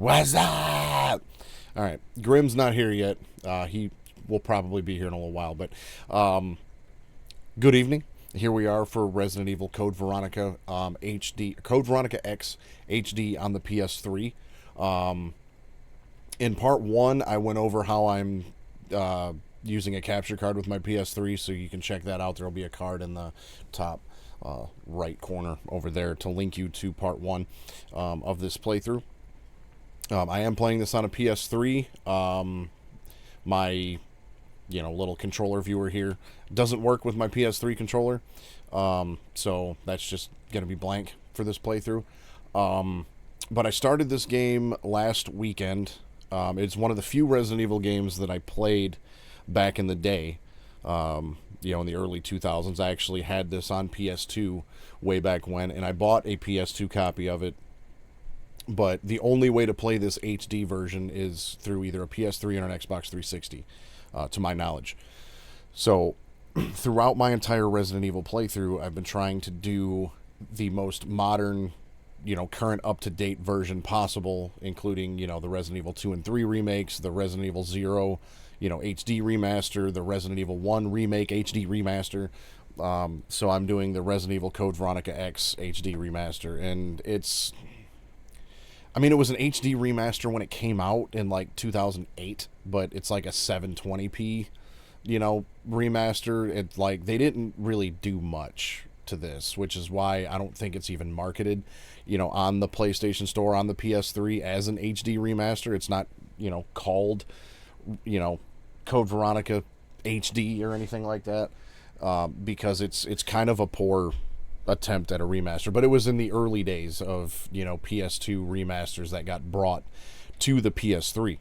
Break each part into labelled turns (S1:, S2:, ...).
S1: What's up? All right, Grim's not here yet. He will probably be here in a little while, but good evening. Here we are for Resident Evil Code Veronica HD, Code Veronica X HD on the PS3. In part one, I went over how I'm using a capture card with my PS3, so you can check that out. There will be a card in the top right corner over there to link you to part one of this playthrough. I am playing this on a PS3. My little controller viewer here doesn't work with my PS3 controller, so that's just gonna be blank for this playthrough. But I started this game last weekend. It's one of the few Resident Evil games that I played back in the day. In the early 2000s. I actually had this on PS2 way back when, and I bought a PS2 copy of it. But the only way to play this HD version is through either a PS3 or an Xbox 360, to my knowledge. So, throughout my entire Resident Evil playthrough, I've been trying to do the most modern, current up-to-date version possible, including, the Resident Evil 2 and 3 remakes, the Resident Evil 0, HD remaster, the Resident Evil 1 remake HD remaster. So I'm doing the Resident Evil Code Veronica X HD remaster, and it was an HD remaster when it came out in like 2008, but it's like a 720p, remaster. It's like they didn't really do much to this, which is why I don't think it's even marketed, on the PlayStation Store, on the PS3 as an HD remaster. It's not, called, Code Veronica HD or anything like that, because it's kind of a poor attempt at a remaster. But it was in the early days of PS2 remasters that got brought to the PS3.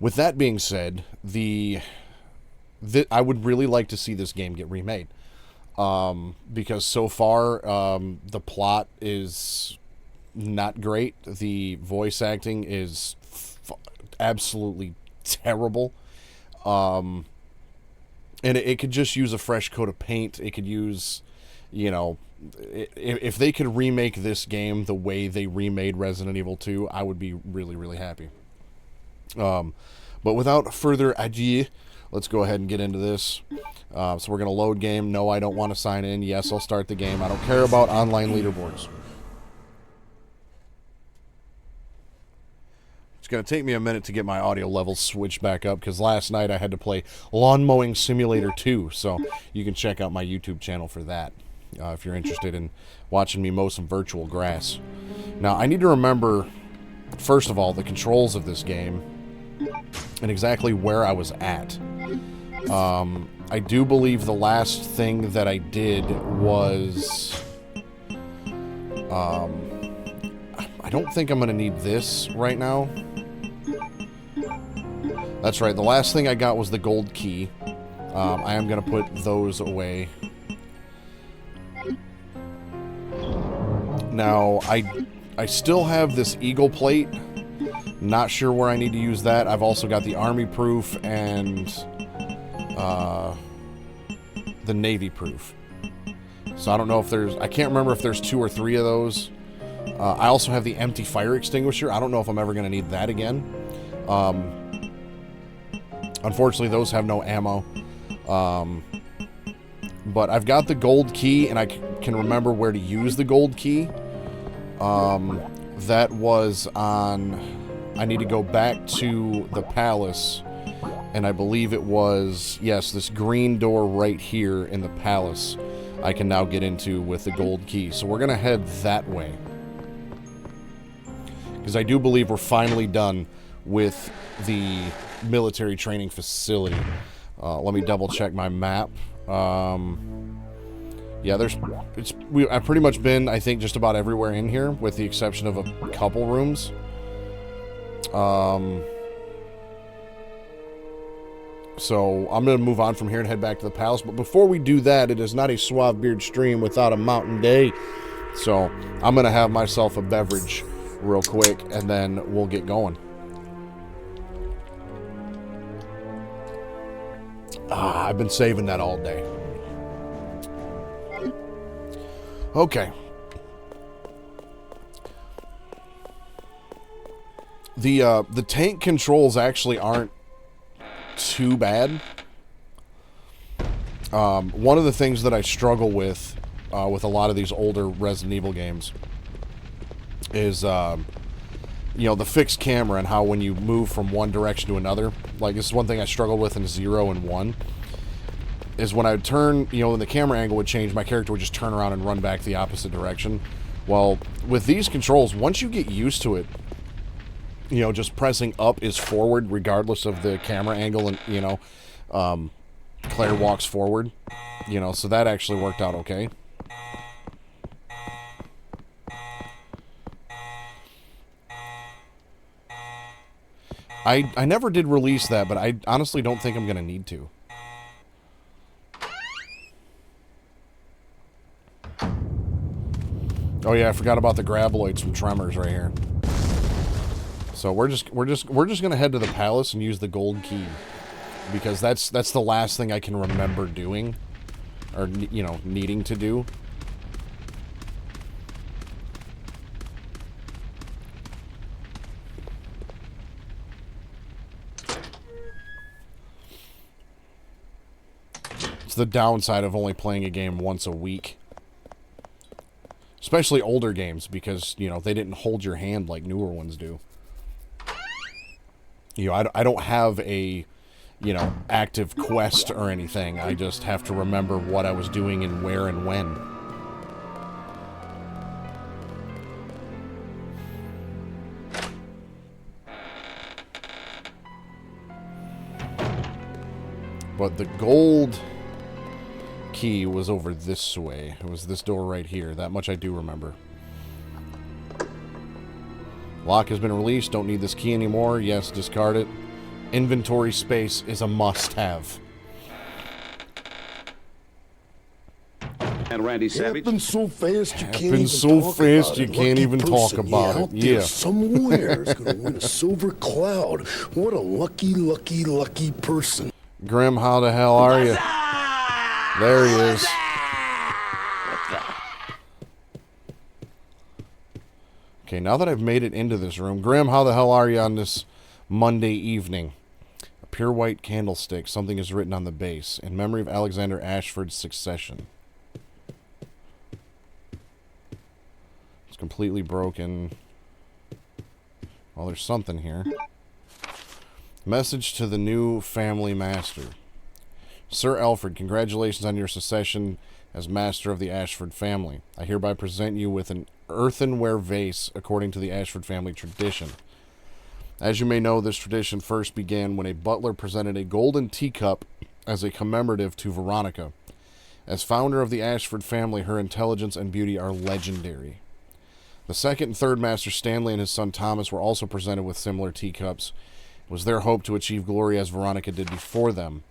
S1: With that being said, I would really like to see this game get remade, because so far the plot is not great. The voice acting is absolutely terrible. And it could just use a fresh coat of paint. It could use, if they could remake this game the way they remade Resident Evil 2, I would be really, really happy. But without further ado, let's go ahead and get into this. So we're going to load game. No, I don't want to sign in. Yes, I'll start the game. I don't care about online leaderboards. It's going to take me a minute to get my audio levels switched back up, because last night I had to play Lawn Mowing Simulator 2, so you can check out my YouTube channel for that if you're interested in watching me mow some virtual grass. Now, I need to remember, first of all, the controls of this game and exactly where I was at. I do believe the last thing that I did was... I don't think I'm going to need this right now. That's right, the last thing I got was the gold key. I am going to put those away. Now, I still have this eagle plate. Not sure where I need to use that. I've also got the army proof and the navy proof. So I don't know if there's... I can't remember if there's 2 or 3 of those. I also have the empty fire extinguisher. I don't know if I'm ever going to need that again. Unfortunately, those have no ammo. But I've got the gold key, and I can remember where to use the gold key. That was on... I need to go back to the palace, and I believe it was... Yes, this green door right here in the palace I can now get into with the gold key. So we're going to head that way, because I do believe we're finally done with the military training facility. Let me double check my map. Yeah, I've pretty much been, I think, just about everywhere in here, with the exception of a couple rooms. So I'm going to move on from here and head back to the palace. But before we do that, it is not a Suave Beard stream without a Mountain Day. So I'm going to have myself a beverage real quick, and then we'll get going. I've been saving that all day. Okay. The tank controls actually aren't too bad. One of the things that I struggle with a lot of these older Resident Evil games is, you know, the fixed camera and how when you move from one direction to another. Like, this is one thing I struggled with in 0 and 1. Is when I would turn, you know, when the camera angle would change, my character would just turn around and run back the opposite direction. Well, with these controls, once you get used to it, you know, just pressing up is forward regardless of the camera angle, and, you know, Claire walks forward, you know, so that actually worked out okay. I never did release that, but I honestly don't think I'm going to need to. Oh yeah, I forgot about the graboids from Tremors right here. So we're just gonna head to the palace and use the gold key, because that's the last thing I can remember doing, or, you know, needing to do. It's the downside of only playing a game once a week. Especially older games, because, you know, they didn't hold your hand like newer ones do. You know, I don't have a, you know, active quest or anything. I just have to remember what I was doing and where and when. But the gold key was over this way. It was this door right here. That much I do remember. Lock has been released. Don't need this key anymore. Yes, discard it. Inventory space is a must-have.
S2: And Randy Savage.
S3: Happened so fast you
S2: can't
S3: even talk about it. Out there somewhere is going to win a silver cloud. What a lucky person.
S1: Grim, how the hell are you? There he is. Okay, now that I've made it into this room, Grim, how the hell are you on this Monday evening? A pure white candlestick. Something is written on the base. In memory of Alexander Ashford's succession. It's completely broken. Well, there's something here. Message to the new family master. Sir Alfred, congratulations on your succession as master of the Ashford family. I hereby present you with an earthenware vase according to the Ashford family tradition. As you may know, this tradition first began when a butler presented a golden teacup as a commemorative to Veronica. As founder of the Ashford family, her intelligence and beauty are legendary. The second and third master, Stanley and his son Thomas, were also presented with similar teacups. It was their hope to achieve glory as Veronica did before them.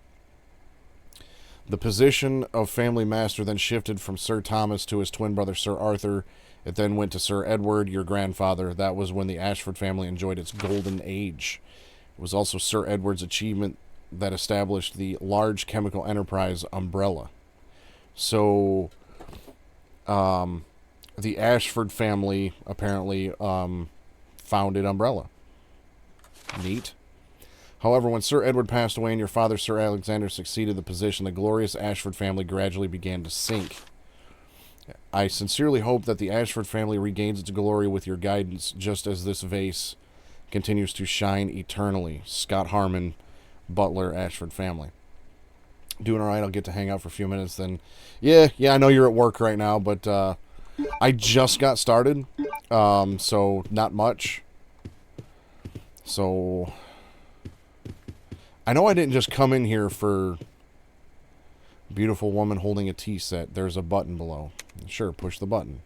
S1: The position of family master then shifted from Sir Thomas to his twin brother Sir Arthur. It then went to Sir Edward, your grandfather. That was when the Ashford family enjoyed its golden age. It was also Sir Edward's achievement that established the large chemical enterprise Umbrella. So, the Ashford family apparently founded Umbrella. Neat. However, when Sir Edward passed away and your father, Sir Alexander, succeeded the position, the glorious Ashford family gradually began to sink. I sincerely hope that the Ashford family regains its glory with your guidance, just as this vase continues to shine eternally. Scott Harmon, Butler, Ashford family. Doing all right. I'll get to hang out for a few minutes then. Yeah, I know you're at work right now, but I just got started, so not much. So I know I didn't just come in here for beautiful woman holding a tea set. There's a button below. Sure, push the button.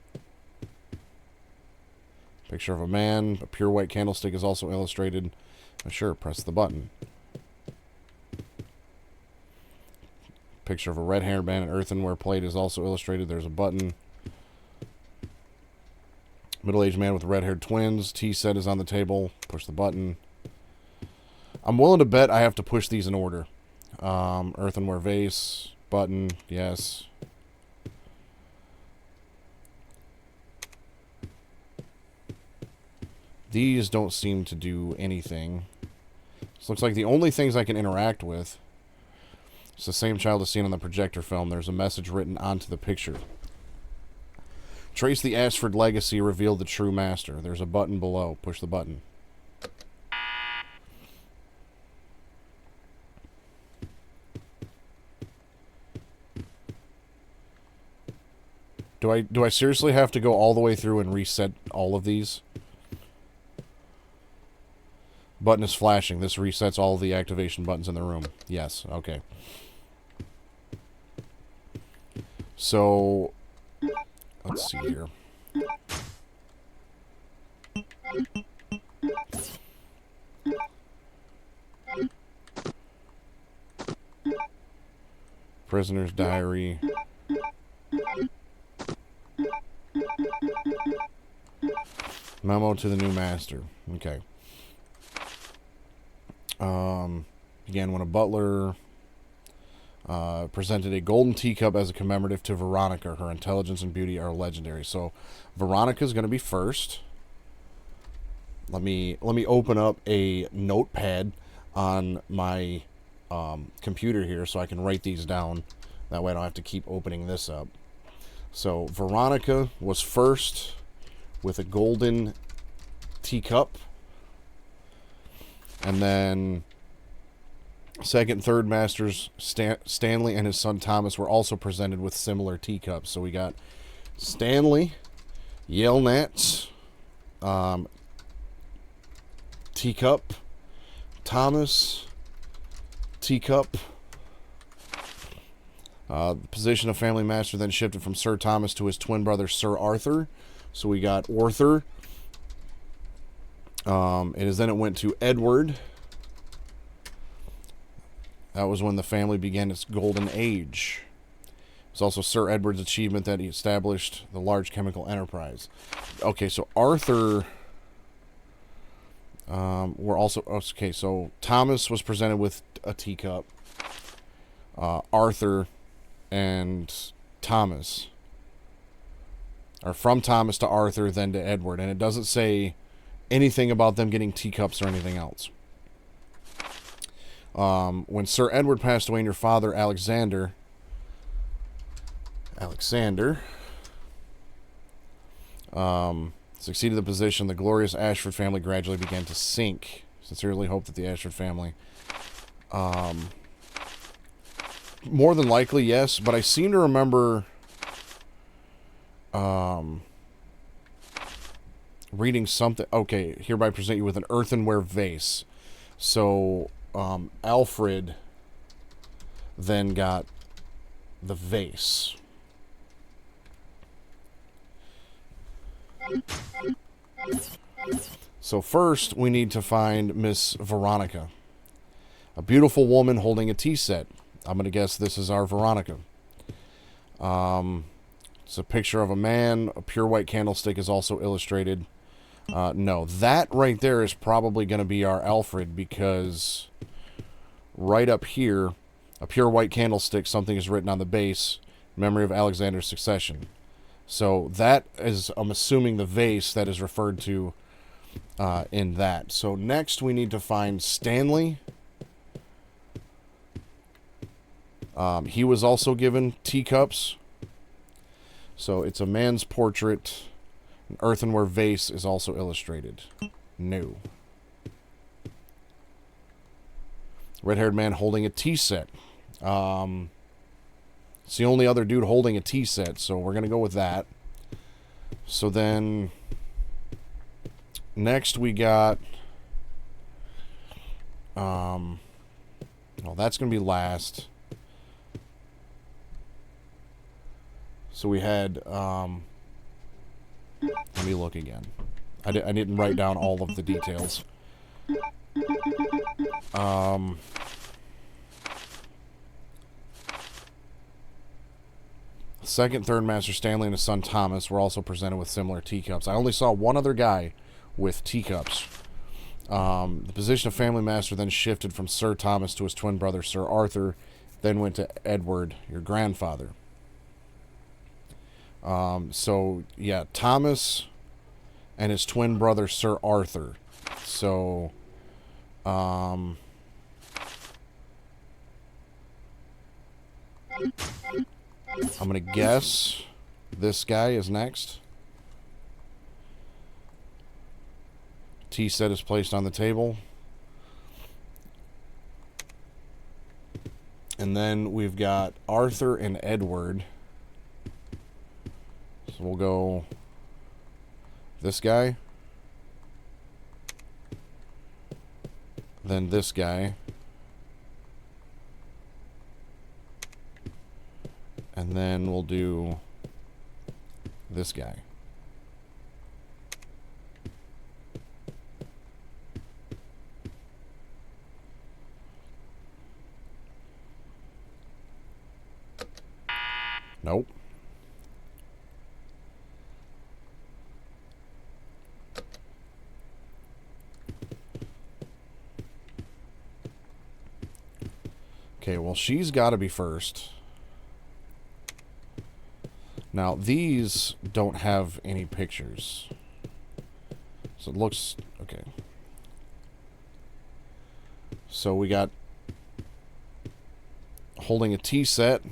S1: Picture of a man. A pure white candlestick is also illustrated. Sure, press the button. Picture of a red-haired man. An earthenware plate is also illustrated. There's a button. Middle-aged man with red-haired twins. Tea set is on the table. Push the button. I'm willing to bet I have to push these in order. Earthenware vase. Button. Yes. These don't seem to do anything. This looks like the only things I can interact with. It's the same child as seen on the projector film. There's a message written onto the picture. Trace the Ashford legacy, reveal the true master. There's a button below. Push the button. Do I seriously have to go all the way through and reset all of these? Button is flashing. This resets all of the activation buttons in the room. Yes, okay. So, let's see here. Prisoner's diary. Memo to the new master. Okay. Began when a butler presented a golden teacup as a commemorative to Veronica. Her intelligence and beauty are legendary. So Veronica's going to be first. Let me open up a notepad on my computer here so I can write these down. That way I don't have to keep opening this up. So Veronica was first with a golden teacup. And then second, third masters, Stanley and his son Thomas were also presented with similar teacups. So we got Stanley, Yelnats, teacup, Thomas, teacup. The position of family master then shifted from Sir Thomas to his twin brother Sir Arthur. So we got Arthur. It went to Edward. That was when the family began its golden age. It's also Sir Edward's achievement that he established the large chemical enterprise. Okay, so Arthur were also... Okay, so Thomas was presented with a teacup. Arthur and Thomas. Or from Thomas to Arthur, then to Edward. And it doesn't say anything about them getting teacups or anything else. When Sir Edward passed away and your father, Alexander succeeded the position, the glorious Ashford family gradually began to sink. Sincerely hope that the Ashford family... more than likely, yes, but I seem to remember reading something. Okay, hereby present you with an earthenware vase. So Alfred then got the vase. So first we need to find Miss Veronica, a beautiful woman holding a tea set. I'm going to guess this is our Veronica. It's a picture of a man. A pure white candlestick is also illustrated. No, that right there is probably going to be our Alfred, because right up here, a pure white candlestick, something is written on the base, memory of Alexander's succession. So that is, I'm assuming, the vase that is referred to in that. So next we need to find Stanley. He was also given teacups. So it's a man's portrait. An earthenware vase is also illustrated. No. Red-haired man holding a tea set. It's the only other dude holding a tea set, so we're going to go with that. So then, next we got... well, that's going to be last. So we had... let me look again. I didn't write down all of the details. Second, third master Stanley and his son Thomas were also presented with similar teacups. I only saw one other guy with teacups. The position of family master then shifted from Sir Thomas to his twin brother Sir Arthur, then went to Edward, your grandfather. So, yeah, Thomas and his twin brother, Sir Arthur. So, I'm going to guess this guy is next. Tea set is placed on the table. And then we've got Arthur and Edward. So we'll go this guy. Then this guy. And then we'll do this guy. Nope. Okay, well, she's got to be first. Now, these don't have any pictures. So it looks... okay. So we got holding a tea set.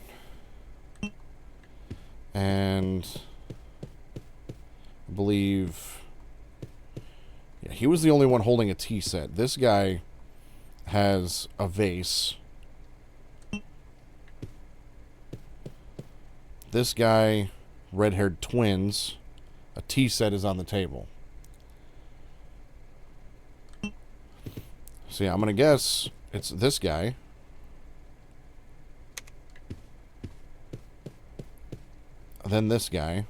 S1: And I believe... yeah, he was the only one holding a tea set. This guy has a vase. This guy, red-haired twins. A tea set is on the table. So yeah, I'm going to guess it's this guy. Then this guy.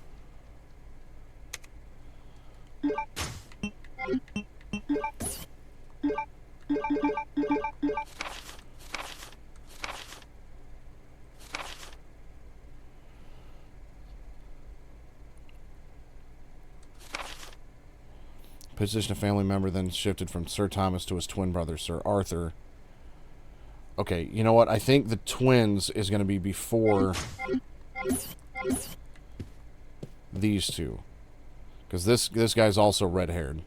S1: Position a family member, then shifted from Sir Thomas to his twin brother, Sir Arthur. Okay, you know what? I think the twins is going to be before these two. Because this guy's also red-haired.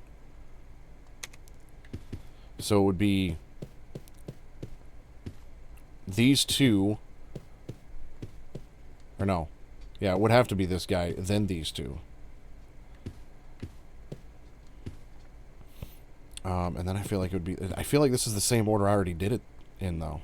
S1: So it would be these two. Or no. Yeah, it would have to be this guy, then these two. And then I feel like it would be... I feel like this is the same order I already did it in, though.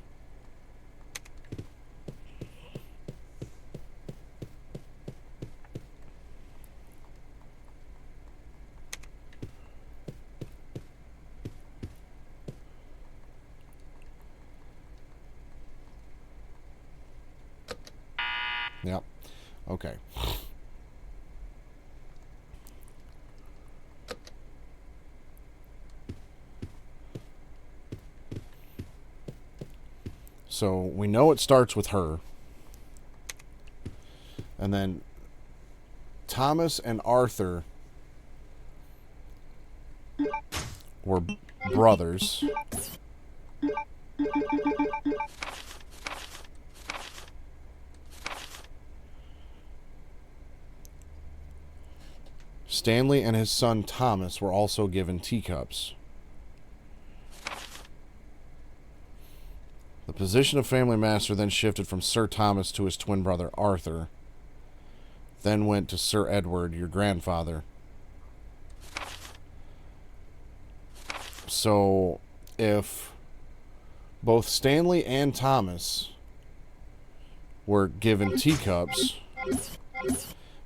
S1: Yep. Okay. So we know it starts with her. And then Thomas and Arthur were brothers. Stanley and his son Thomas were also given teacups. The position of family master then shifted from Sir Thomas to his twin brother Arthur. Then went to Sir Edward, your grandfather. So, if both Stanley and Thomas were given teacups,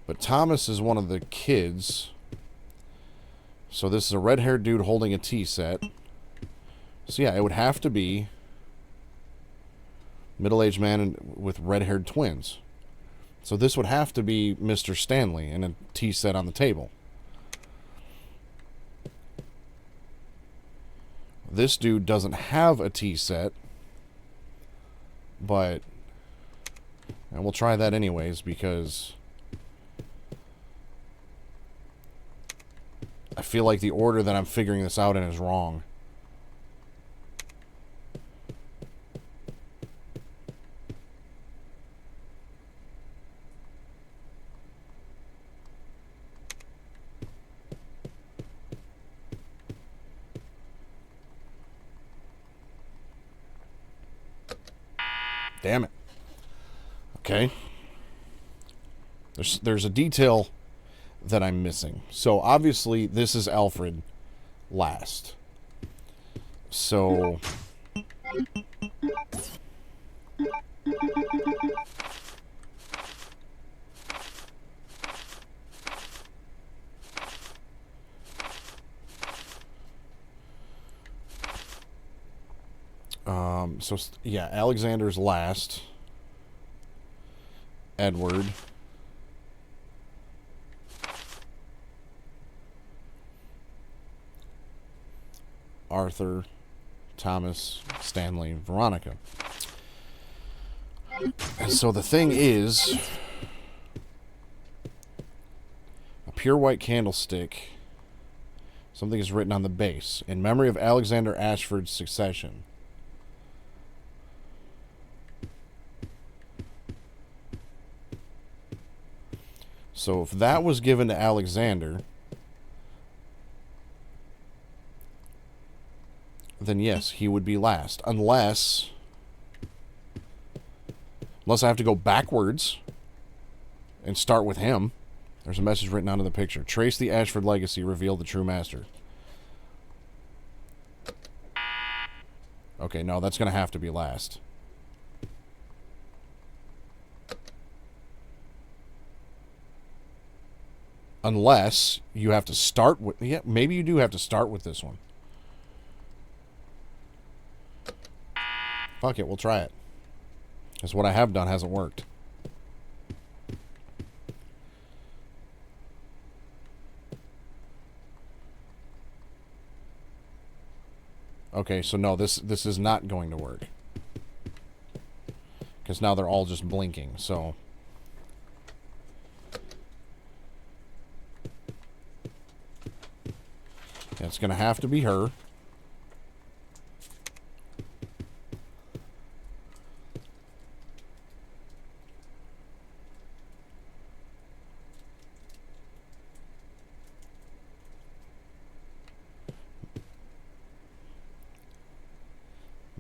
S1: but Thomas is one of the kids, so this is a red-haired dude holding a tea set. So yeah, it would have to be middle-aged man with red-haired twins. So this would have to be Mr. Stanley and a tea set on the table. This dude doesn't have a tea set, but... and we'll try that anyways, because I feel like the order that I'm figuring this out in is wrong. Damn it. Okay. There's a detail that I'm missing. So obviously this is Alfred last. So yeah, Alexander's last. Edward. Arthur, Thomas, Stanley, Veronica. And so the thing is, a pure white candlestick, something is written on the base, in memory of Alexander Ashford's succession. So if that was given to Alexander, then yes, he would be last. Unless I have to go backwards and start with him. There's a message written onto the picture. Trace the Ashford legacy, reveal the true master. Okay, no, that's going to have to be last. Unless you have to start with... Yeah, maybe you do have to start with this one. Fuck it, we'll try it. Because what I have done hasn't worked. Okay, so no, this is not going to work. Because now they're all just blinking, so... Yeah, it's going to have to be her.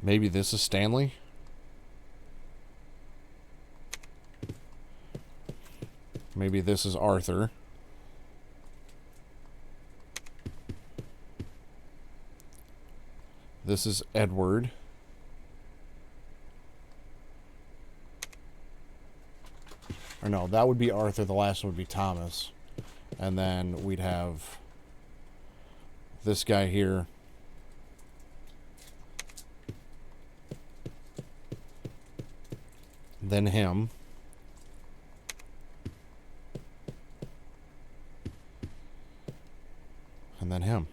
S1: Maybe this is Stanley? Maybe this is Arthur. This is Edward. Or no, that would be Arthur. The last one would be Thomas. And then we'd have this guy here. Then him. And then him.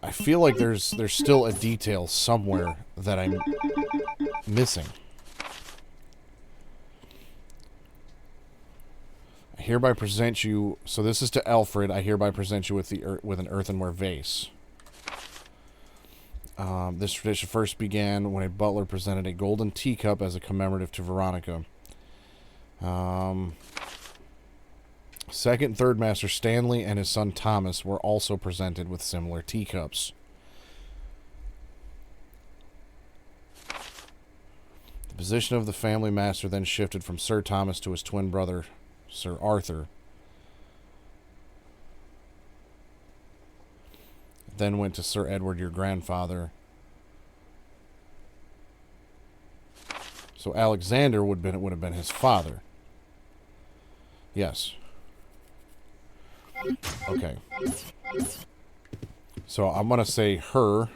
S1: I feel like there's still a detail somewhere that I'm missing. I hereby present you. So this is to Alfred. I hereby present you with an earthenware vase. This tradition first began when a butler presented a golden teacup as a commemorative to Veronica. Second and third master Stanley and his son Thomas were also presented with similar teacups. The position of the family master then shifted from Sir Thomas to his twin brother, Sir Arthur. Then went to Sir Edward, your grandfather. So Alexander would have been his father. Yes. Okay. So I'm going to say her.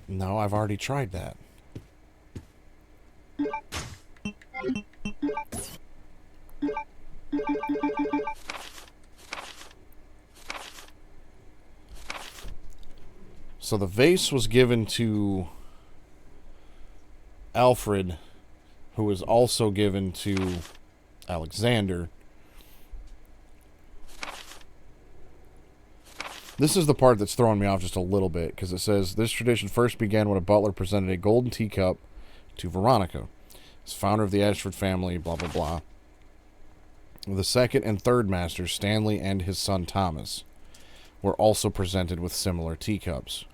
S1: No, I've already tried that. So the vase was given to Alfred, who was also given to Alexander. This is the part that's throwing me off just a little bit, because it says, this tradition first began when a butler presented a golden teacup to Veronica, as founder of the Ashford family, blah, blah, blah. The second and third masters, Stanley and his son Thomas, were also presented with similar teacups.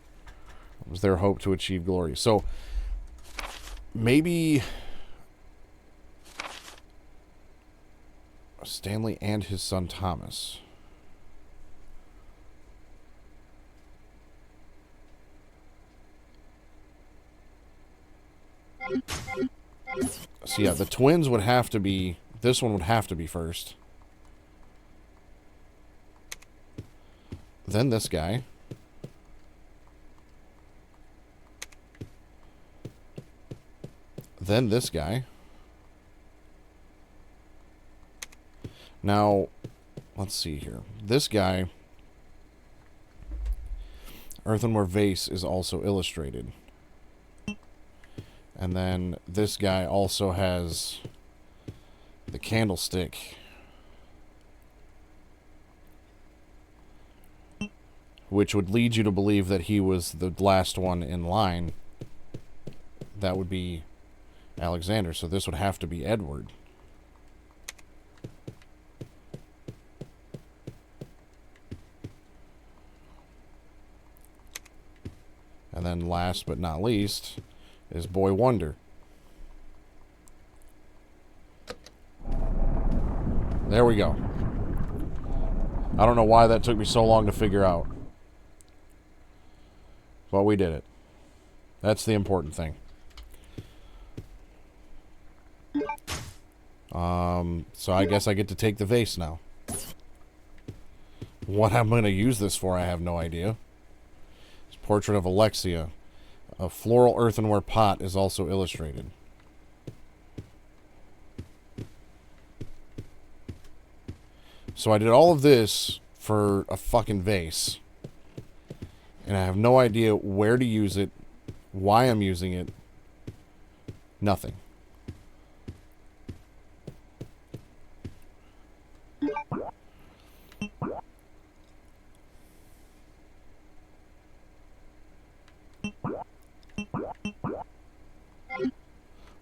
S1: It was their hope to achieve glory. So, maybe Stanley and his son Thomas. So yeah, the twins would have to be, this one would have to be first. Then this guy. Then this guy. Now, let's see here. This guy, earthenware vase, is also illustrated. And then this guy also has the candlestick, which would lead you to believe that he was the last one in line. That would be Alexander, so this would have to be Edward. And then last but not least is Boy Wonder. There we go. I don't know why that took me so long to figure out. But we did it. That's the important thing. So I guess I get to take the vase now. What I'm going to use this for, I have no idea. It's a portrait of Alexia. A floral earthenware pot is also illustrated. So I did all of this for a fucking vase. And I have no idea where to use it, why I'm using it. Nothing.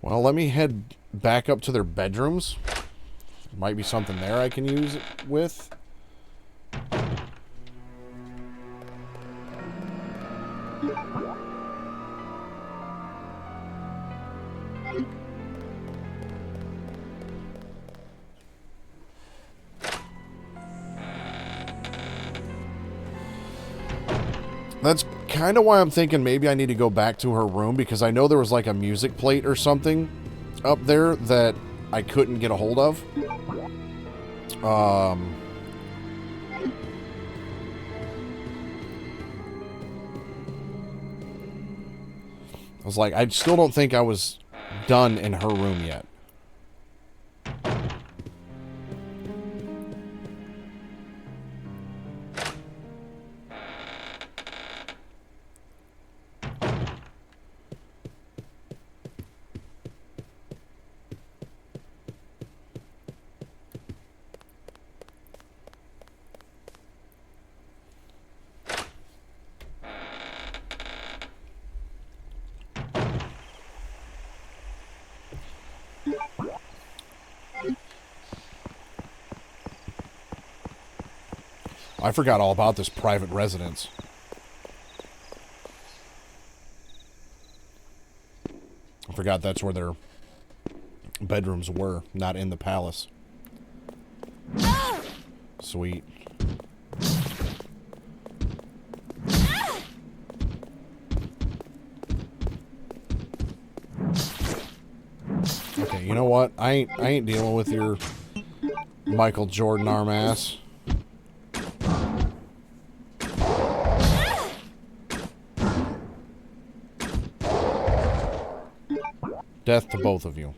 S1: Well, let me head back up to their bedrooms. Might be something there I can use it with. That's kind of why I'm thinking maybe I need to go back to her room, because I know there was like a music plate or something up there that I couldn't get a hold of. I was like, I still don't think I was done in her room yet. I forgot all about this private residence. I forgot that's where their bedrooms were, not in the palace. Sweet. Okay, you know what? I ain't dealing with your Michael Jordan arm ass. Death to both of you.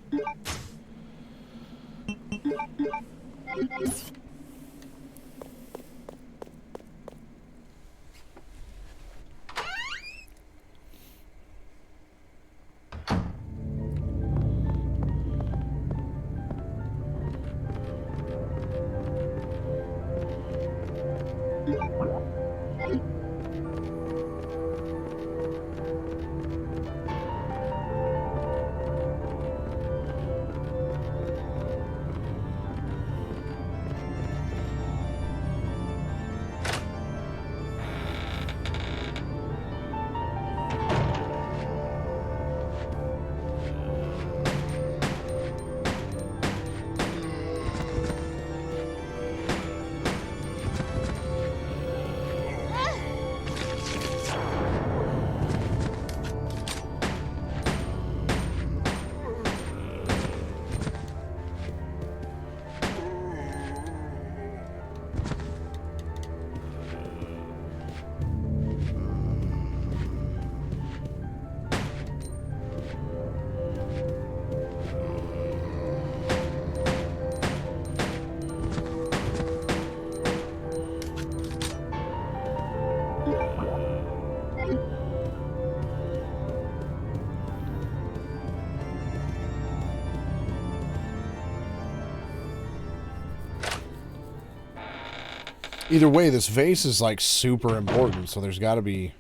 S1: Either way, this vase is like super important, so there's got to be,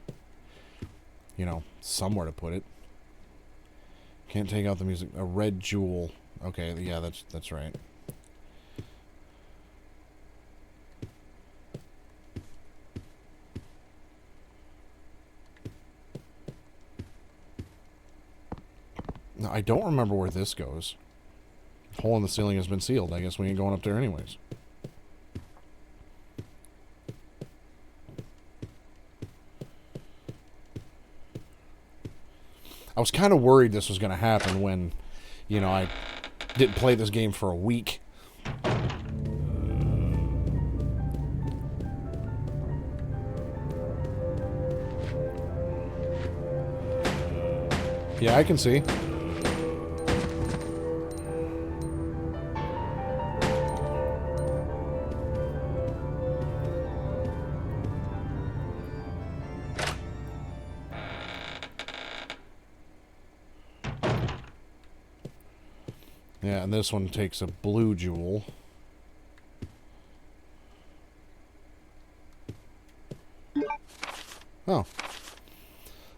S1: you know, somewhere to put it. Can't take out the music. A red jewel. Okay, yeah, that's right. No, I don't remember where this goes. Hole in the ceiling has been sealed. I guess we ain't going up there anyways. I was kind of worried this was going to happen when, you know, I didn't play this game for a week. Yeah, I can see. Yeah, and this one takes a blue jewel. Oh.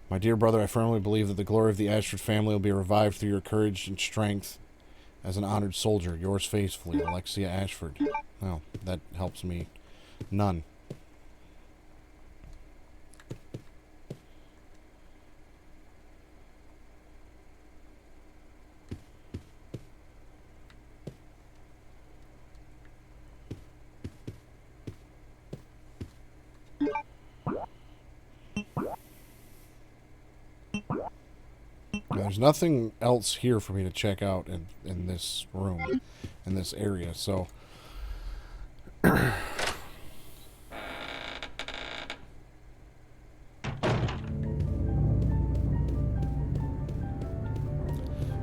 S1: My dear brother, I firmly believe that the glory of the Ashford family will be revived through your courage and strength as an honored soldier. Yours faithfully, Alexia Ashford. Oh, that helps me none. There's nothing else here for me to check out in this room, in this area, so...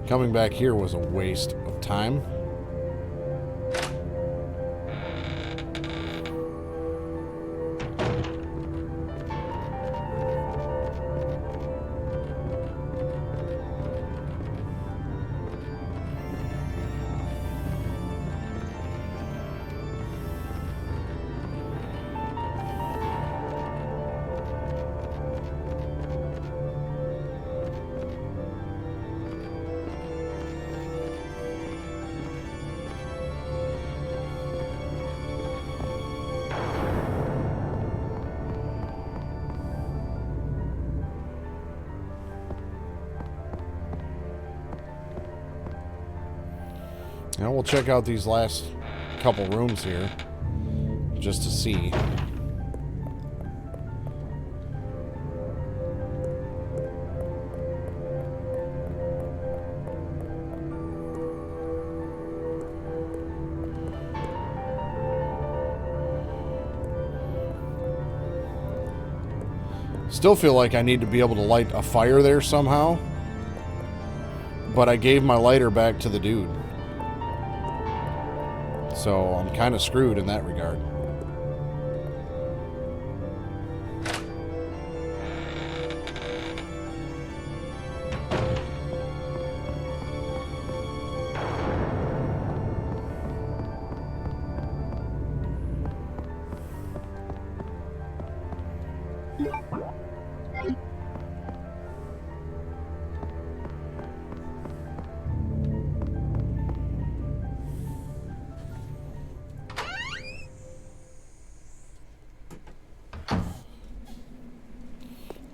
S1: Coming back here was a waste of time. Now we'll check out these last couple rooms here, just to see. Still feel like I need to be able to light a fire there somehow, but I gave my lighter back to the dude. So I'm kind of screwed in that regard.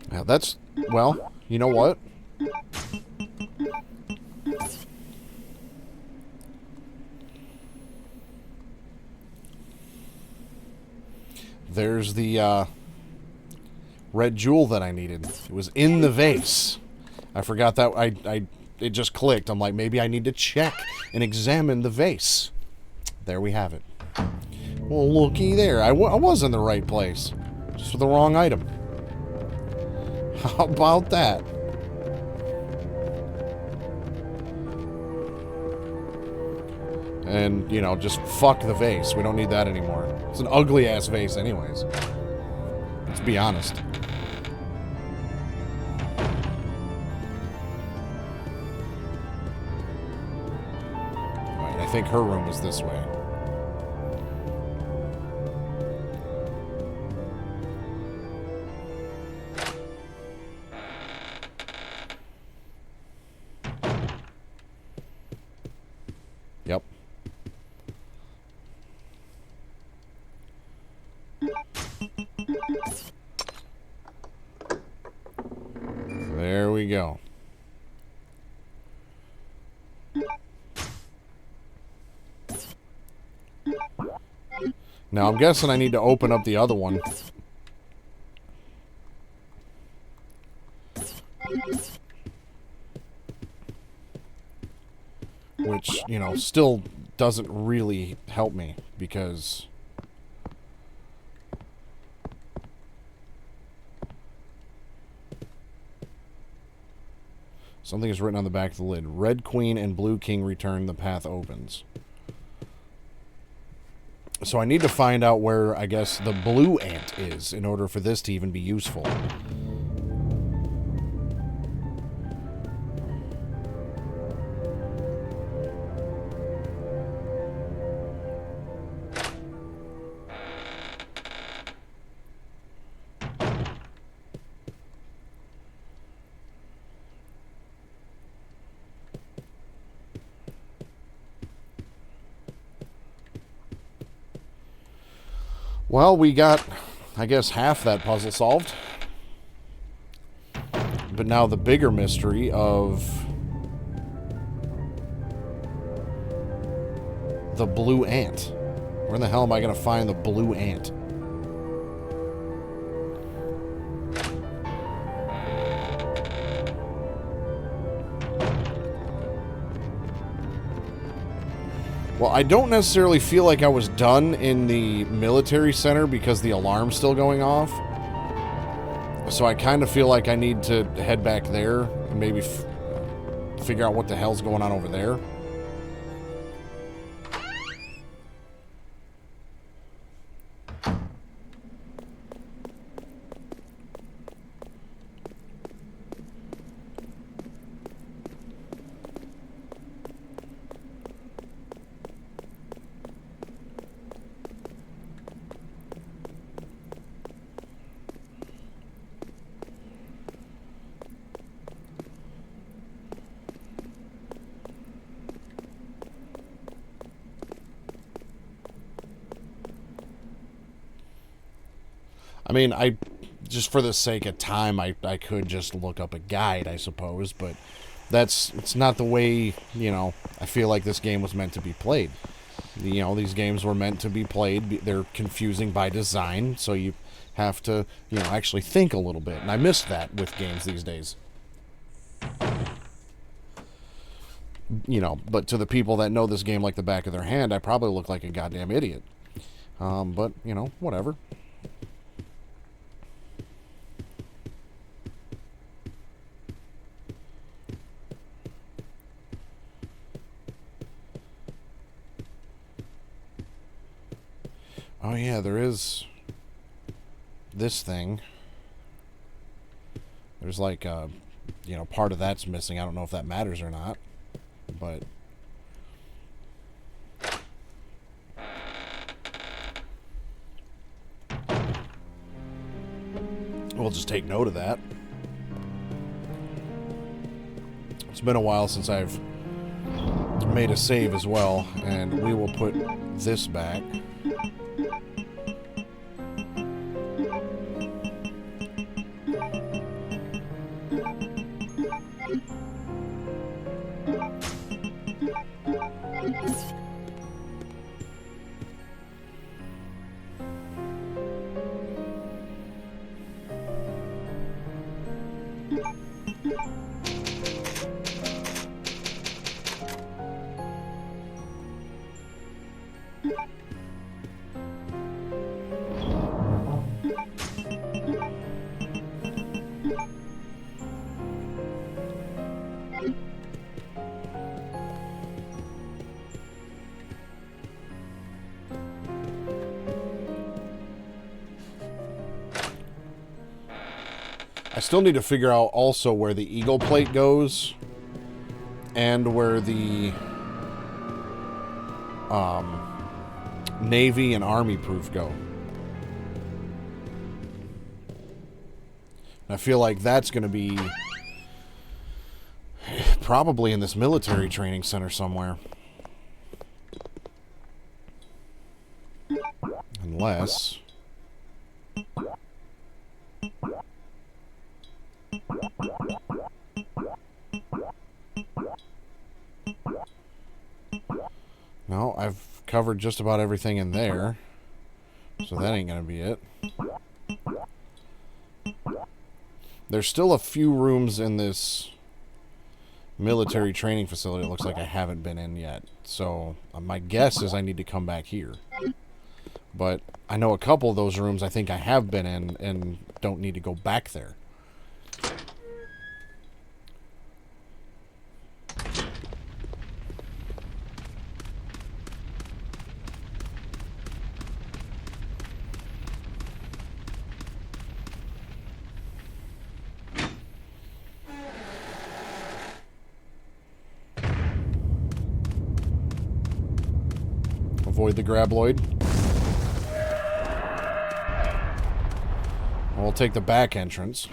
S1: Now that's, well, you know what? There's the red jewel that I needed. It was in the vase. I forgot that. It just clicked. I'm like, maybe I need to check and examine the vase. There we have it. Well, looky there. I was in the right place. Just with the wrong item. How about that? And, you know, just fuck the vase. We don't need that anymore. It's an ugly-ass vase anyways. Let's be honest. Right, I think her room is this way. you go. Now, I'm guessing I need to open up the other one. Which, you know, still doesn't really help me because... something is written on the back of the lid. Red Queen and Blue King return, the path opens. So I need to find out where, I guess, the blue ant is in order for this to even be useful. Well, we got, I guess, half that puzzle solved. But now the bigger mystery of the blue ant. Where in the hell am I going to find the blue ant? Well, I don't necessarily feel like I was done in the military center because the alarm's still going off. So I kind of feel like I need to head back there and maybe figure out what the hell's going on over there. I mean, just for the sake of time, I could just look up a guide, I suppose, but it's not the way, you know, I feel like this game was meant to be played. You know, these games were meant to be played. They're confusing by design, so you have to, you know, actually think a little bit. And I miss that with games these days. You know, but to the people that know this game like the back of their hand, I probably look like a goddamn idiot. But, you know, whatever. Oh yeah, there is this thing. There's like, you know, part of that's missing. I don't know if that matters or not, but... we'll just take note of that. It's been a while since I've made a save as well, and we will put this back. I still need to figure out also where the Eagle plate goes and where the Navy and Army proof go. And I feel like that's going to be probably in this military training center somewhere. Unless... No, I've covered just about everything in there. So that ain't going to be it. There's still a few rooms in this military training facility it looks like I haven't been in yet. So my guess is I need to come back here. But I know a couple of those rooms I think I have been in and don't need to go back there. Avoid the grabloid. We'll take the back entrance.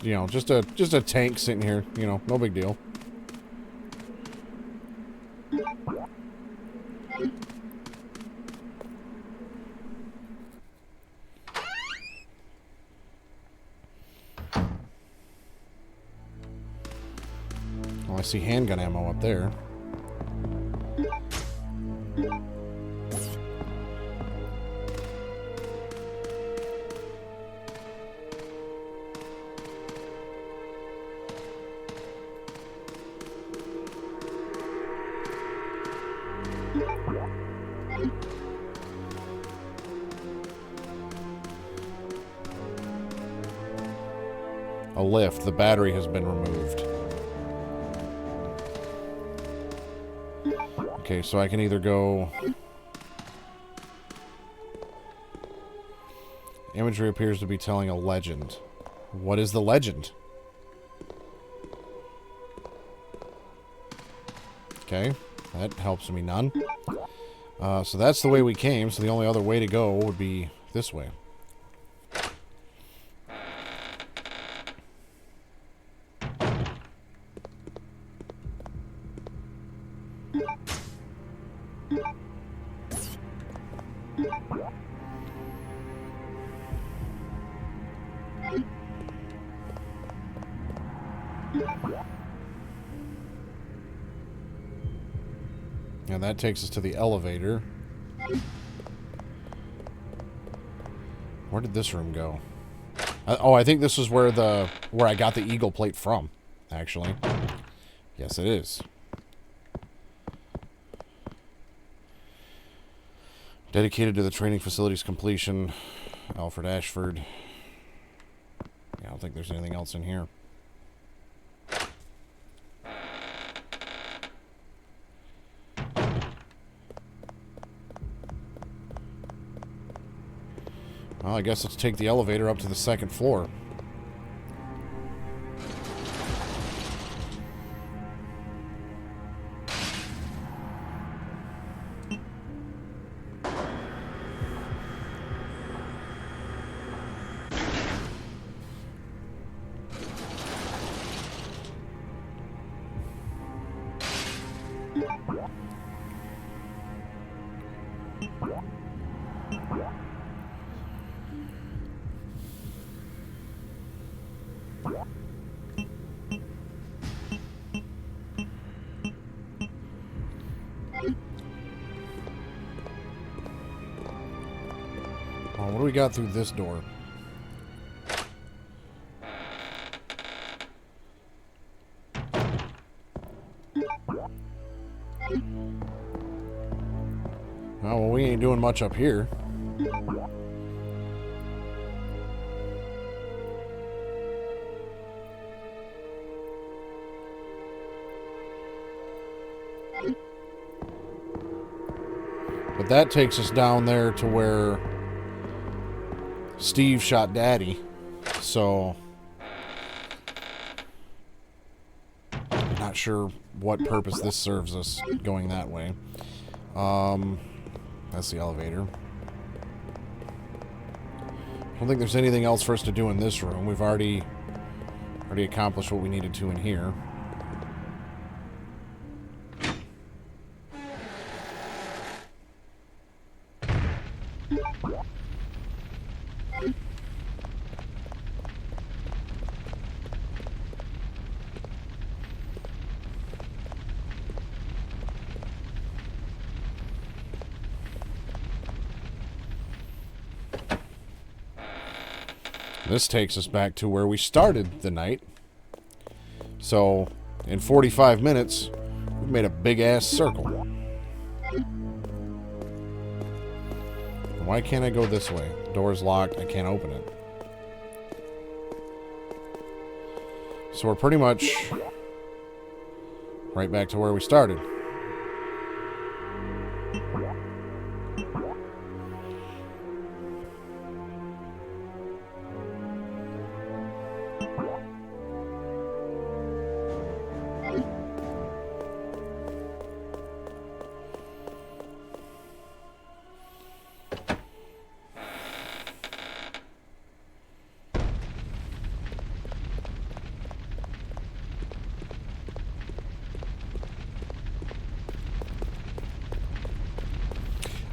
S1: You know, just a tank sitting here, you know, no big deal. Well, I see handgun ammo up there. A lift. The battery has been removed. Okay, so I can either go... Imagery appears to be telling a legend. What is the legend? Okay, that helps me none. So that's the way we came, so the only other way to go would be this way. And that takes us to the elevator. Where did this room go? Oh, I think this is where I got the eagle plate from, actually. Yes, it is. Dedicated to the training facility's completion, Alfred Ashford. Yeah, I don't think there's anything else in here. Well, I guess let's take the elevator up to the second floor. What do we got through this door? Oh, well, we ain't doing much up here. But that takes us down there to where Steve shot Daddy. So, not sure what purpose this serves us going that way. That's the elevator. I don't think there's anything else for us to do in this room. We've already accomplished what we needed to in here. This takes us back to where we started the night. So, in 45 minutes, we've made a big-ass circle. Why can't I go this way? The door's locked. I can't open it. So we're pretty much right back to where we started.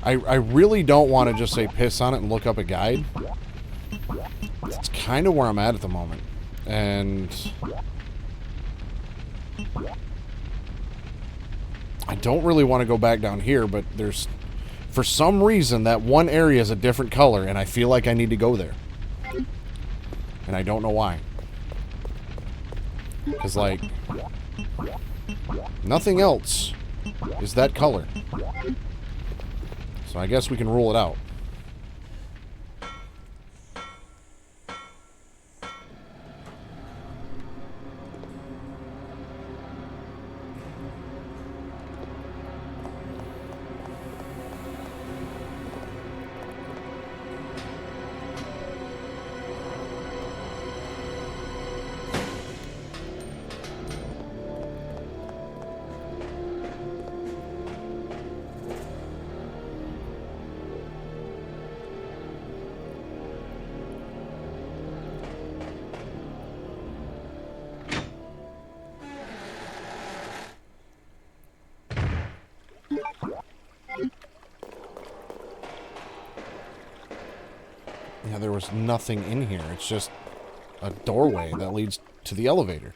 S1: I really don't want to just say piss on it and look up a guide. That's kind of where I'm at the moment. And I don't really want to go back down here, but there's, for some reason, that one area is a different color, and I feel like I need to go there. And I don't know why. Because, like, nothing else is that color. So I guess we can rule it out. Yeah, there was nothing in here. It's just a doorway that leads to the elevator.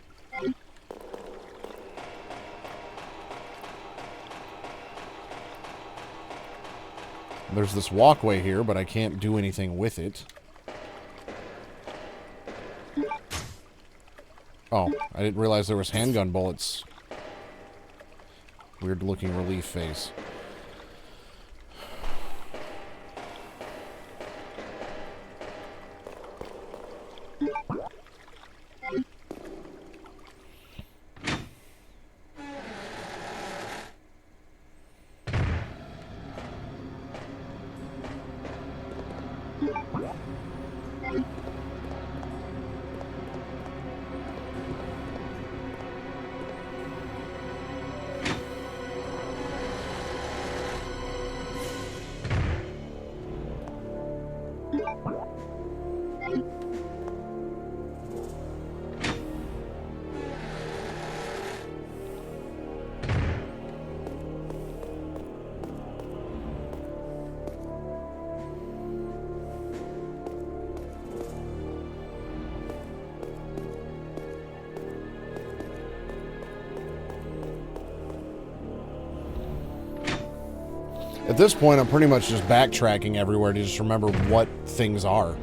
S1: There's this walkway here, but I can't do anything with it. Oh, I didn't realize there was handgun bullets. Weird looking relief face. At this point, I'm pretty much just backtracking everywhere to just remember what things are.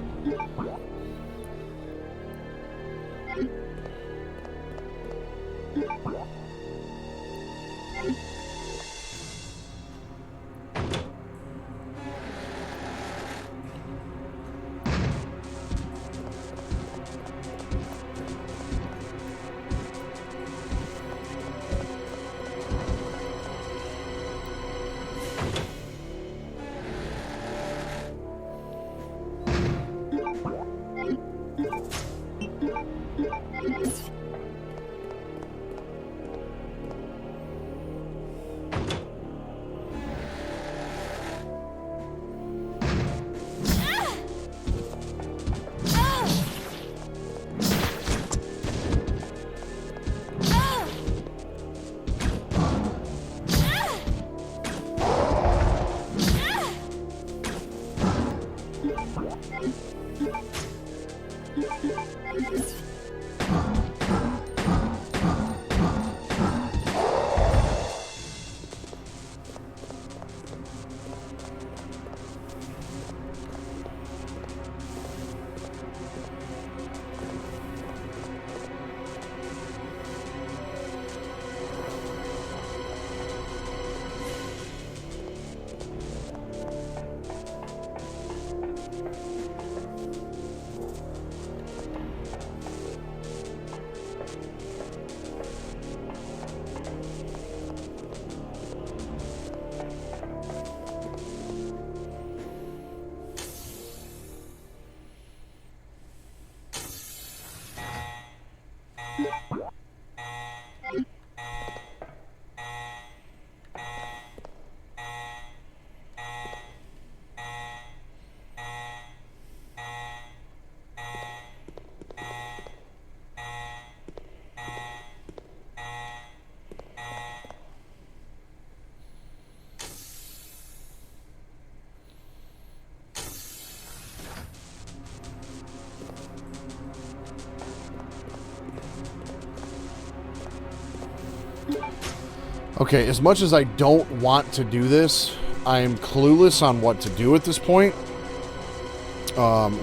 S1: Okay, as much as I don't want to do this, I am clueless on what to do at this point.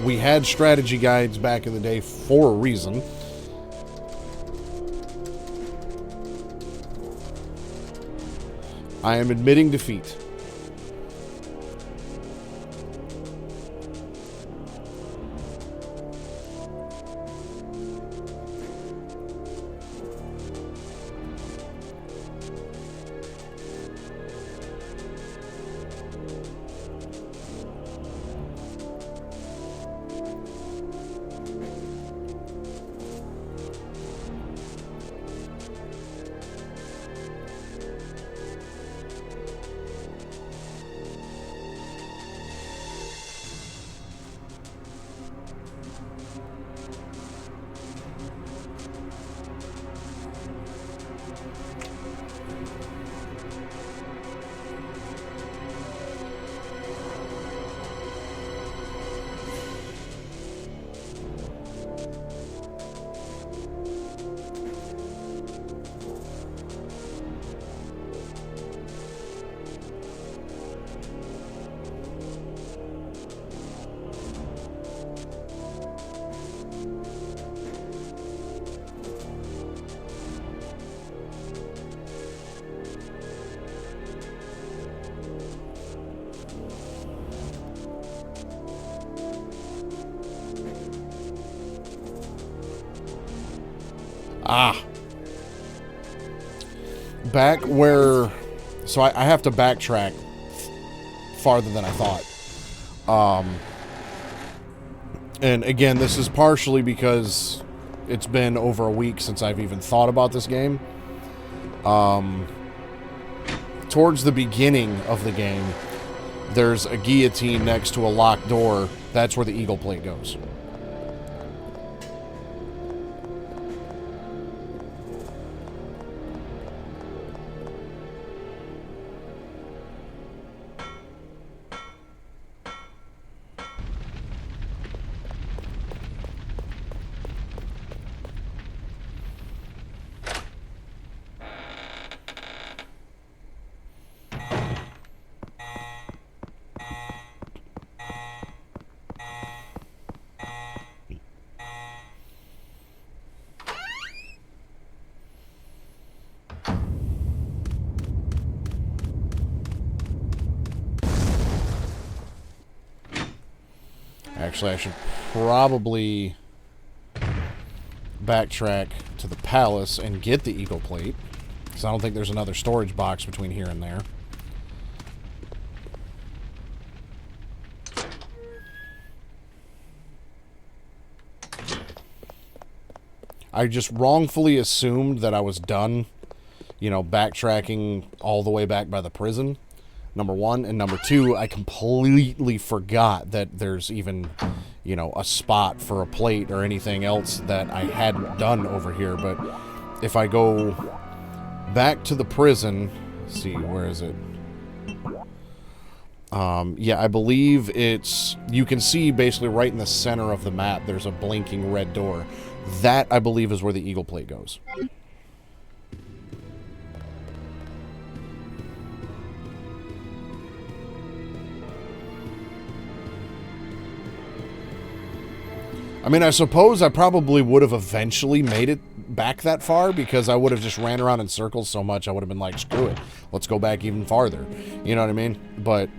S1: We had strategy guides back in the day for a reason. I am admitting defeat. Back where... So I have to backtrack farther than I thought. And again, this is partially because it's been over a week since I've even thought about this game. Towards the beginning of the game, there's a guillotine next to a locked door. That's where the eagle plate goes. Actually, I should probably backtrack to the palace and get the eagle plate, because I don't think there's another storage box between here and there. I just wrongfully assumed that I was done, you know, backtracking all the way back by the prison. Number one. And number two, I completely forgot that there's even, you know, a spot for a plate or anything else that I hadn't done over here. But if I go back to the prison, let's see, where is it? Yeah, I believe it's, you can see basically right in the center of the map, there's a blinking red door. That, I believe, is where the eagle plate goes. I mean, I suppose I probably would have eventually made it back that far, because I would have just ran around in circles so much I would have been like, screw it, let's go back even farther. You know what I mean? But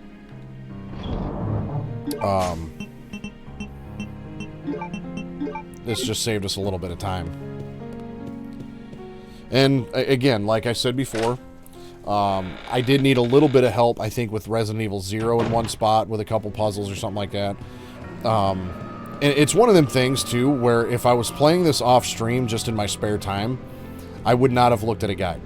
S1: this just saved us a little bit of time. And again, like I said before, I did need a little bit of help, I think, with Resident Evil 0 in one spot with a couple puzzles or something like that. And it's one of them things, too, where if I was playing this off-stream just in my spare time, I would not have looked at a guide.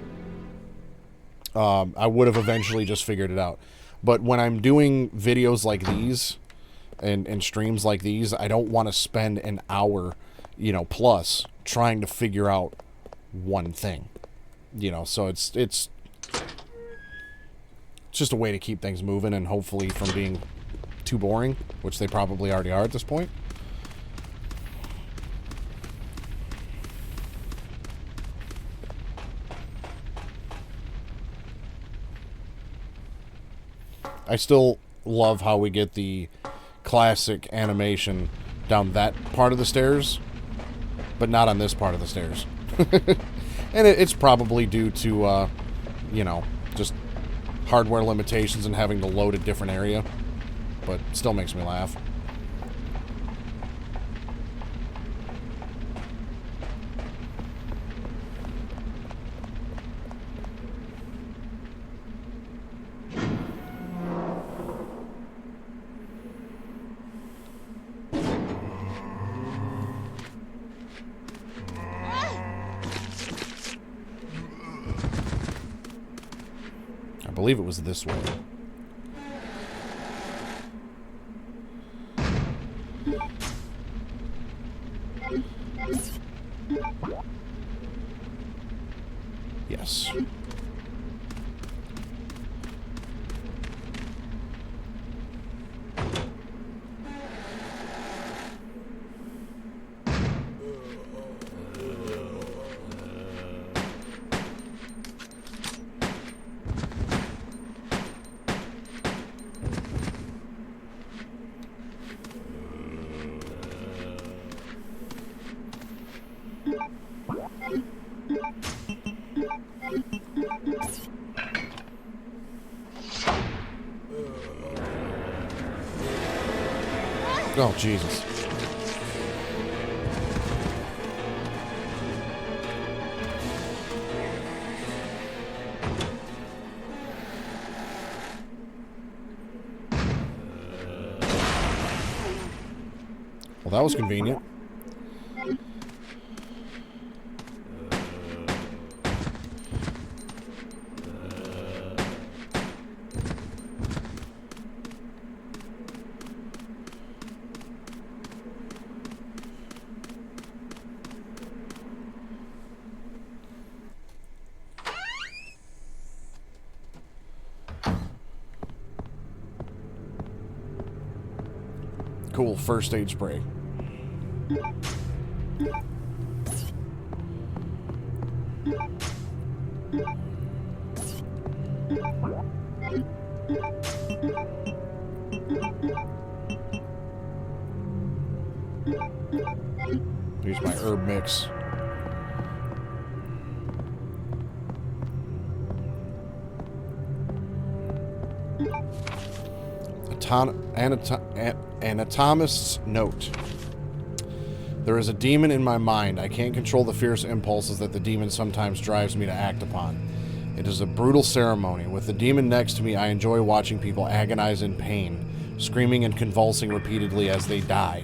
S1: I would have eventually just figured it out. But when I'm doing videos like these and streams like these, I don't want to spend an hour, you know, plus trying to figure out one thing. You know, so it's just a way to keep things moving and hopefully from being too boring, which they probably already are at this point. I still love how we get the classic animation down that part of the stairs, but not on this part of the stairs. And it's probably due to, you know, just hardware limitations and having to load a different area, but still makes me laugh. I believe it was this way. Yes. Oh, Jesus. Well, that was convenient. Cool first aid spray. Use my herb mix. Anatomist's note. There is a demon in my mind. I can't control the fierce impulses that the demon sometimes drives me to act upon. It is a brutal ceremony. With the demon next to me, I enjoy watching people agonize in pain, screaming and convulsing repeatedly as they die.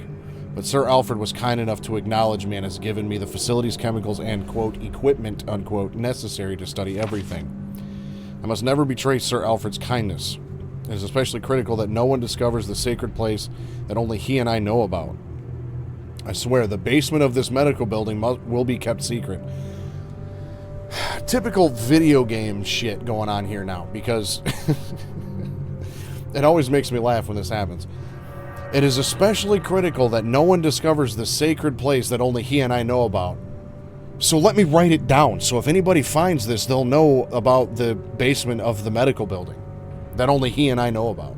S1: But Sir Alfred was kind enough to acknowledge me and has given me the facilities, chemicals, and, quote, equipment, unquote, necessary to study everything. I must never betray Sir Alfred's kindness. It is especially critical that no one discovers the sacred place that only he and I know about. I swear, the basement of this medical building will be kept secret. Typical video game shit going on here now, because it always makes me laugh when this happens. It is especially critical that no one discovers the sacred place that only he and I know about. So let me write it down, so if anybody finds this, they'll know about the basement of the medical building that only he and I know about.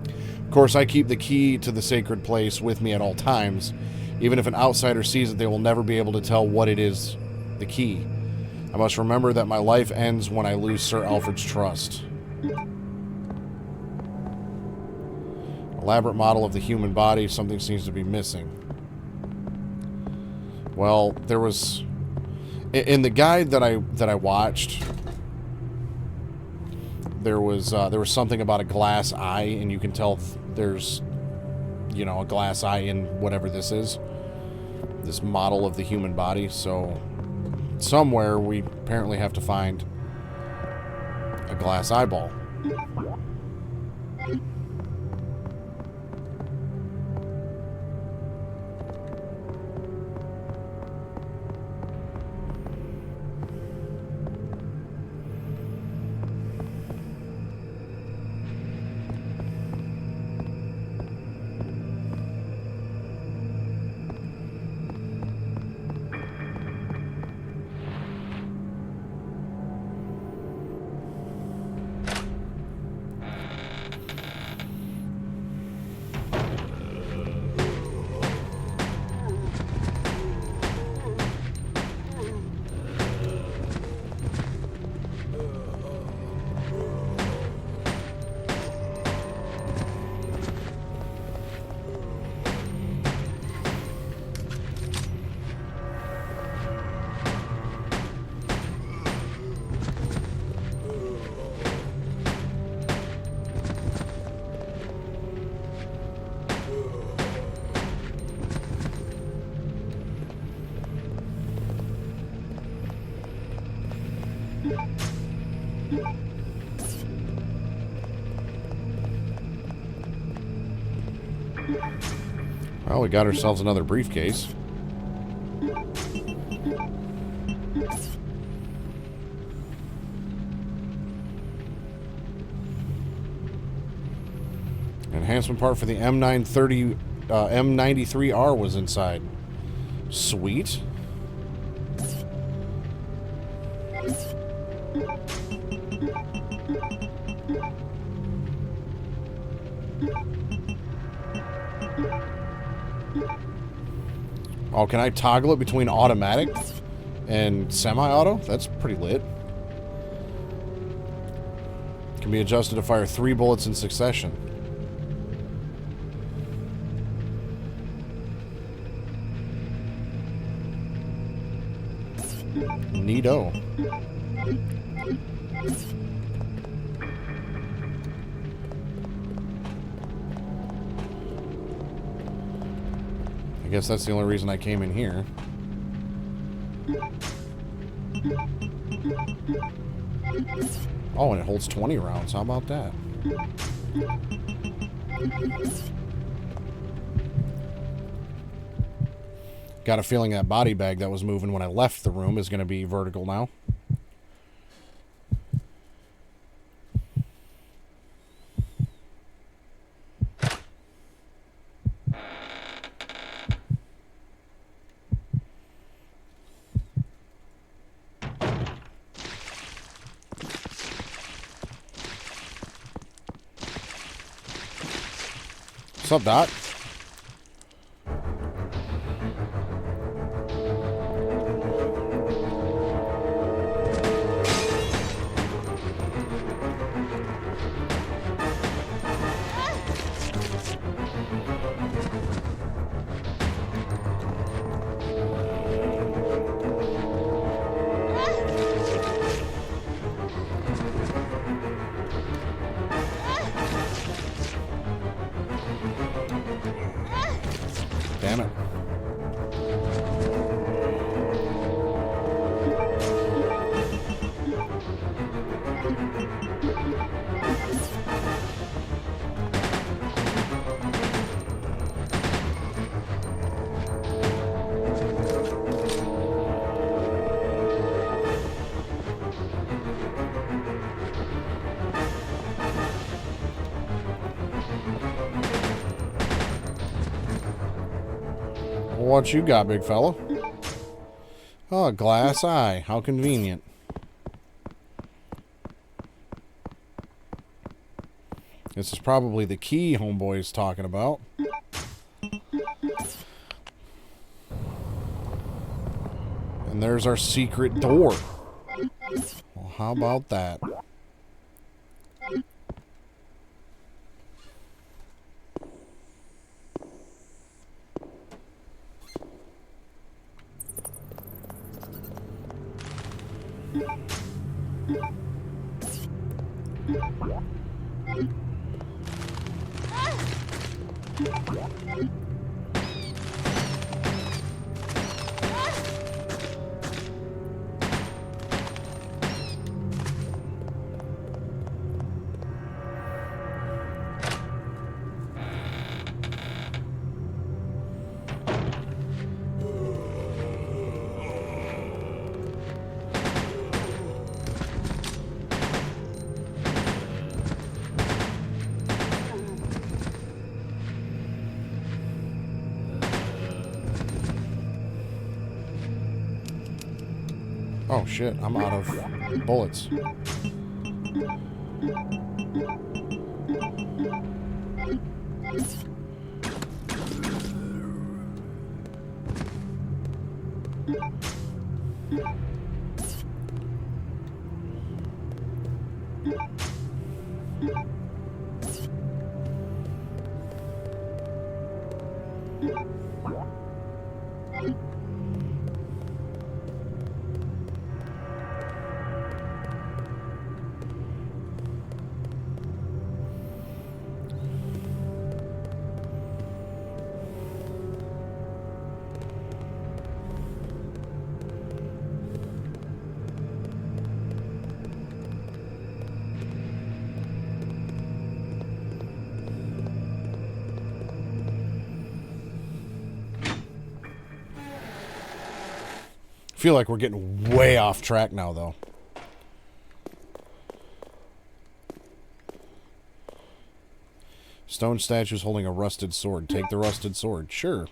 S1: Of course, I keep the key to the sacred place with me at all times. Even if an outsider sees it, they will never be able to tell what it is, the key. I must remember that my life ends when I lose Sir Alfred's trust. Elaborate model of the human body. Something seems to be missing. Well, there was... in the guide that I watched... There was something about a glass eye, and you can tell there's, you know, a glass eye in whatever this is. This model of the human body. So, somewhere we apparently have to find a glass eyeball. Well, we got ourselves another briefcase. Enhancement part for the M930, M93R was inside. Sweet. Oh, can I toggle it between automatic and semi-auto? That's pretty lit. Can be adjusted to fire 3 bullets in succession. Neato. I guess that's the only reason I came in here. Oh, and it holds 20 rounds. How about that? Got a feeling that body bag that was moving when I left the room is going to be vertical now. What's up, Doc? Damn it. What you got, big fella? Oh, a glass eye. How convenient. This is probably the key homeboy's talking about. And there's our secret door. Well, how about that? Oh shit, I'm out of bullets. I feel like we're getting way off track now, though. Stone statues holding a rusted sword. Take the rusted sword. Sure.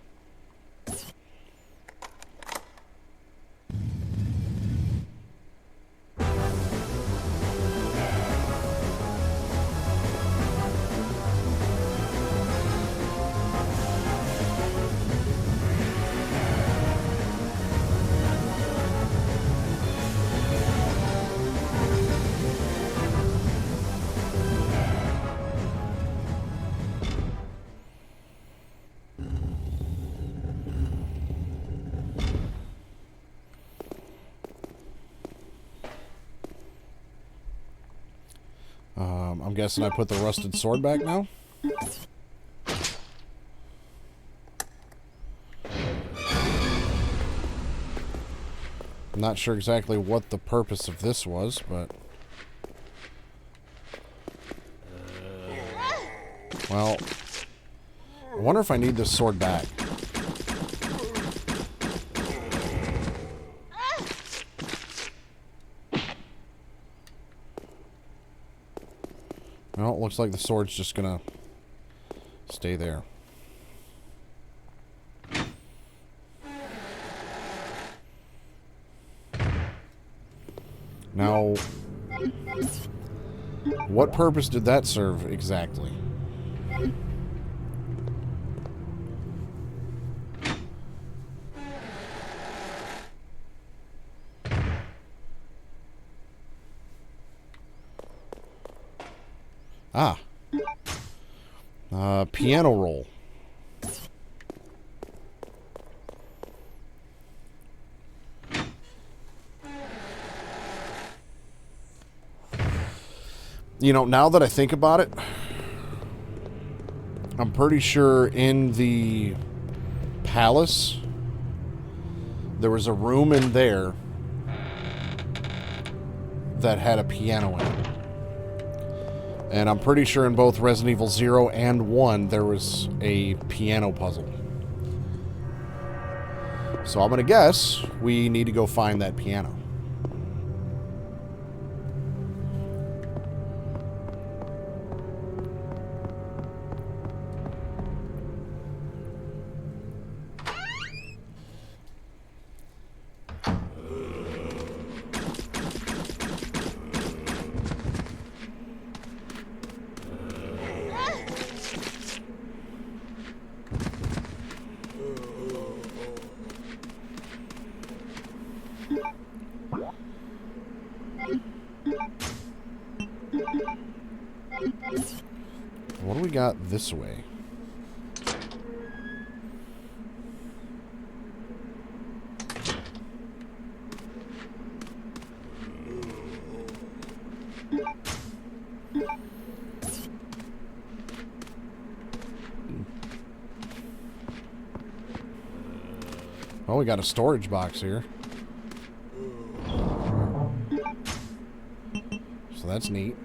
S1: I'm guessing I put the rusted sword back now. I'm not sure exactly what the purpose of this was, but... Well... I wonder if I need this sword back. Well, it looks like the sword's just gonna stay there. Now, what purpose did that serve exactly? Ah. Piano roll. You know, now that I think about it, I'm pretty sure in the palace, there was a room in there that had a piano in it. And I'm pretty sure in both Resident Evil 0 and 1, there was a piano puzzle. So I'm going to guess we need to go find that piano. What do we got this way? Oh, we got a storage box here. So that's neat.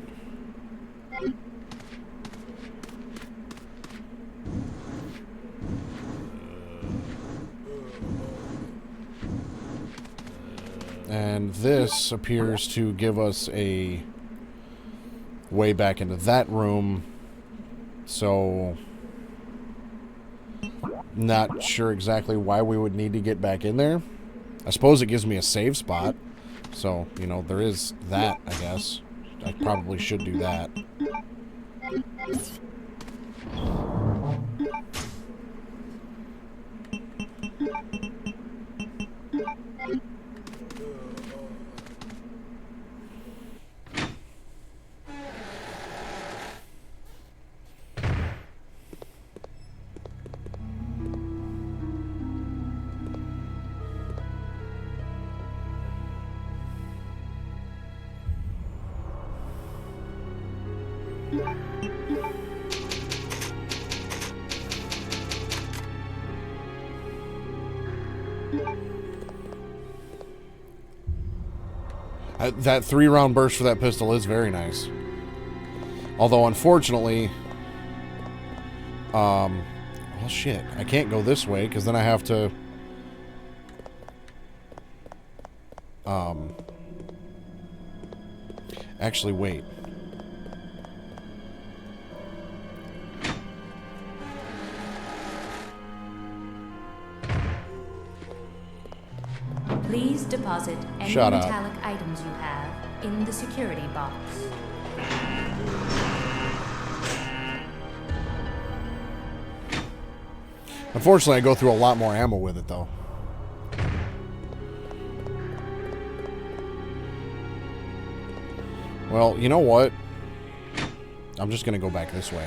S1: And this appears to give us a way back into that room. So, not sure exactly why we would need to get back in there. I suppose it gives me a save spot. So, you know, there is that, I guess. I probably should do that. That 3-round burst for that pistol is very nice. Although, unfortunately... well, shit. I can't go this way, because then I have to... Actually, wait.
S4: Please deposit any
S1: Shut up.
S4: metallic items you have in the security box.
S1: Unfortunately, I go through a lot more ammo with it, though. Well, you know what? I'm just gonna go back this way.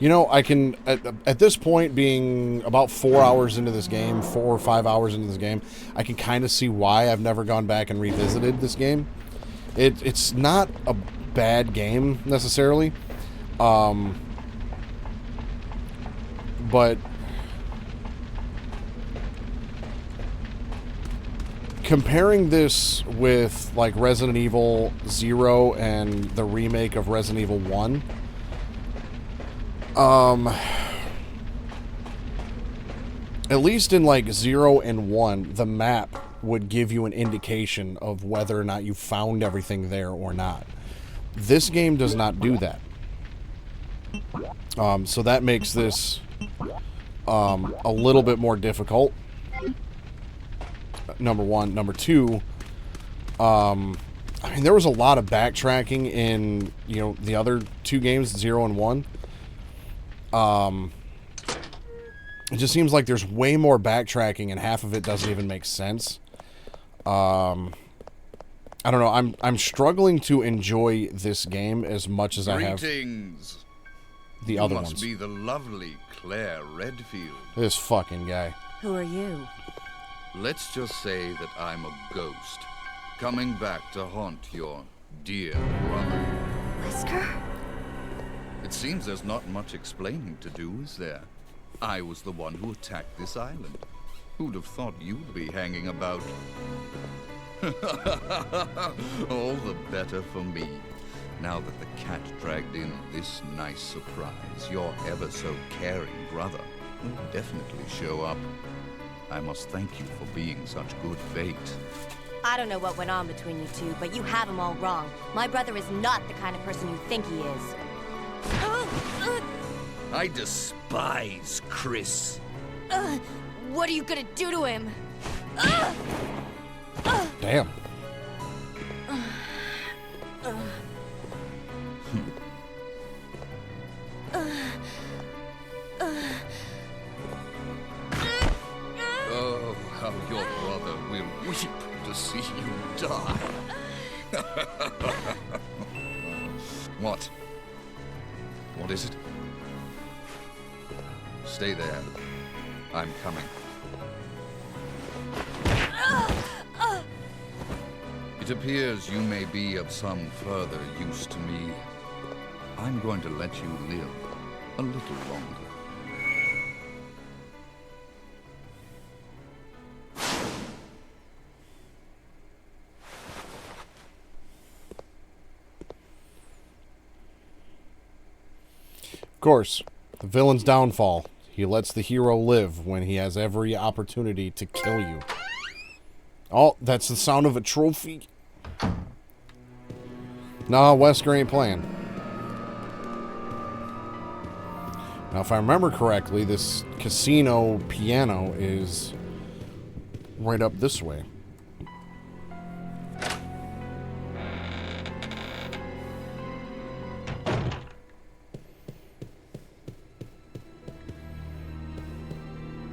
S1: You know, I can, at this point, being about 4 hours into this game, 4 or 5 hours into this game, I can kind of see why I've never gone back and revisited this game. It's not a bad game, necessarily. But comparing this with, like, Resident Evil 0 and the remake of Resident Evil 1... at least in like 0 and 1, the map would give you an indication of whether or not you found everything there or not. This game does not do that. So that makes this a little bit more difficult. Number one. Number two, I mean, there was a lot of backtracking in, you know, the other two games, 0 and 1. It just seems like there's way more backtracking and half of it doesn't even make sense. I don't know. I'm struggling to enjoy this game as much as I have the other ones.
S5: Must be the lovely Claire Redfield.
S1: This fucking guy.
S6: Who are you?
S5: Let's just say that I'm a ghost, coming back to haunt your dear brother.
S6: Whisker?
S5: It seems there's not much explaining to do, is there? I was the one who attacked this island. Who'd have thought you'd be hanging about? All the better for me. Now that the cat dragged in this nice surprise, your ever so caring brother will definitely show up. I must thank you for being such good bait.
S6: I don't know what went on between you two, but you have him all wrong. My brother is not the kind of person you think he is.
S5: I despise Chris.
S6: What are you gonna do to him?
S1: Damn.
S5: Oh, how your brother will weep to see you die. What? What is it? Stay there. I'm coming. It appears you may be of some further use to me. I'm going to let you live a little longer.
S1: Of course, the villain's downfall. He lets the hero live when he has every opportunity to kill you. Oh, that's the sound of a trophy. Nah, Wesker ain't playing. Now, if I remember correctly, this casino piano is right up this way.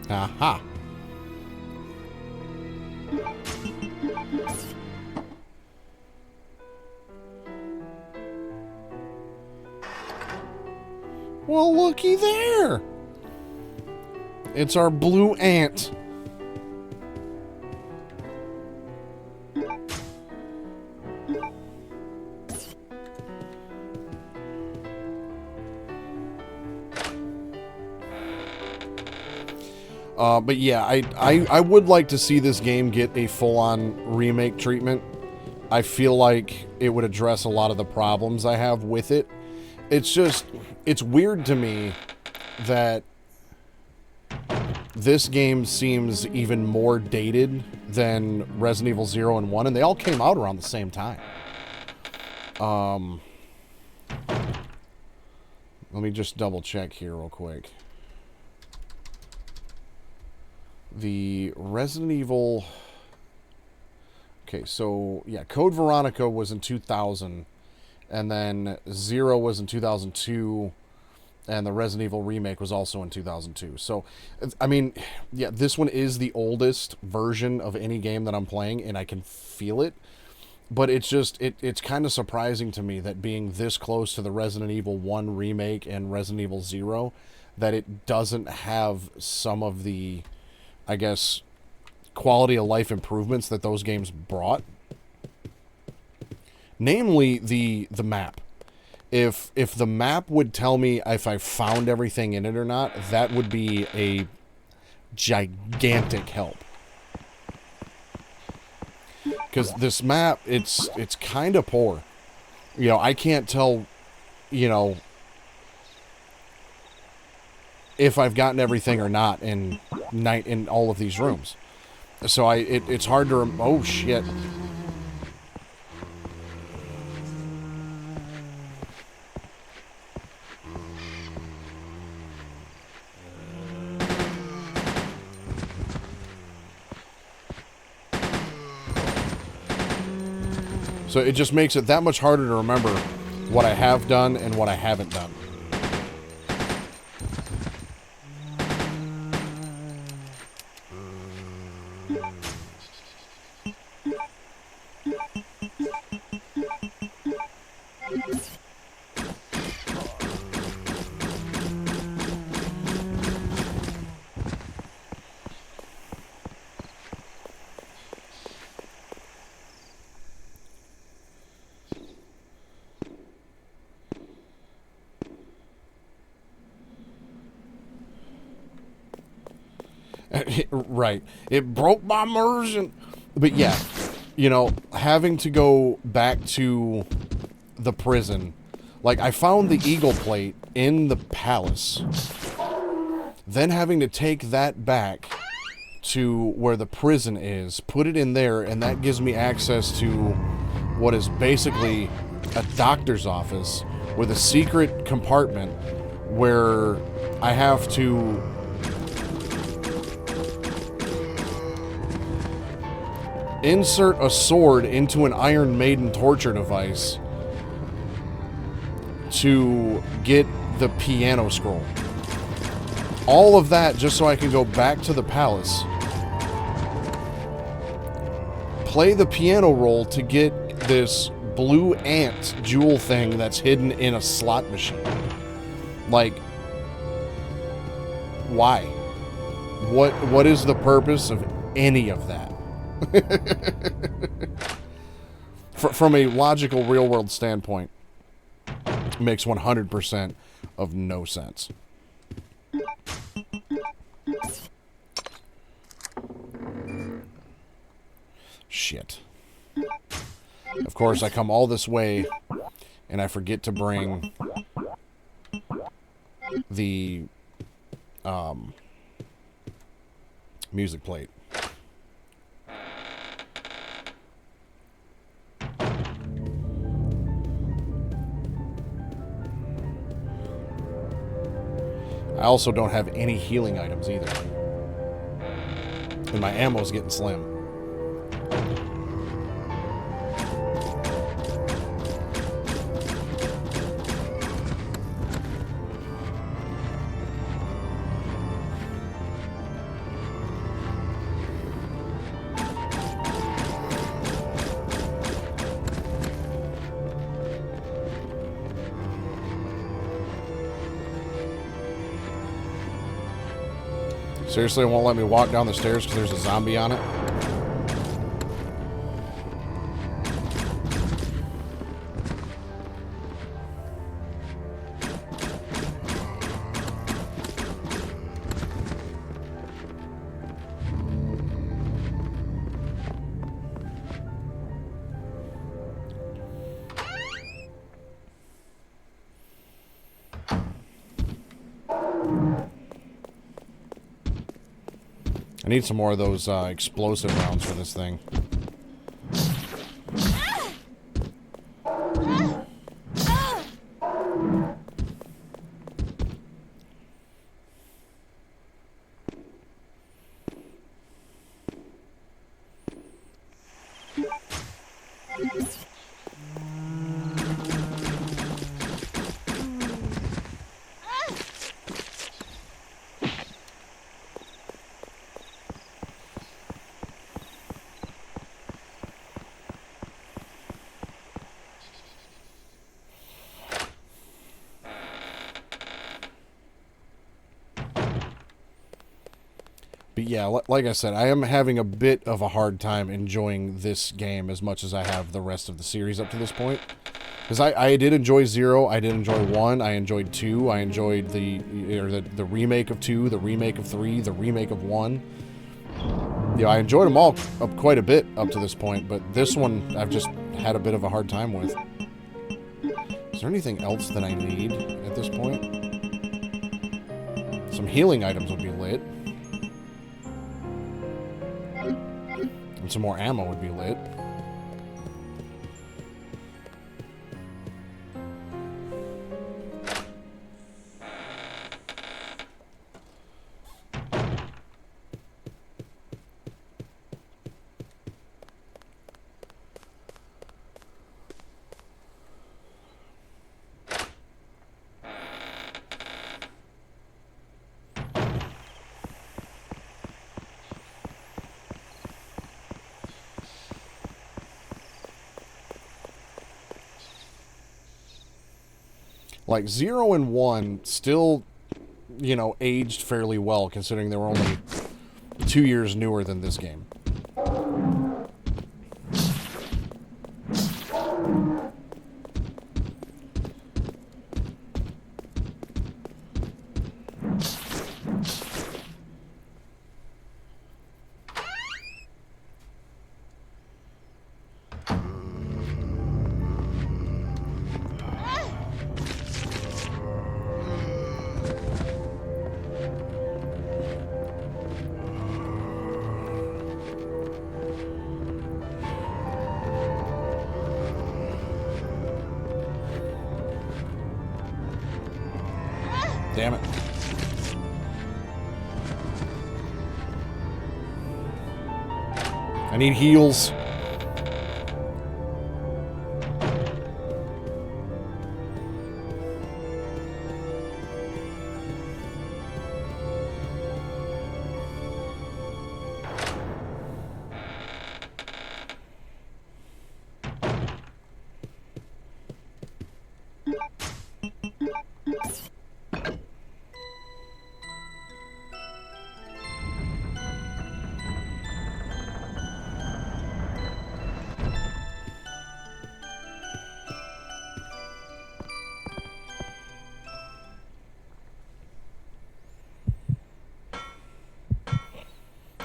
S1: Aha. Well, looky there. It's our blue ant. But yeah, I would like to see this game get a full-on remake treatment. I feel like it would address a lot of the problems I have with it. It's just, it's weird to me that this game seems even more dated than Resident Evil 0 and 1, and they all came out around the same time. Let me just double check here real quick. The Resident Evil... Okay, so, yeah, Code Veronica was in 2000, and then 0 was in 2002, and the Resident Evil remake was also in 2002. So, I mean, yeah, this one is the oldest version of any game that I'm playing, and I can feel it. But it's just, it's kind of surprising to me that being this close to the Resident Evil 1 remake and Resident Evil 0, that it doesn't have some of the, I guess, quality of life improvements that those games brought. Namely, the map. If the map would tell me if I found everything in it or not, that would be a gigantic help. Because this map, it's kind of poor. You know, I can't tell, you know, if I've gotten everything or not in all of these rooms. So it's hard to oh shit. So it just makes it that much harder to remember what I have done and what I haven't done. Right. It broke my immersion. But yeah, you know, having to go back to the prison. Like, I found the eagle plate in the palace. Then having to take that back to where the prison is, put it in there, and that gives me access to what is basically a doctor's office with a secret compartment where I have to insert a sword into an Iron Maiden torture device to get the piano scroll. All of that just so I can go back to the palace, play the piano roll to get this blue ant jewel thing that's hidden in a slot machine. Like, why? What is the purpose of any of that? From a logical real-world standpoint, it makes 100% of no sense. Shit. Of course, I come all this way, and I forget to bring the music plate. I also don't have any healing items either. And my ammo's getting slim. Seriously, it won't let me walk down the stairs because there's a zombie on it? I need some more of those explosive rounds for this thing. But yeah, like I said, I am having a bit of a hard time enjoying this game as much as I have the rest of the series up to this point. Because I did enjoy 0, I did enjoy 1, I enjoyed 2, I enjoyed the remake of 2, the remake of 3, the remake of 1. Yeah, I enjoyed them all up quite a bit up to this point, but this one I've just had a bit of a hard time with. Is there anything else that I need at this point? Some healing items would be lit. And some more ammo would be lit. Like 0 and 1 still, you know, aged fairly well considering they were only 2 years newer than this game. Damn it. I need heals.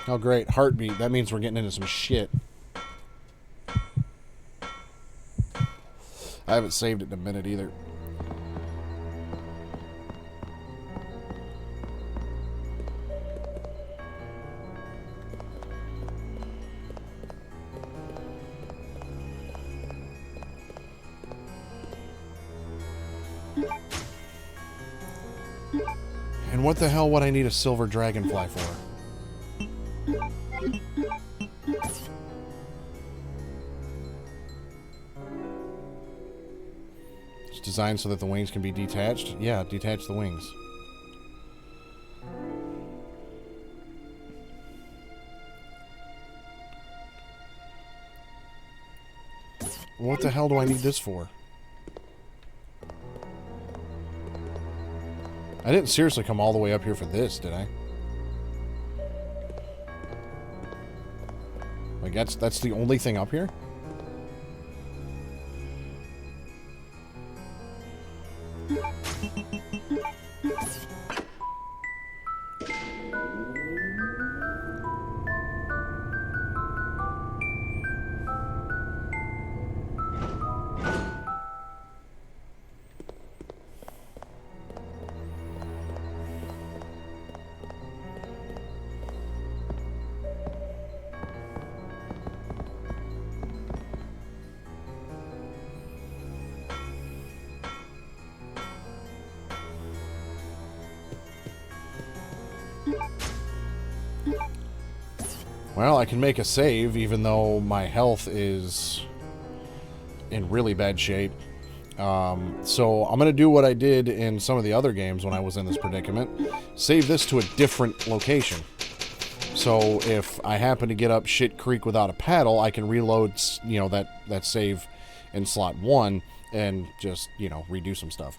S1: Oh, great. Heartbeat. That means we're getting into some shit. I haven't saved it in a minute either. And what the hell would I need a silver dragonfly for? It's designed so that the wings can be detached. Yeah, detach the wings. What the hell do I need this for? I didn't seriously come all the way up here for this, did I? Like, that's the only thing up here? Well, I can make a save, even though my health is in really bad shape. So I'm going to do what I did in some of the other games when I was in this predicament. Save this to a different location. So if I happen to get up shit creek without a paddle, I can reload, you know, that save in slot 1 and just, you know, redo some stuff.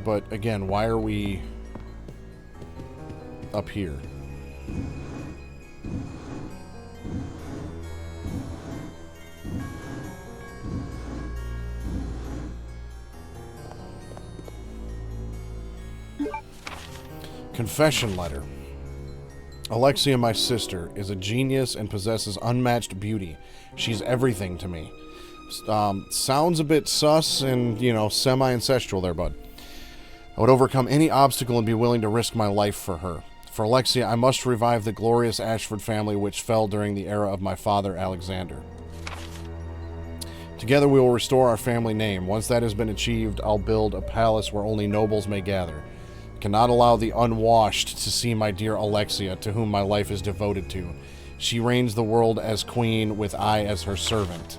S1: But again, why are we up here? Confession letter. Alexia, my sister, is a genius and possesses unmatched beauty. She's everything to me. Sounds a bit sus and, you know, semi-ancestral there, bud. I would overcome any obstacle and be willing to risk my life for her. For Alexia, I must revive the glorious Ashford family which fell during the era of my father, Alexander. Together we will restore our family name. Once that has been achieved, I'll build a palace where only nobles may gather. I cannot allow the unwashed to see my dear Alexia, to whom my life is devoted to. She reigns the world as queen, with I as her servant.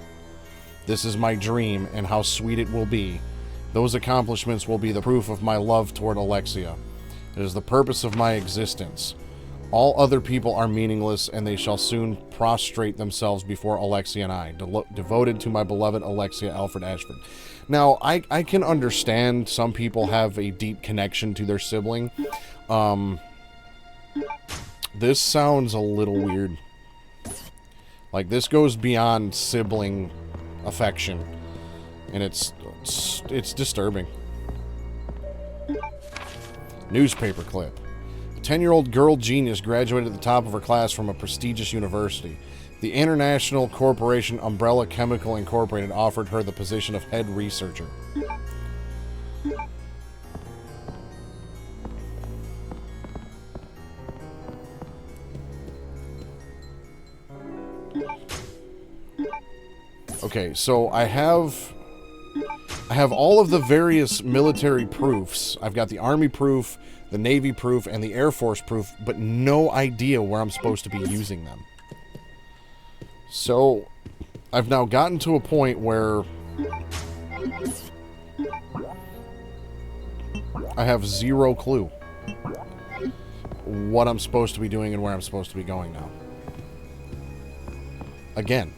S1: This is my dream, and how sweet it will be. Those accomplishments will be the proof of my love toward Alexia. It is the purpose of my existence. All other people are meaningless, and they shall soon prostrate themselves before Alexia and I, devoted to my beloved Alexia Alfred Ashford. Now, I can understand some people have a deep connection to their sibling. This sounds a little weird. Like, this goes beyond sibling affection, and it's disturbing. Newspaper clip. A 10-year-old girl genius graduated at the top of her class from a prestigious university. The International Corporation Umbrella Chemical Incorporated offered her the position of head researcher. Okay, so I have all of the various military proofs. I've got the Army proof, the Navy proof, and the Air Force proof, but no idea where I'm supposed to be using them. So, I've now gotten to a point where I have zero clue what I'm supposed to be doing and where I'm supposed to be going now. Again.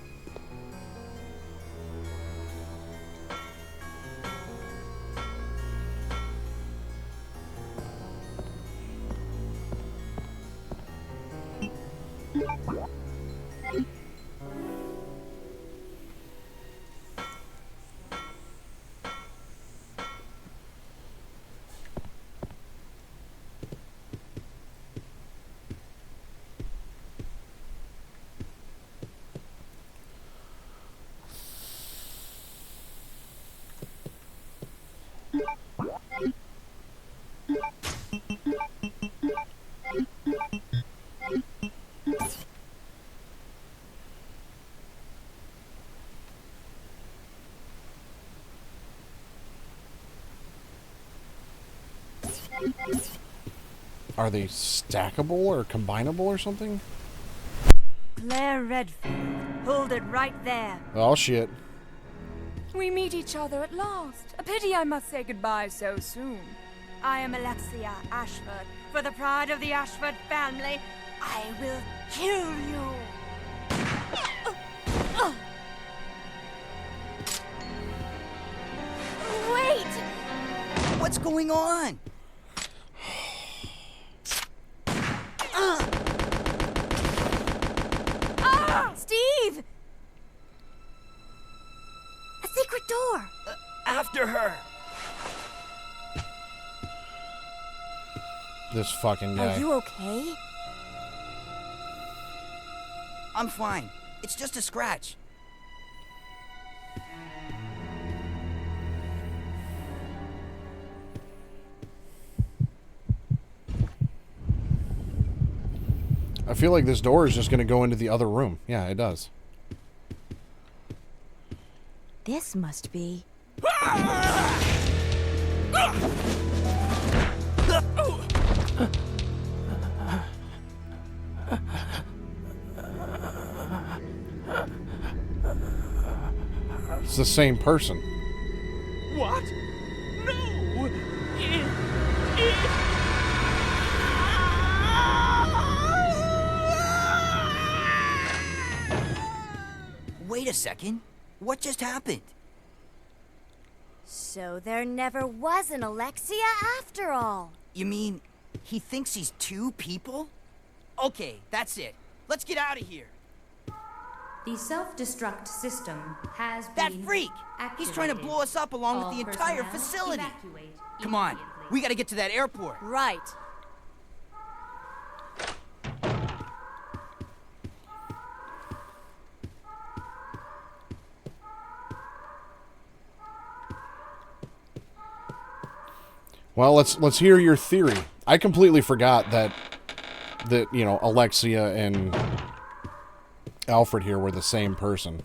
S1: Are they stackable or combinable or something?
S7: Claire Redfield, hold it right there.
S1: Oh, shit.
S8: We meet each other at last. A pity I must say goodbye so soon.
S7: I am Alexia Ashford. For the pride of the Ashford family, I will kill you.
S6: Wait!
S9: What's going on?
S7: Steve! A secret door!
S9: After her!
S1: This fucking guy.
S6: Are you okay?
S9: I'm fine. It's just a scratch.
S1: I feel like this door is just going to go into the other room. Yeah, it does.
S6: This must be...
S1: It's the same person.
S10: What? No!
S9: Wait a second. What just happened?
S6: So there never was an Alexia after all.
S9: You mean he thinks he's two people? Okay, that's it. Let's get out of here.
S4: The self-destruct system has
S9: That
S4: been
S9: freak! He's trying to blow us up along with the entire facility. Come on, we gotta get to that airport.
S6: Right.
S1: Well, let's hear your theory. I completely forgot that you know, Alexia and Alfred here were the same person.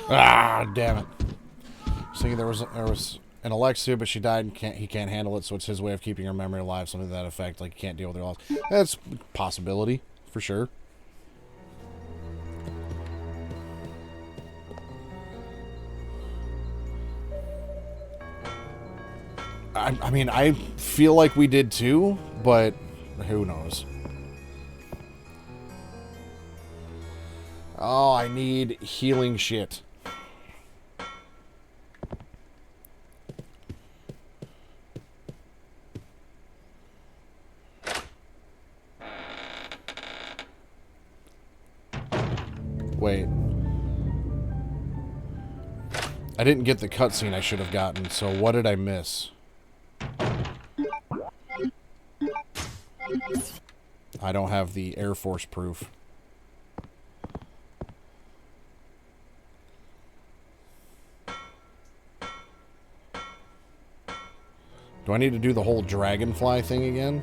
S1: Ah, damn it. I was thinking there was an Alexia, but she died and he can't handle it, so it's his way of keeping her memory alive, something to that effect, like he can't deal with her loss. That's a possibility, for sure. I mean, I feel like we did too, but who knows? Oh, I need healing shit. Wait. I didn't get the cutscene I should have gotten, so what did I miss? I don't have the Air Force proof. Do I need to do the whole dragonfly thing again?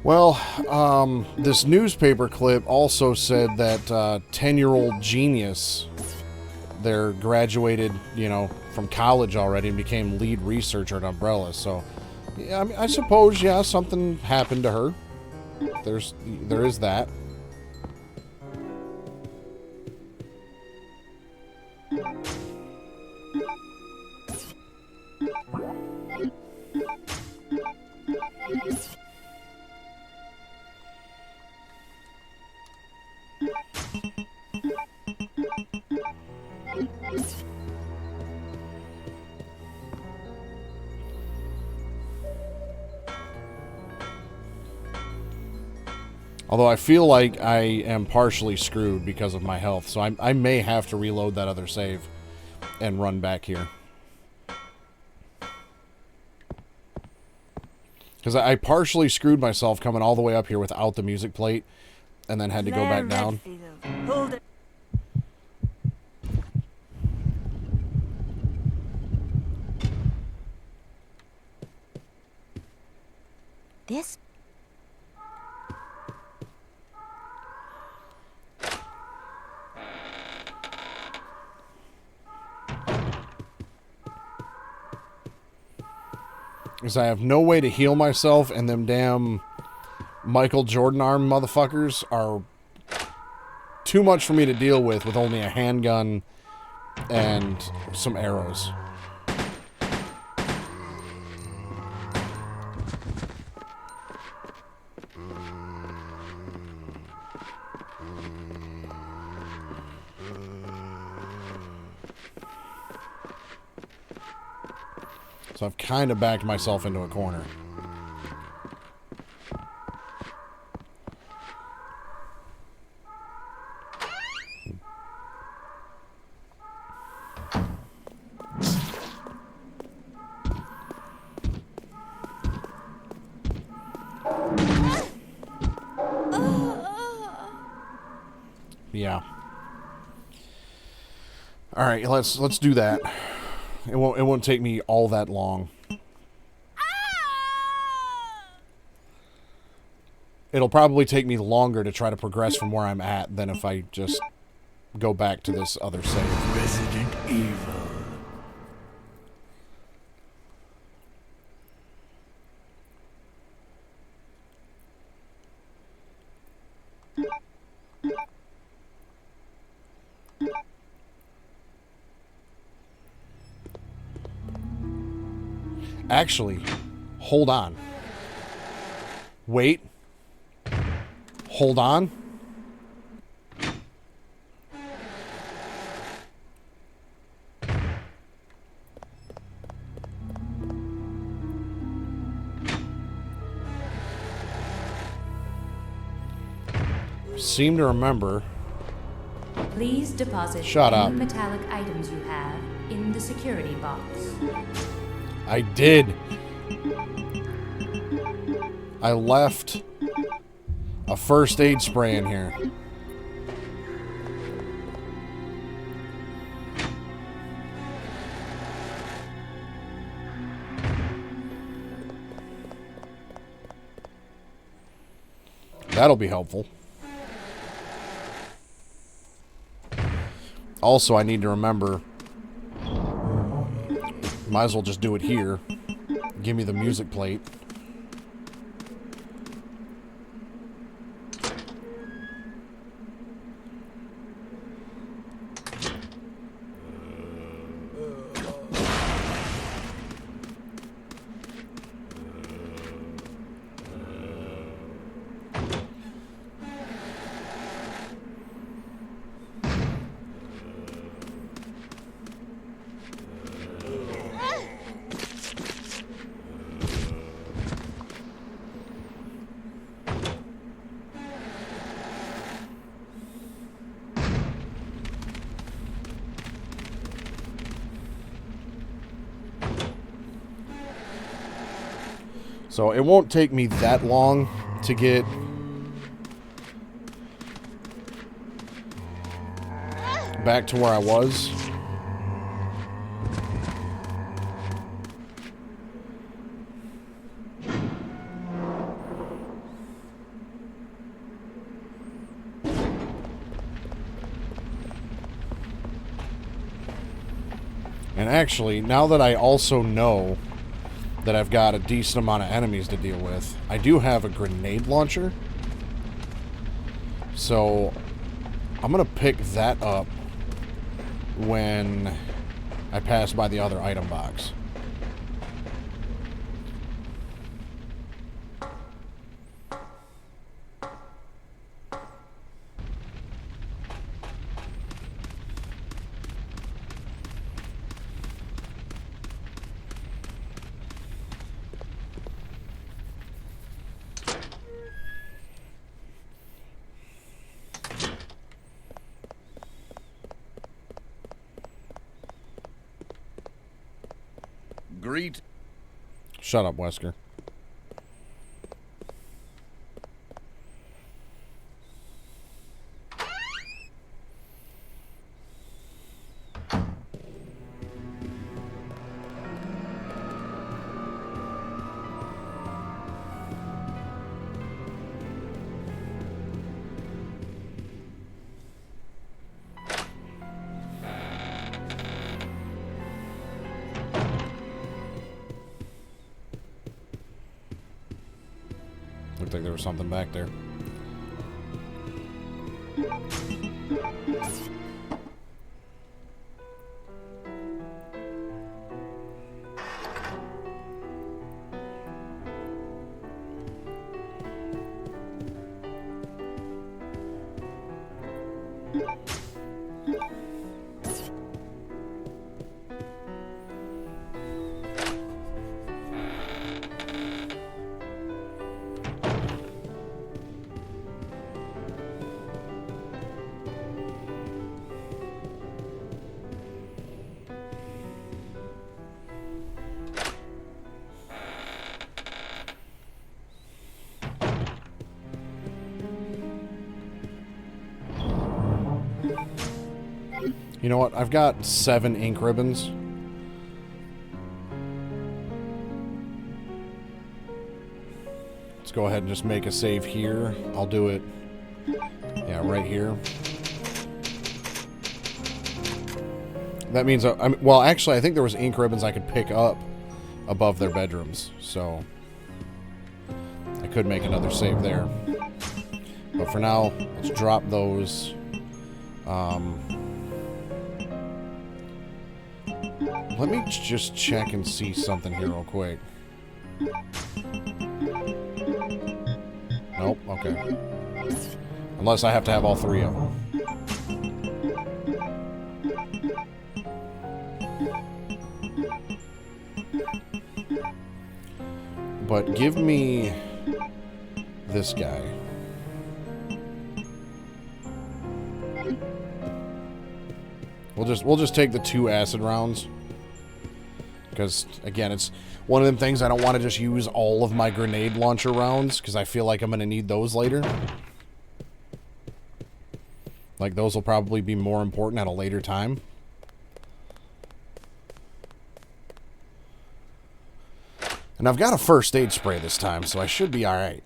S1: Well, this newspaper clip also said that 10-year-old genius there graduated, you know, from college already and became lead researcher at Umbrella. So, yeah, I mean, I suppose, yeah, something happened to her. There is that. Although I feel like I am partially screwed because of my health, so I may have to reload that other save and run back here. Because I partially screwed myself coming all the way up here without the music plate, and then had to go back down.
S7: Hold it.
S6: This?
S1: Because I have no way to heal myself, and them damn Michael Jordan arm motherfuckers are too much for me to deal with only a handgun and some arrows. So I've kind of backed myself into a corner. Yeah. All right, let's do that. It won't take me all that long. It'll probably take me longer to try to progress from where I'm at than if I just go back to this other save.
S3: Resident Evil.
S1: Actually, hold on. Wait. Hold on. Seem to remember.
S4: Please deposit
S1: Shut
S4: any
S1: up.
S4: metallic items you have in the security box.
S1: I did. I left a first aid spray in here. That'll be helpful. Also, I need to remember, might as well just do it here. Give me the music plate. So it won't take me that long to get back to where I was. And actually, now that I also know that I've got a decent amount of enemies to deal with, I do have a grenade launcher. So I'm going to pick that up when I pass by the other item box.
S5: Greet.
S1: Shut up, Wesker. Looked like there was something back there. You know what? I've got 7 ink ribbons. Let's go ahead and just make a save here. I'll do it, yeah, right here. That means, well, actually, I think there was ink ribbons I could pick up above their bedrooms, so I could make another save there. But for now, let's drop those. Let me just check and see something here real quick. Nope, okay. Unless I have to have all 3 of them. But give me this guy. We'll just take the 2 acid rounds. Because, again, it's one of them things I don't want to just use all of my grenade launcher rounds, because I feel like I'm going to need those later. Like, those will probably be more important at a later time. And I've got a first aid spray this time, so I should be alright.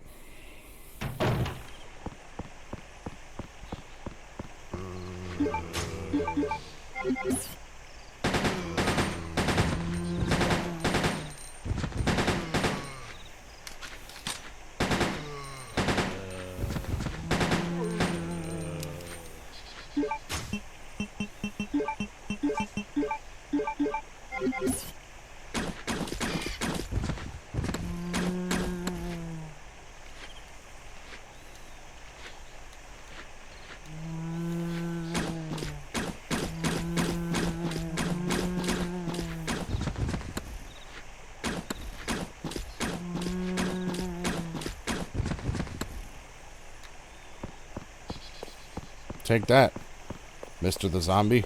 S1: Take that, Mr. the Zombie.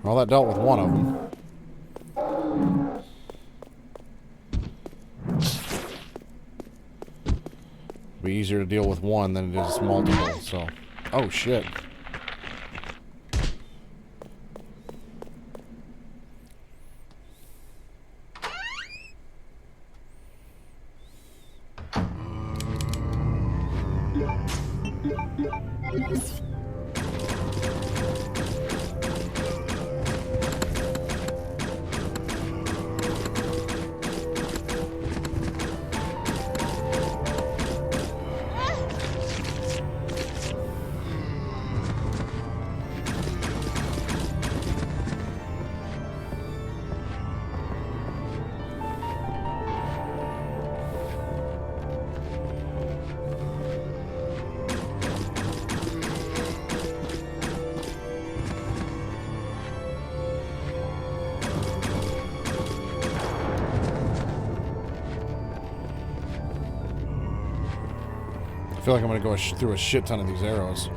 S1: Well, that dealt with one of them. Be easier to deal with one than it is multiple, so Oh, shit. I feel like I'm going to go through a shit ton of these arrows.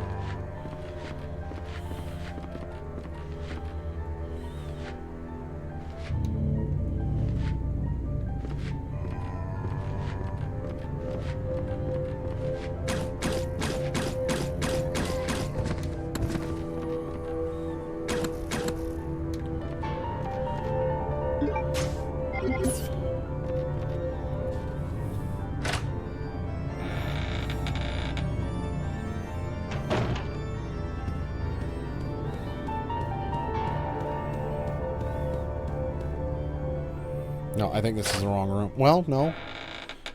S1: No, I think this is the wrong room. Well, no.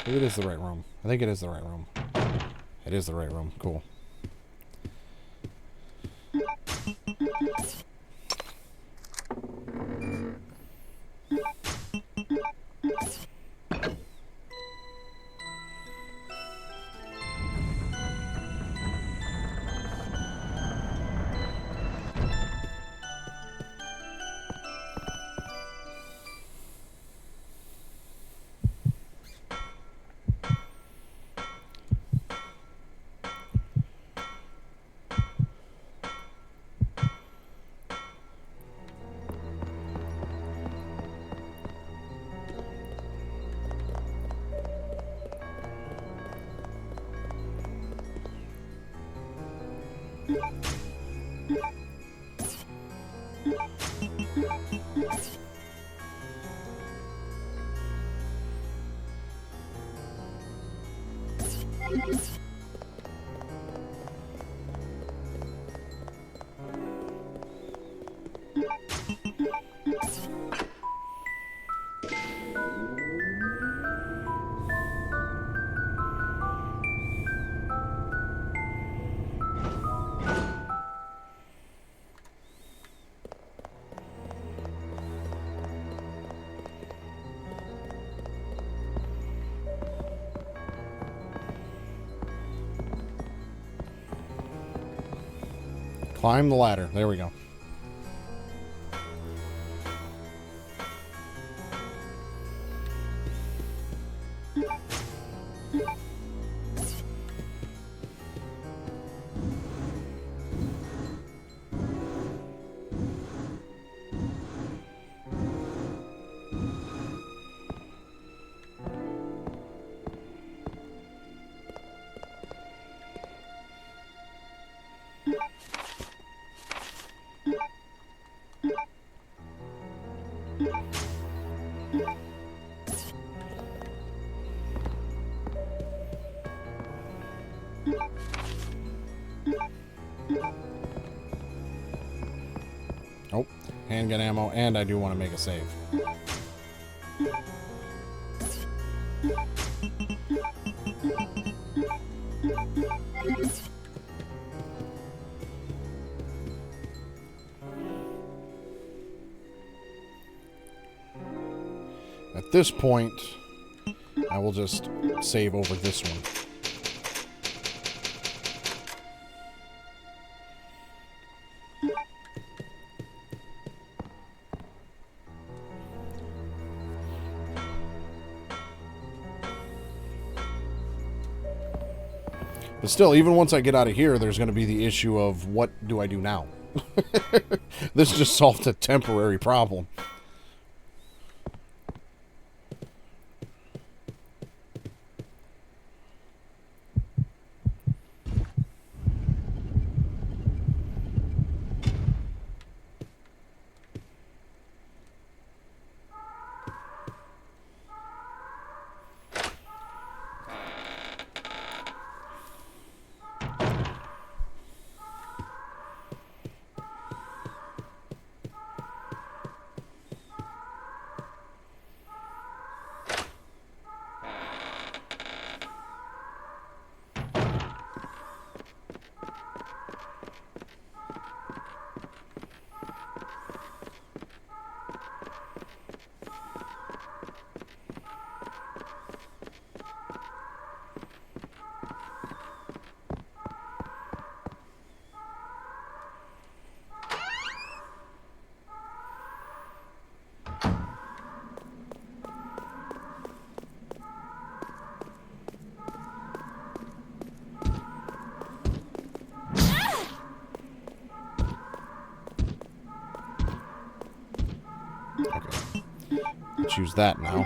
S1: Maybe it is the right room. I think it is the right room. It is the right room. Cool. Climb the ladder. There we go. Oh, handgun ammo, and I do want to make a save. At this point, I will just save over this one. But still, even once I get out of here, there's going to be the issue of what do I do now? This just solved a temporary problem. let's use that now.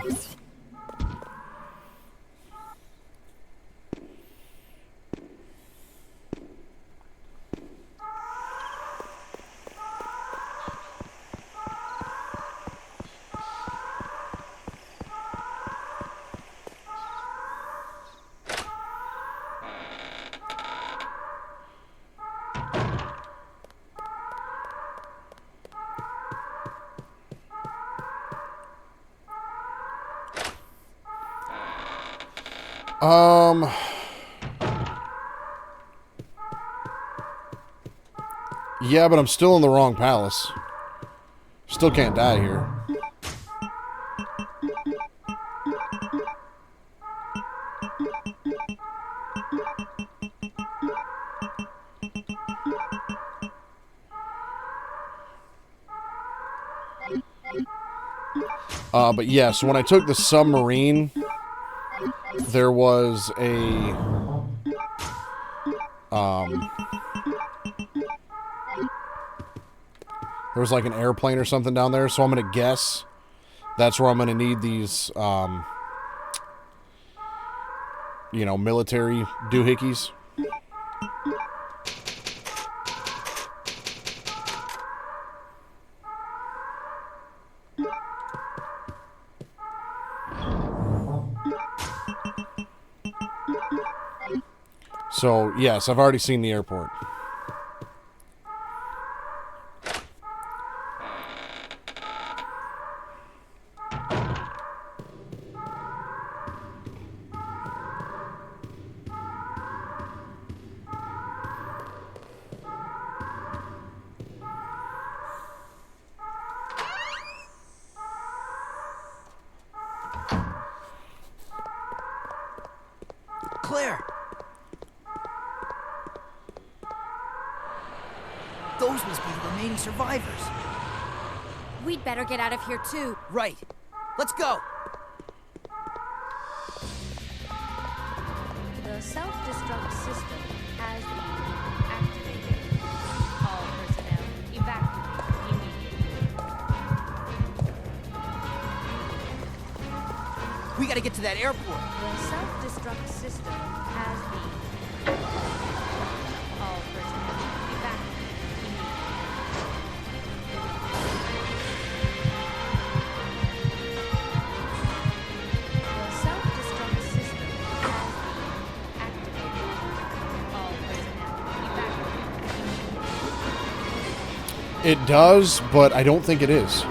S1: Yeah, but I'm still in the wrong palace. Still can't die here. But yeah, so when I took the submarine, there was a there was like an airplane or something down there, so I'm gonna guess that's where I'm gonna need these you know, military doohickeys. So, yes, I've already seen the airport.
S9: Claire! Those must be the remaining survivors.
S6: We'd better get out of here, too.
S9: Right. Let's go!
S4: The self-destruct system has been activated. All personnel evacuate immediately.
S9: We gotta get to that airport.
S4: The self-destruct system has been... All personnel evacuate immediately. The self-destruct system has been activated. All personnel evacuate.
S1: It does, but I don't think it is.
S4: The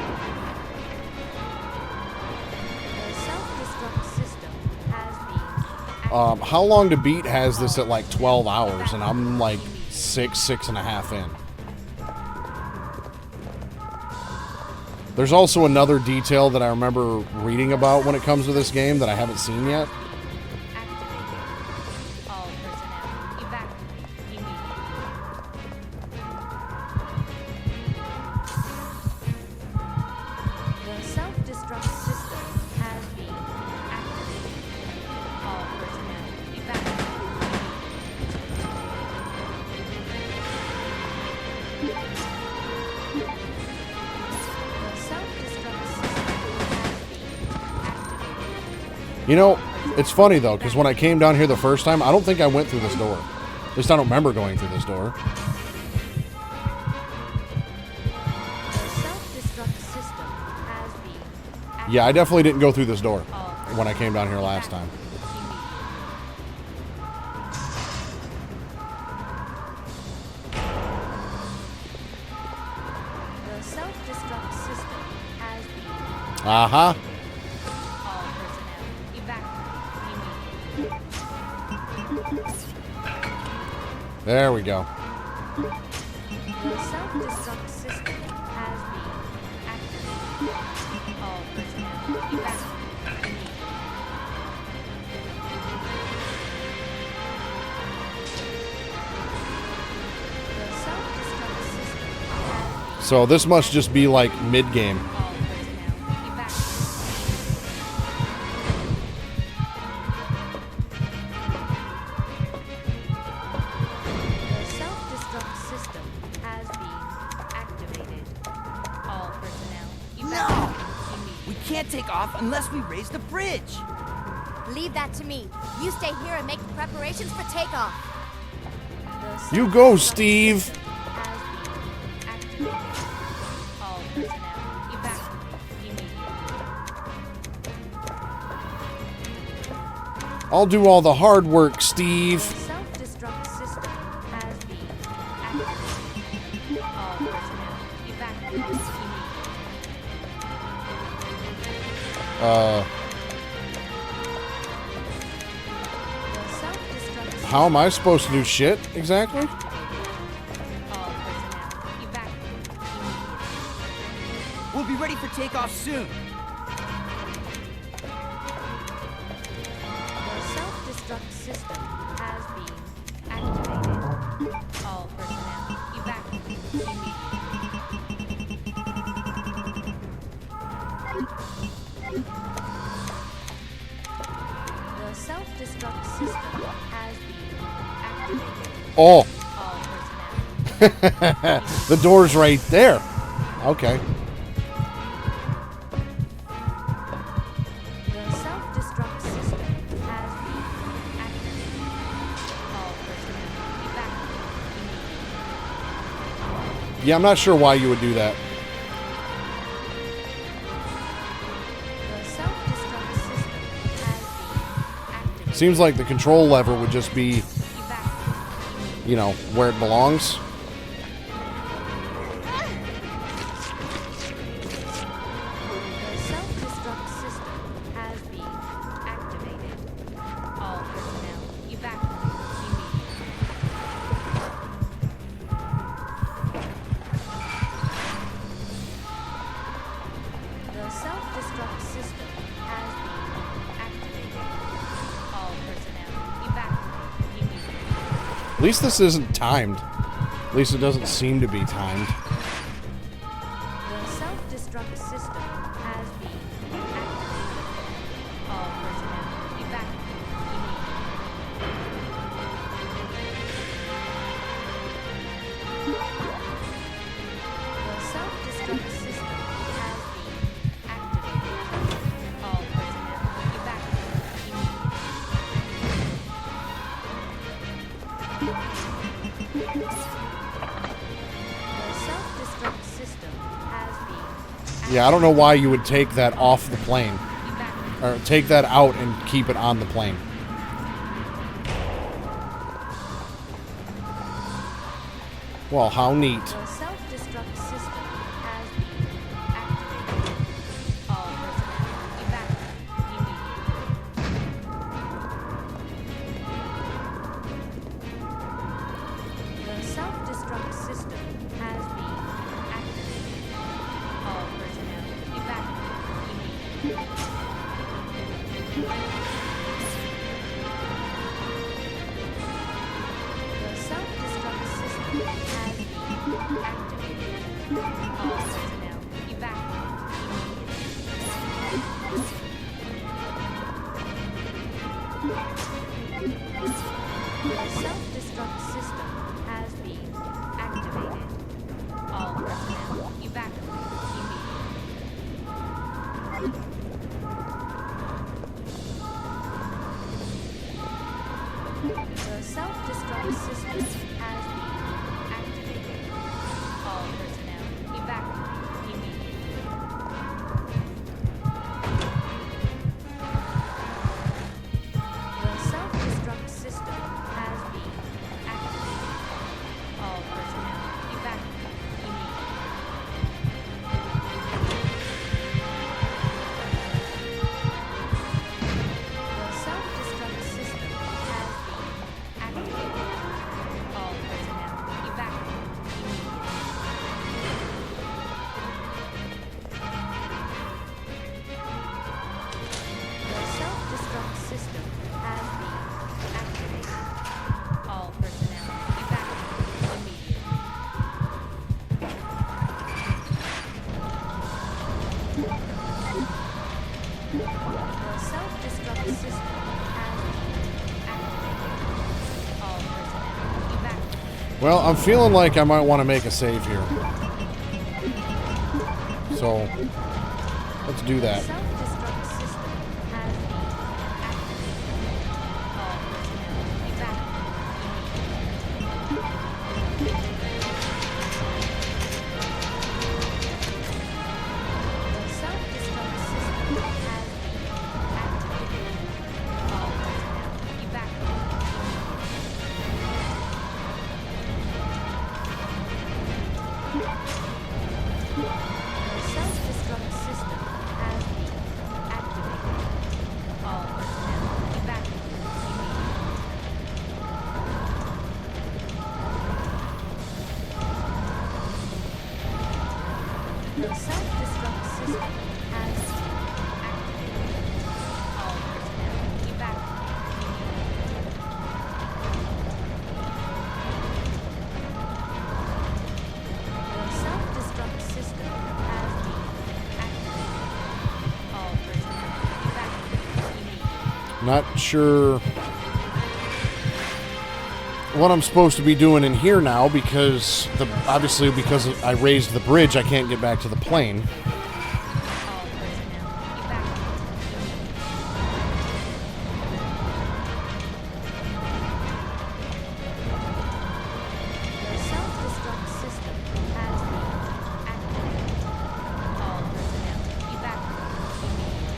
S4: self-destruct system has been
S1: How long to beat has this at like 12 hours, and I'm like 6.5 in. There's also another detail that I remember reading about when it comes to this game that I haven't seen yet.
S4: activated. All personnel evacuate immediately. The self-destruct system has been activated. All personnel evacuate. The self-destruct system has been activated.
S1: You know, it's funny though, because when I came down here the first time, I don't think I went through this door. At least I don't remember going through this door.
S4: The self-destruct system has been
S1: Yeah, I definitely didn't go through this door when I came down here last time.
S4: The self-destruct system has been
S1: Aha.
S4: all personnel evacuate immediately.
S1: There we go.
S4: The self-destruct system has been activated. All personnel evacuate immediately. The self-destruct system has been
S1: So this must just be like mid-game.
S4: all personnel evacuate. The self-destruct system has been activated. All personnel
S9: No!
S4: evacuate
S9: We
S4: immediately.
S9: can't take off unless we raise the bridge.
S6: Leave that to me. You stay here and make the preparations for takeoff.
S4: The
S1: You go, Steve.
S4: has been activated. All personnel evacuate immediately.
S1: I'll do all the hard work,
S4: The
S1: Steve.
S4: self-destruct system has been activated. All personnel evacuate immediately. The self-destruct system
S1: How am I supposed to do shit exactly?
S4: activated. All personnel evacuate immediately.
S9: We'll be ready for takeoff soon.
S4: The self-destruct system has been activated. All personnel evacuate immediately. The self-destruct system has been activated.
S1: Oh,
S4: All personnel.
S1: the door's right there. Okay.
S4: The self-destruct system has been activated. All personnel evacuate immediately.
S1: Yeah, I'm not sure why you would do that.
S4: The self-destruct system has been activated.
S1: Seems like the control lever would just be,
S4: Evacuate.
S1: you know, where it belongs.
S4: The self-destruct system has been activated. All personnel evacuate immediately. The self-destruct system has been activated. All personnel evacuate immediately.
S1: At least this isn't timed. At least it doesn't seem to be timed.
S4: The self-destruct system has been activated. All personnel evacuate immediately. The self-destruct system has been activated. All personnel evacuate immediately. The self-destruct system has been
S1: Yeah, I don't know why you would take that off the plane.
S4: evacuated.
S1: Or take that out and keep it on the plane. Well, how neat.
S4: The self-destruct system has been activated. All personnel evacuate immediately. The self-destruct system has been activated. All personnel evacuate immediately. The self-destruct system has been activated. All personnel evacuate immediately. The self-destruct system has been activated. All personnel evacuate immediately. The self-destruct system has been activated. All personnel evacuate immediately. The self-destruct system has been activated. All personnel evacuate immediately. The self-destruct system has been activated. All personnel evacuate immediately. The self-destruct system has been activated. All personnel evacuate immediately. The self-destruct system has been activated. All personnel evacuate.
S1: Well, I'm feeling like I might want to make a save here. So, Let's do that.
S4: Self-destruct system has been activated. All personnel evacuate. The self-destruct system has been activated. All personnel evacuate. The self-destruct system has been activated. All personnel evacuate immediately. The self-destruct system has been activated. All personnel evacuate immediately. The self-destruct system has been activated. All personnel evacuate immediately.
S1: Not sure what I'm supposed to be doing in here now because obviously because I raised the bridge, I can't get back to the plane.
S4: All personnel evacuate immediately. The self-destruct system has been activated. All personnel evacuate immediately.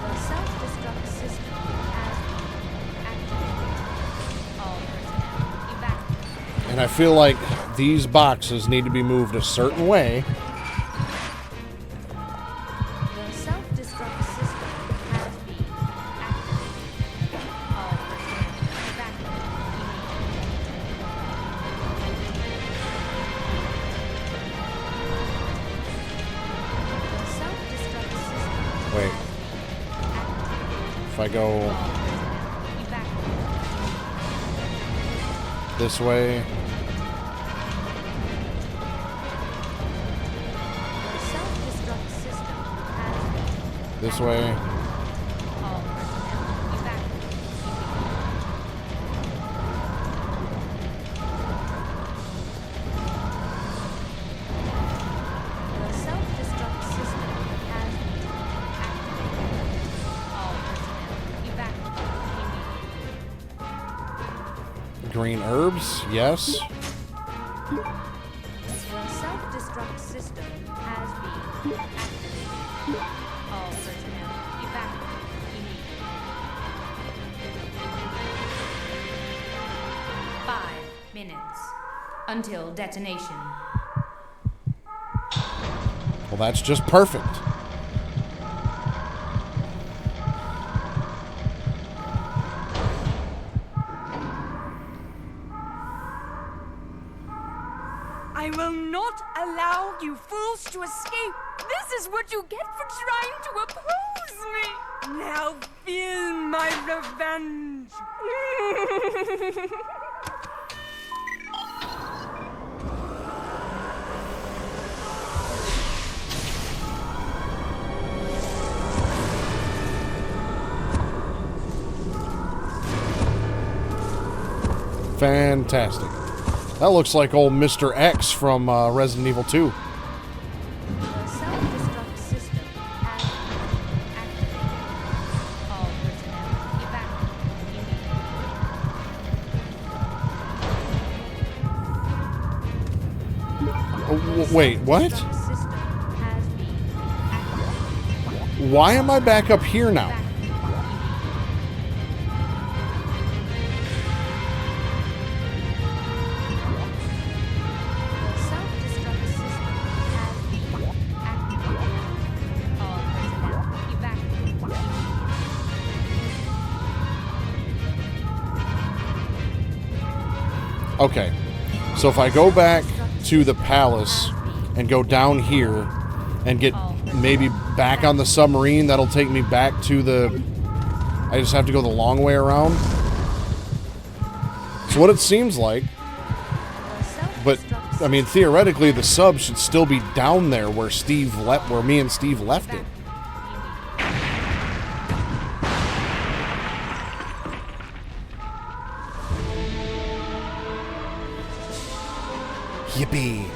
S4: The self-destruct system has been activated. All personnel evacuate.
S1: And I feel like these boxes need to be moved a certain way.
S4: The self-destruct system has been activated. All personnel evacuate immediately. The self-destruct system
S1: Wait, if I go
S4: evacuate.
S1: this way,
S4: The self-destruct system has been
S1: this way,
S4: all personnel evacuate immediately. The self-destruct system has been activated. All personnel evacuate immediately.
S1: green herbs, yes.
S4: The self-destruct system has been activated. All personnel evacuate immediately.
S11: 5 minutes until detonation.
S1: Well, that's just perfect.
S8: I will not allow you fools to escape. This is what you get for trying to oppose me. Now feel my revenge.
S1: Fantastic. That looks like old Mr. X from Resident Evil 2.
S4: The self-destruct system has been activated. All personnel evacuate immediately.
S1: Wait, what?
S4: System has been activated.
S1: Why am I back up here now?
S4: The self-destruct system has been activated. All personnel evacuate.
S1: Okay, so if I go back to the palace and go down here and get maybe back on the submarine, that'll take me back to the... I just have to go the long way around. That's what it seems like. But, I mean, theoretically, the sub should still be down there where where me and Steve left it. Yippee.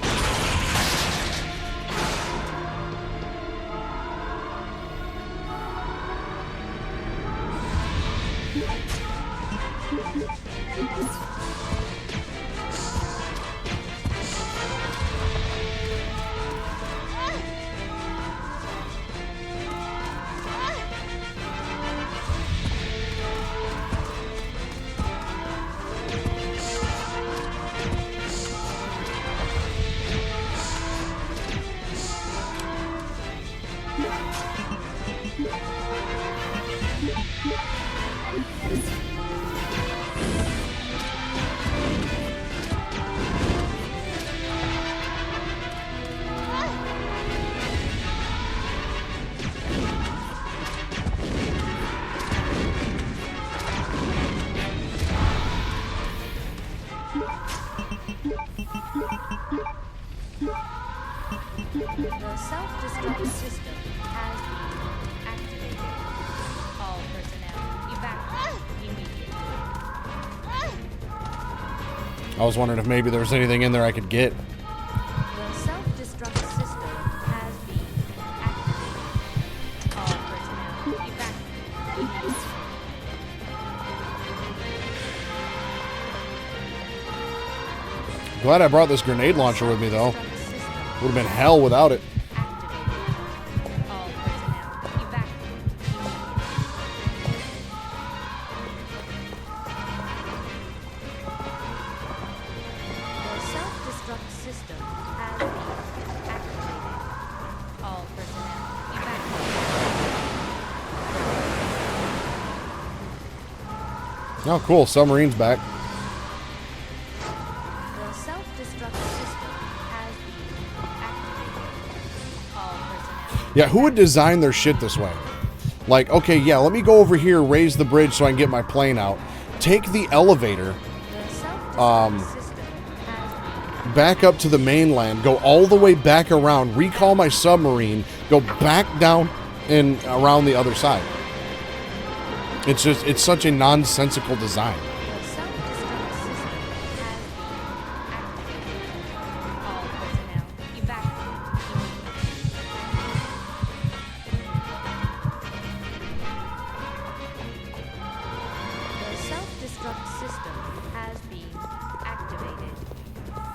S11: The self-destruct system has been activated. All personnel evacuate immediately.
S1: I was wondering if maybe there was anything in there I could get.
S11: The self-destruct system has been activated. All personnel evacuate immediately.
S1: Glad I brought this grenade launcher with me, though. Would have been hell without it.
S11: All personnel evacuate The self-destruct system has been activated. All personnel evacuate.
S1: Oh, cool. Submarine's back.
S11: The self-destruct system has been activated. All personnel.
S1: Yeah, who would design their shit this way? Like, okay, yeah, let me go over here, raise the bridge so I can get my plane out. Take the elevator, back up to the mainland, go all the way back around, recall my submarine, go back down and around the other side. It's just, it's such a nonsensical design.
S11: The self-destruct system has been activated. All personnel evacuate. The self-destruct system has been activated.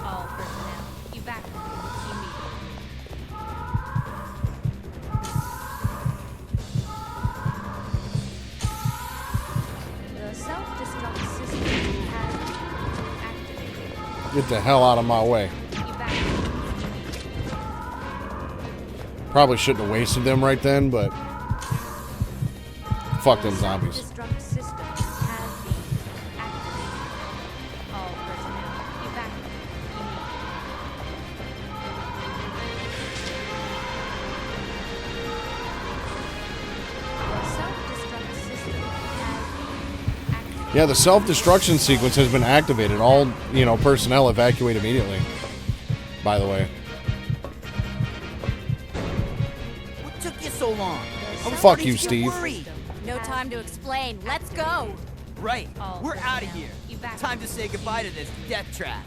S11: All personnel evacuate immediately. The self-destruct system has been activated.
S1: Get the hell out of my way.
S11: Evacuate.
S1: Probably shouldn't have wasted them right then, but fuck them
S11: The
S1: zombies.
S11: self-destruct system has been activated. All personnel evacuate immediately. The self-destruct system has been activated.
S1: Yeah, the self-destruction sequence has been activated. All, you know, personnel evacuate immediately. By the way.
S9: What took you so long? I was
S1: Fuck
S9: starting
S1: you,
S9: to get
S1: Steve.
S9: worried.
S6: No time to explain. Let's go.
S9: Right,
S11: All
S9: we're out of
S11: personnel
S9: here.
S11: evacuate.
S9: Time to say goodbye to this death trap.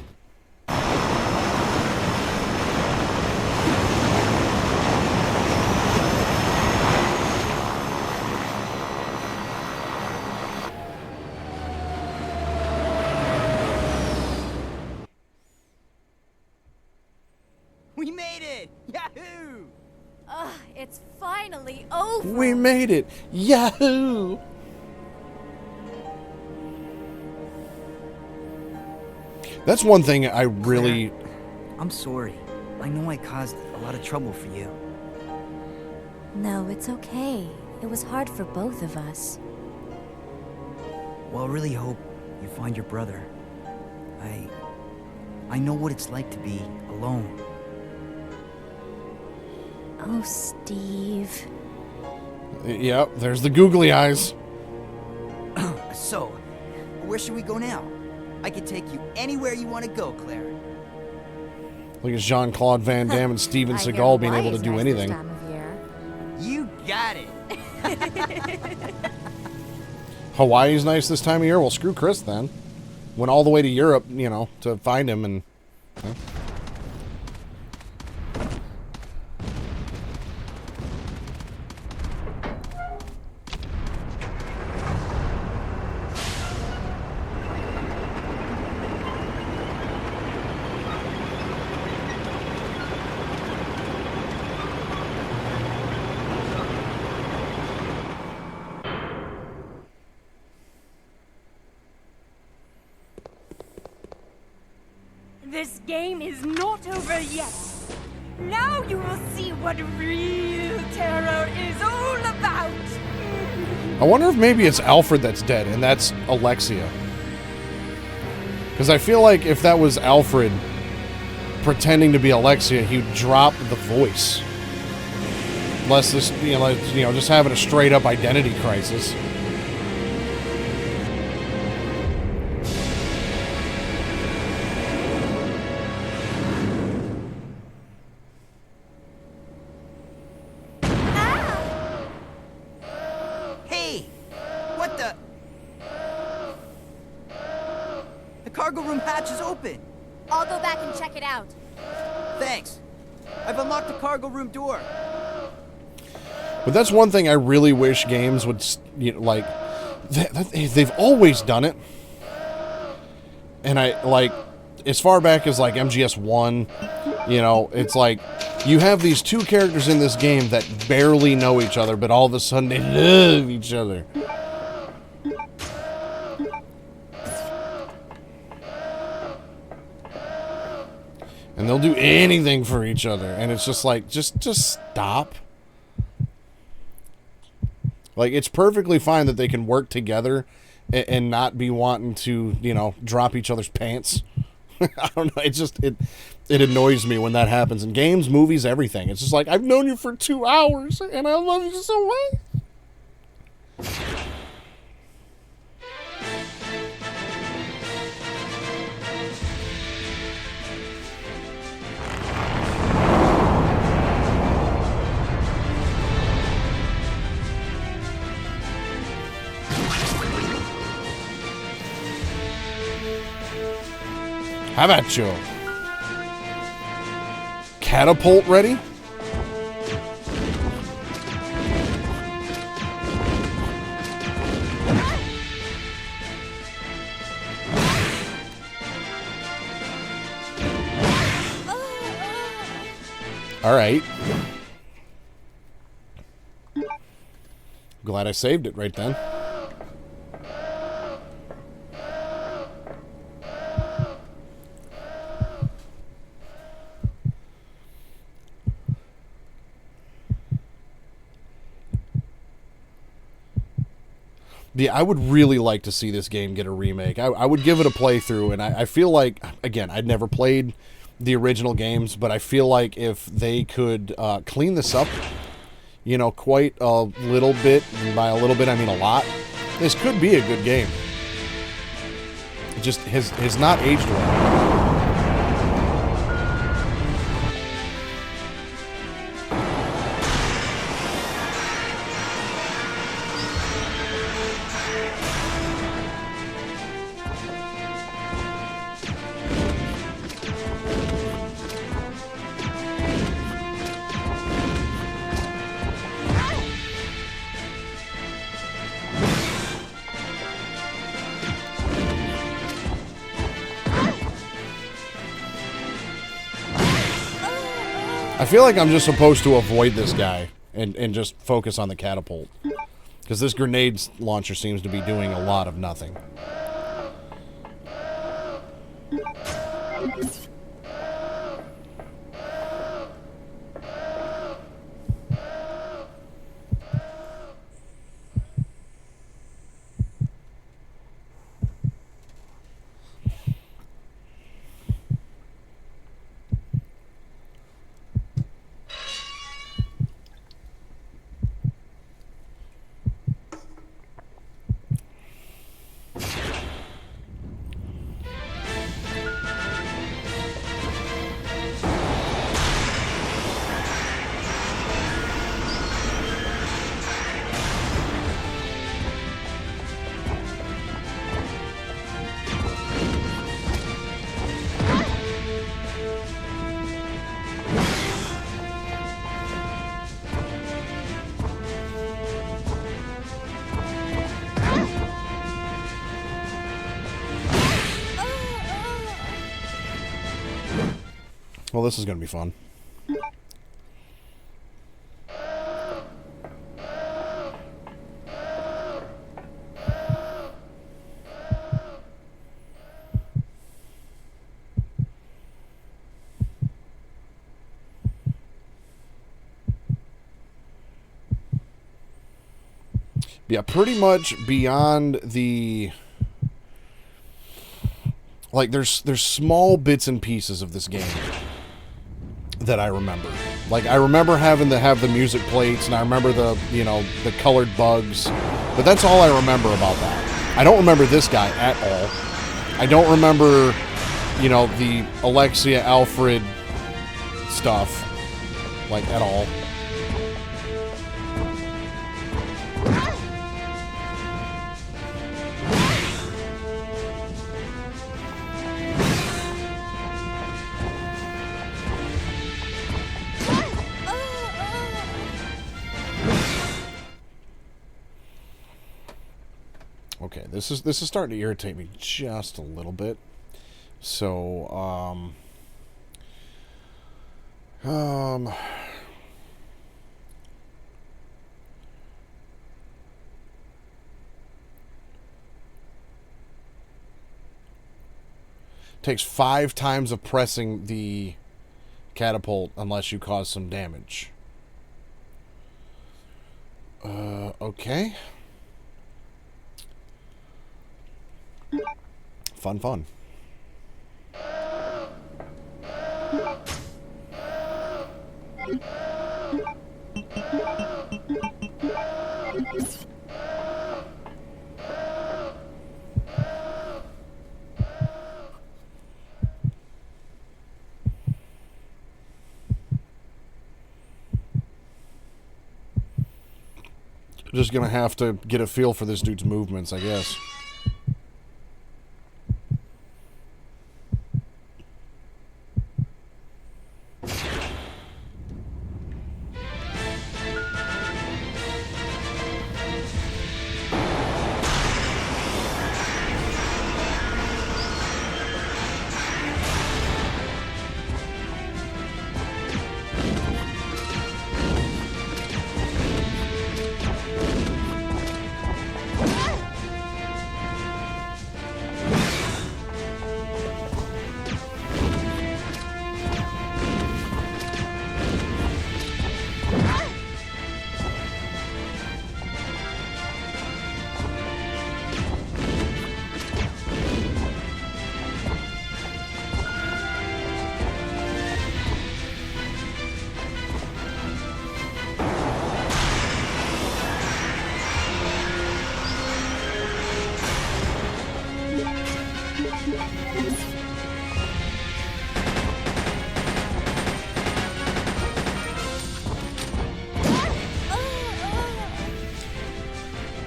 S9: We made it! Yahoo!
S6: Ugh, it's finally over.
S1: We made it! Yahoo! That's one thing I really...
S9: I'm sorry. I know I caused a lot of trouble for you.
S12: No, it's okay. It was hard for both of us.
S9: Well, I really hope you find your brother. I know what it's like to be alone.
S12: Oh, Steve.
S1: Yep, there's the googly eyes.
S9: So, where should we go now? I can take you anywhere you want to go, Claire.
S1: Look at Jean-Claude Van Damme and Steven
S12: I hear
S1: Seagal being able to
S12: Hawaii's
S1: do
S12: nice
S1: anything.
S12: This time of year.
S9: You got it.
S1: Hawaii's nice this time of year? Well, screw Chris then. Went all the way to Europe, you know, to find him and...
S8: This game is not over yet. Now you will see what real terror is all about.
S1: I wonder if maybe it's Alfred that's dead and that's Alexia. Because I feel like if that was Alfred pretending to be Alexia, he'd drop the voice. Unless this, just having a straight up identity crisis.
S9: Hey! What the? The cargo room hatch is open.
S6: I'll go back and check it out.
S9: Thanks. I've unlocked the cargo room door.
S1: But that's one thing I really wish games would, they've always done it. And as far back as MGS1, it's like you have these two characters in this game that barely know each other, but all of a sudden they love each other. And they'll do anything for each other. And it's just like, just stop. Like, it's perfectly fine that they can work together and not be wanting to, drop each other's pants. I don't know. It annoys me when that happens in games, movies, everything. It's just like, I've known you for 2 hours and I love you so much. How about you? Catapult ready? All right. Glad I saved it right then. Yeah, I would really like to see this game get a remake. I would give it a playthrough, and I feel like, again, I'd never played the original games, but I feel like if they could clean this up, quite a little bit, and by a little bit I mean a lot, this could be a good game. It just has not aged well. I feel like I'm just supposed to avoid this guy and just focus on the catapult. Because this grenade launcher seems to be doing a lot of nothing. Well, this is going to be fun. Yeah, pretty much beyond the... Like, there's small bits and pieces of this game that I remember. Like, I remember having to have the music plates, and I remember the, you know, the colored bugs. But that's all I remember about that. I don't remember this guy at all. I don't remember, you know, the Alexia Alfred stuff, like, at all. Okay, this is starting to irritate me just a little bit. So, takes 5 times of pressing the catapult unless you cause some damage. Okay. Fun. Just gonna have to get a feel for this dude's movements, I guess.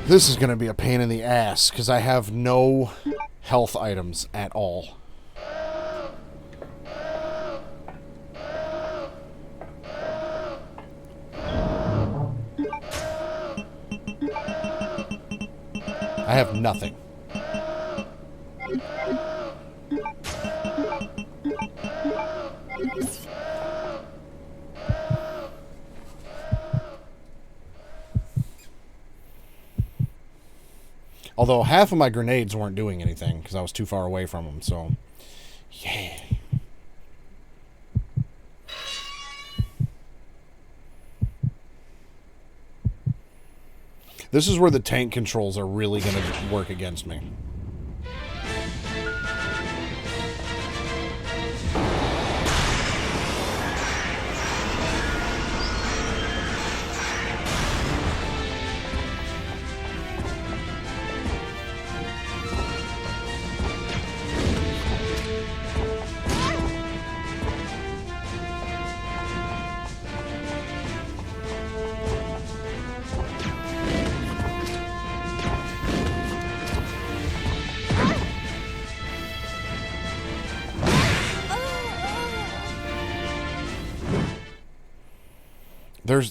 S1: This is going to be a pain in the ass, because I have no health items at all. I have nothing. Although half of my grenades weren't doing anything because I was too far away from them, so yeah. This is where the tank controls are really going to work against me.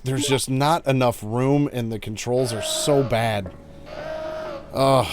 S1: There's just not enough room, and the controls are so bad. Ugh.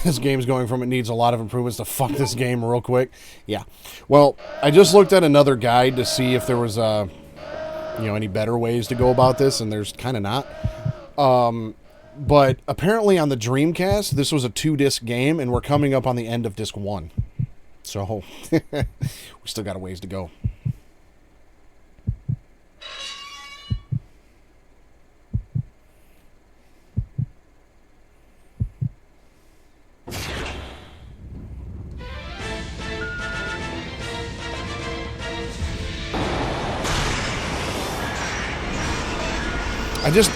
S1: This game's going from it needs a lot of improvements to fuck this game real quick. Yeah. Well, I just looked at another guide to see if there was any better ways to go about this, and there's kind of not. But apparently on the Dreamcast, this was a 2-disc game, and we're coming up on the end of disc 1. So we still got a ways to go.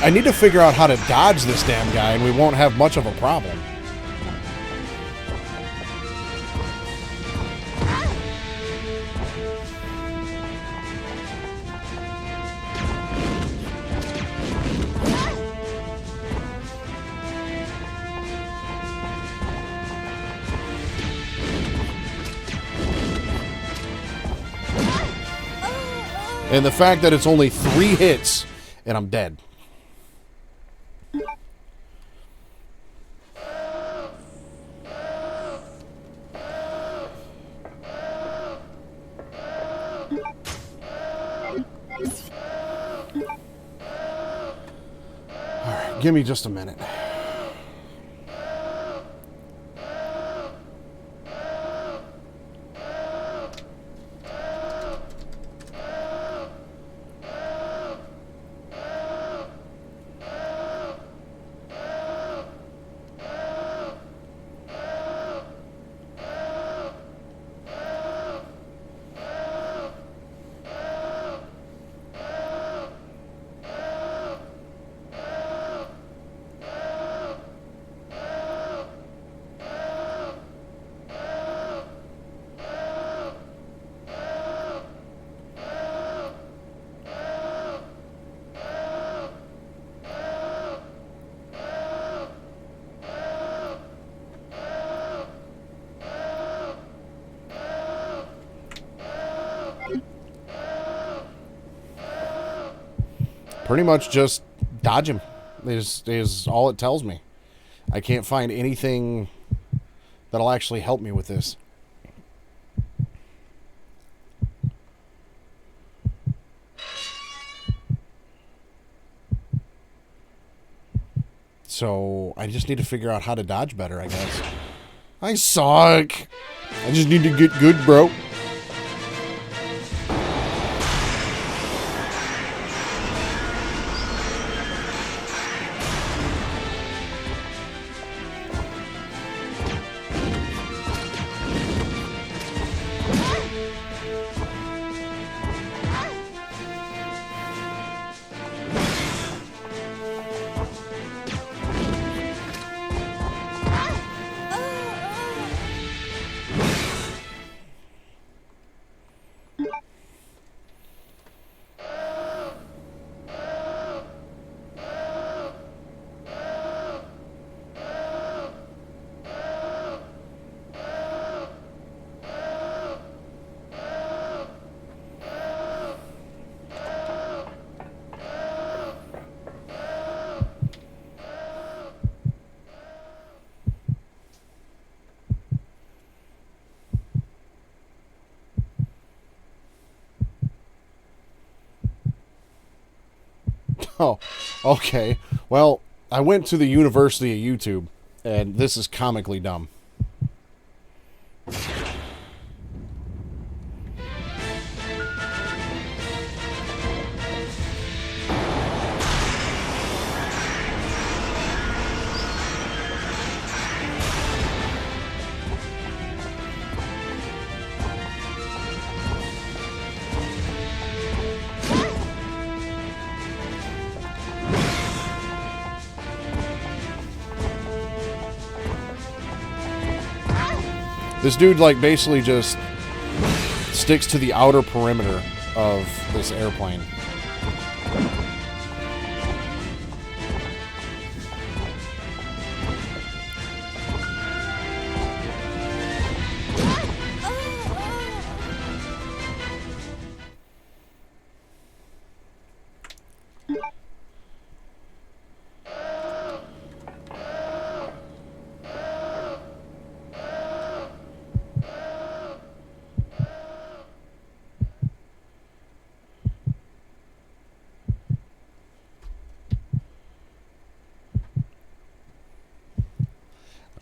S1: I need to figure out how to dodge this damn guy, and we won't have much of a problem. And the fact that it's only 3 hits, and I'm dead. Alright, give me just a minute. Pretty much just dodge him is all it tells me. I can't find anything that'll actually help me with this. So I just need to figure out how to dodge better, I guess. I suck. I just need to get good, bro. Oh, okay. Well, I went to the University of YouTube, and this is comically dumb. This dude, like, basically just sticks to the outer perimeter of this airplane.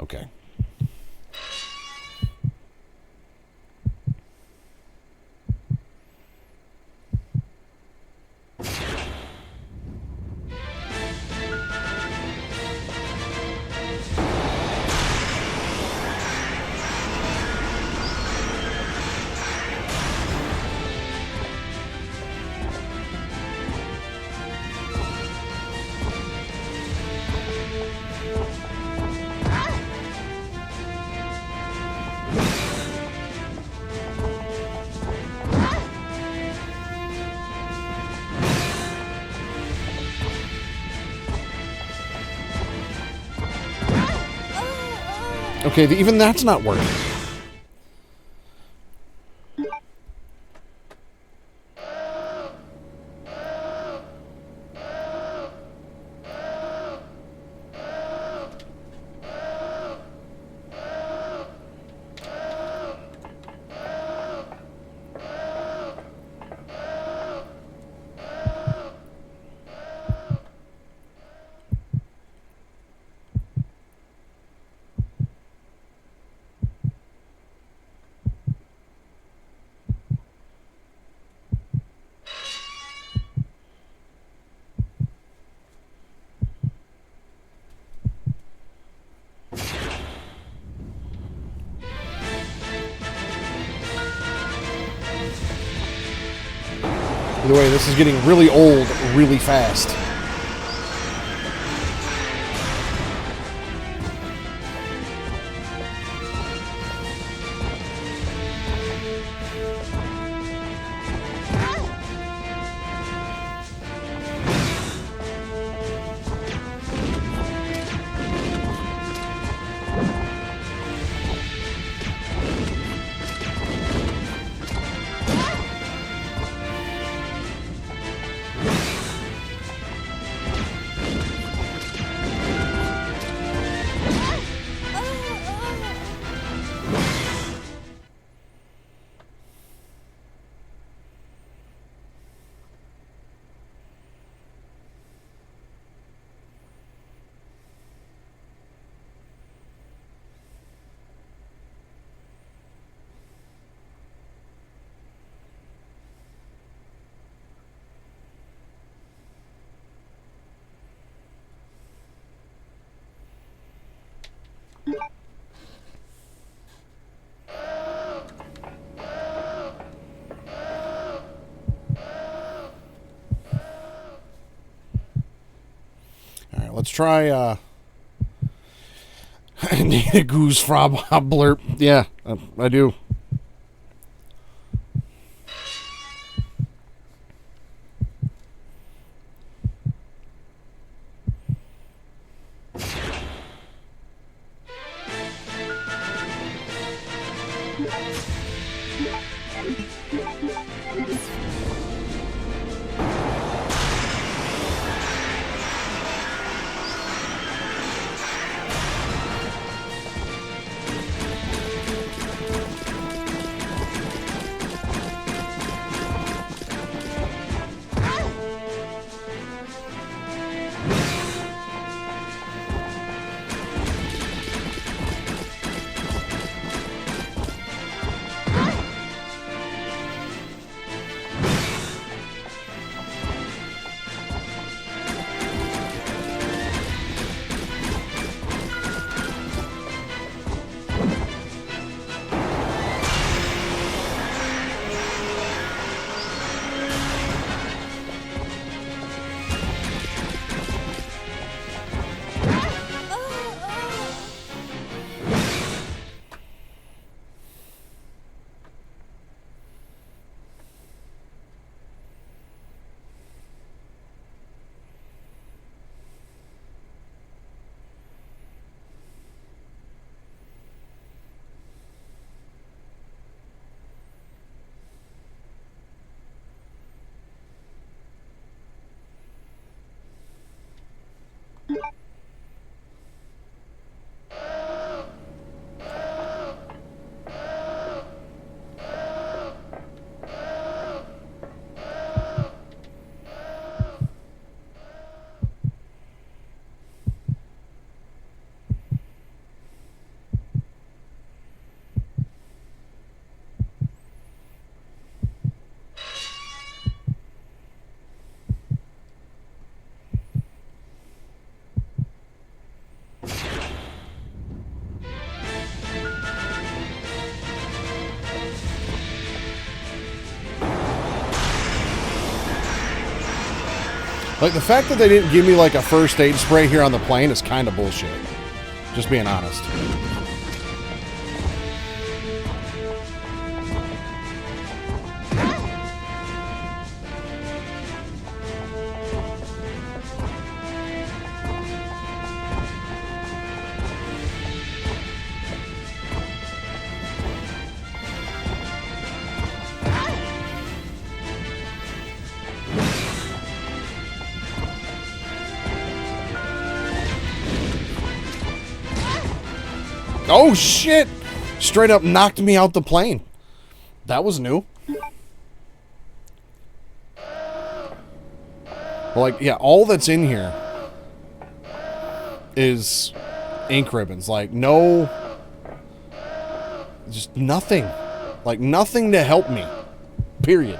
S1: Okay. Okay, even that's not working. By the way, this is getting really old really fast. Alright, let's try, I need a goose frog blurp. Yeah, I do. Like, the fact that they didn't give me, like, a first aid spray here on the plane is kind of bullshit. Just being honest. Oh, shit! Straight up knocked me out the plane. That was new. Like, yeah, all that's in here is ink ribbons. Like, no... Just nothing. Like, nothing to help me. Period.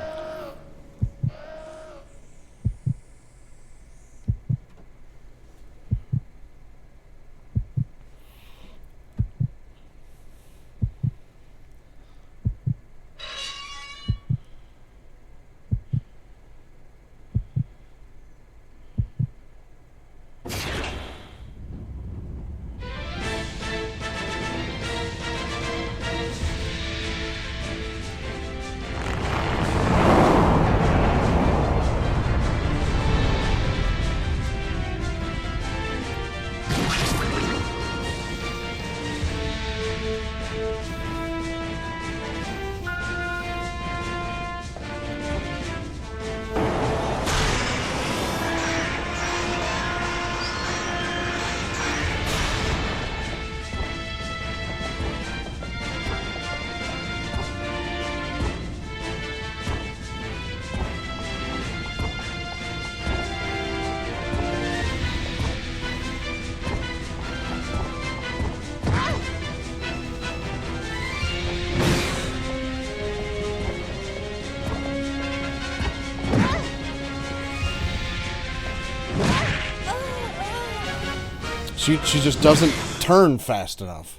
S1: She just doesn't turn fast enough.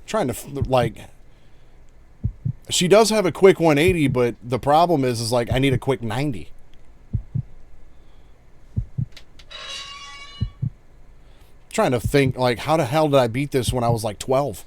S1: Trying to, like, she does have a quick 180, but the problem is like I need a quick 90. Trying to think, like, how the hell did I beat this when I was like 12?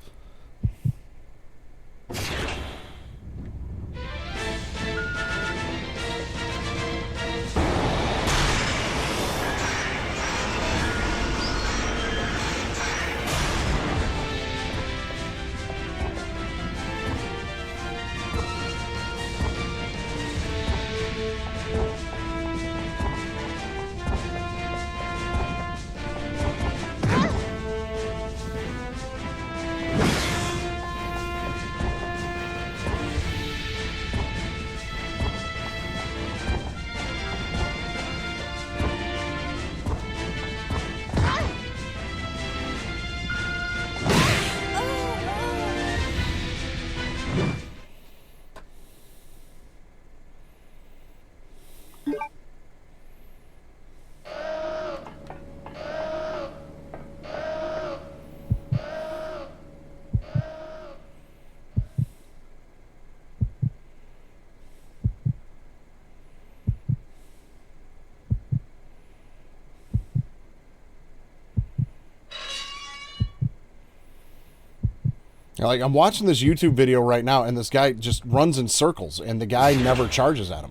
S1: Like, I'm watching this YouTube video right now, and this guy just runs in circles, and the guy never charges at him.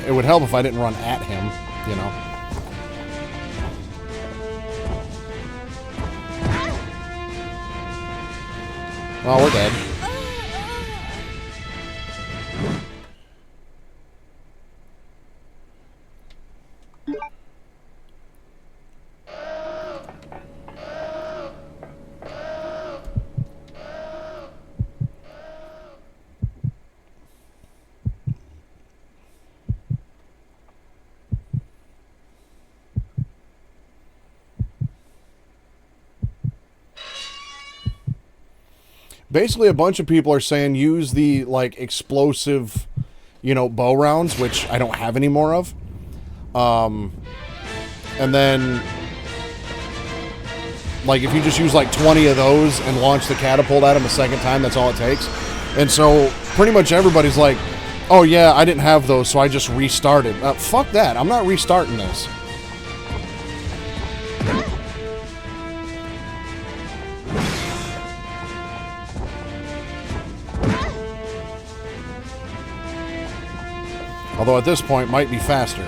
S1: It would help if I didn't run at him, you know. Oh, we're dead. Basically, a bunch of people are saying use the, like, explosive, you know, bow rounds, which I don't have any more of. And then, like, if you just use, like, 20 of those and launch the catapult at them a second time, that's all it takes. And so, pretty much everybody's like, oh, yeah, I didn't have those, so I just restarted. Fuck that. I'm not restarting this. Although at this point, might be faster.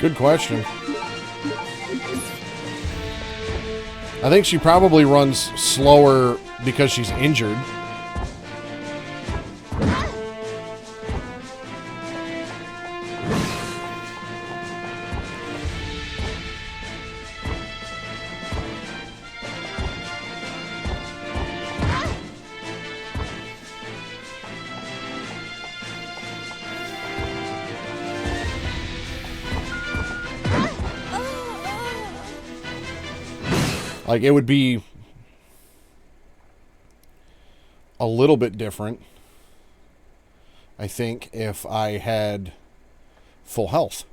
S1: Good question. I think she probably runs slower because she's injured. Like, it would be a little bit different, I think, if I had full health.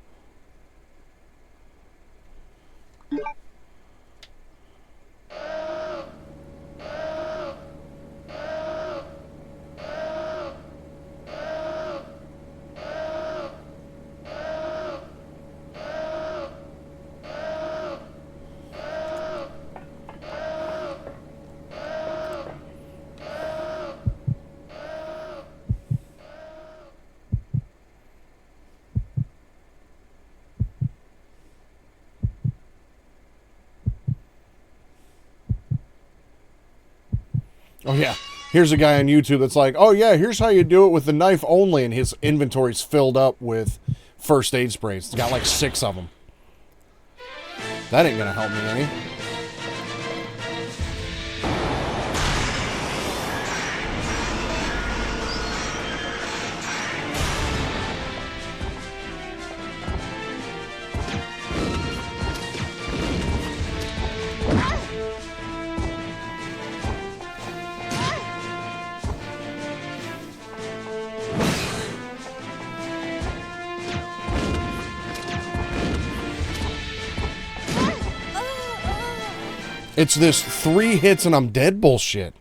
S1: Oh, yeah. Here's a guy on YouTube that's like, oh, yeah, here's how you do it with the knife only. And his inventory's filled up with first aid sprays. It's got like 6 of them. That ain't going to help me any. It's this 3 hits and I'm dead bullshit.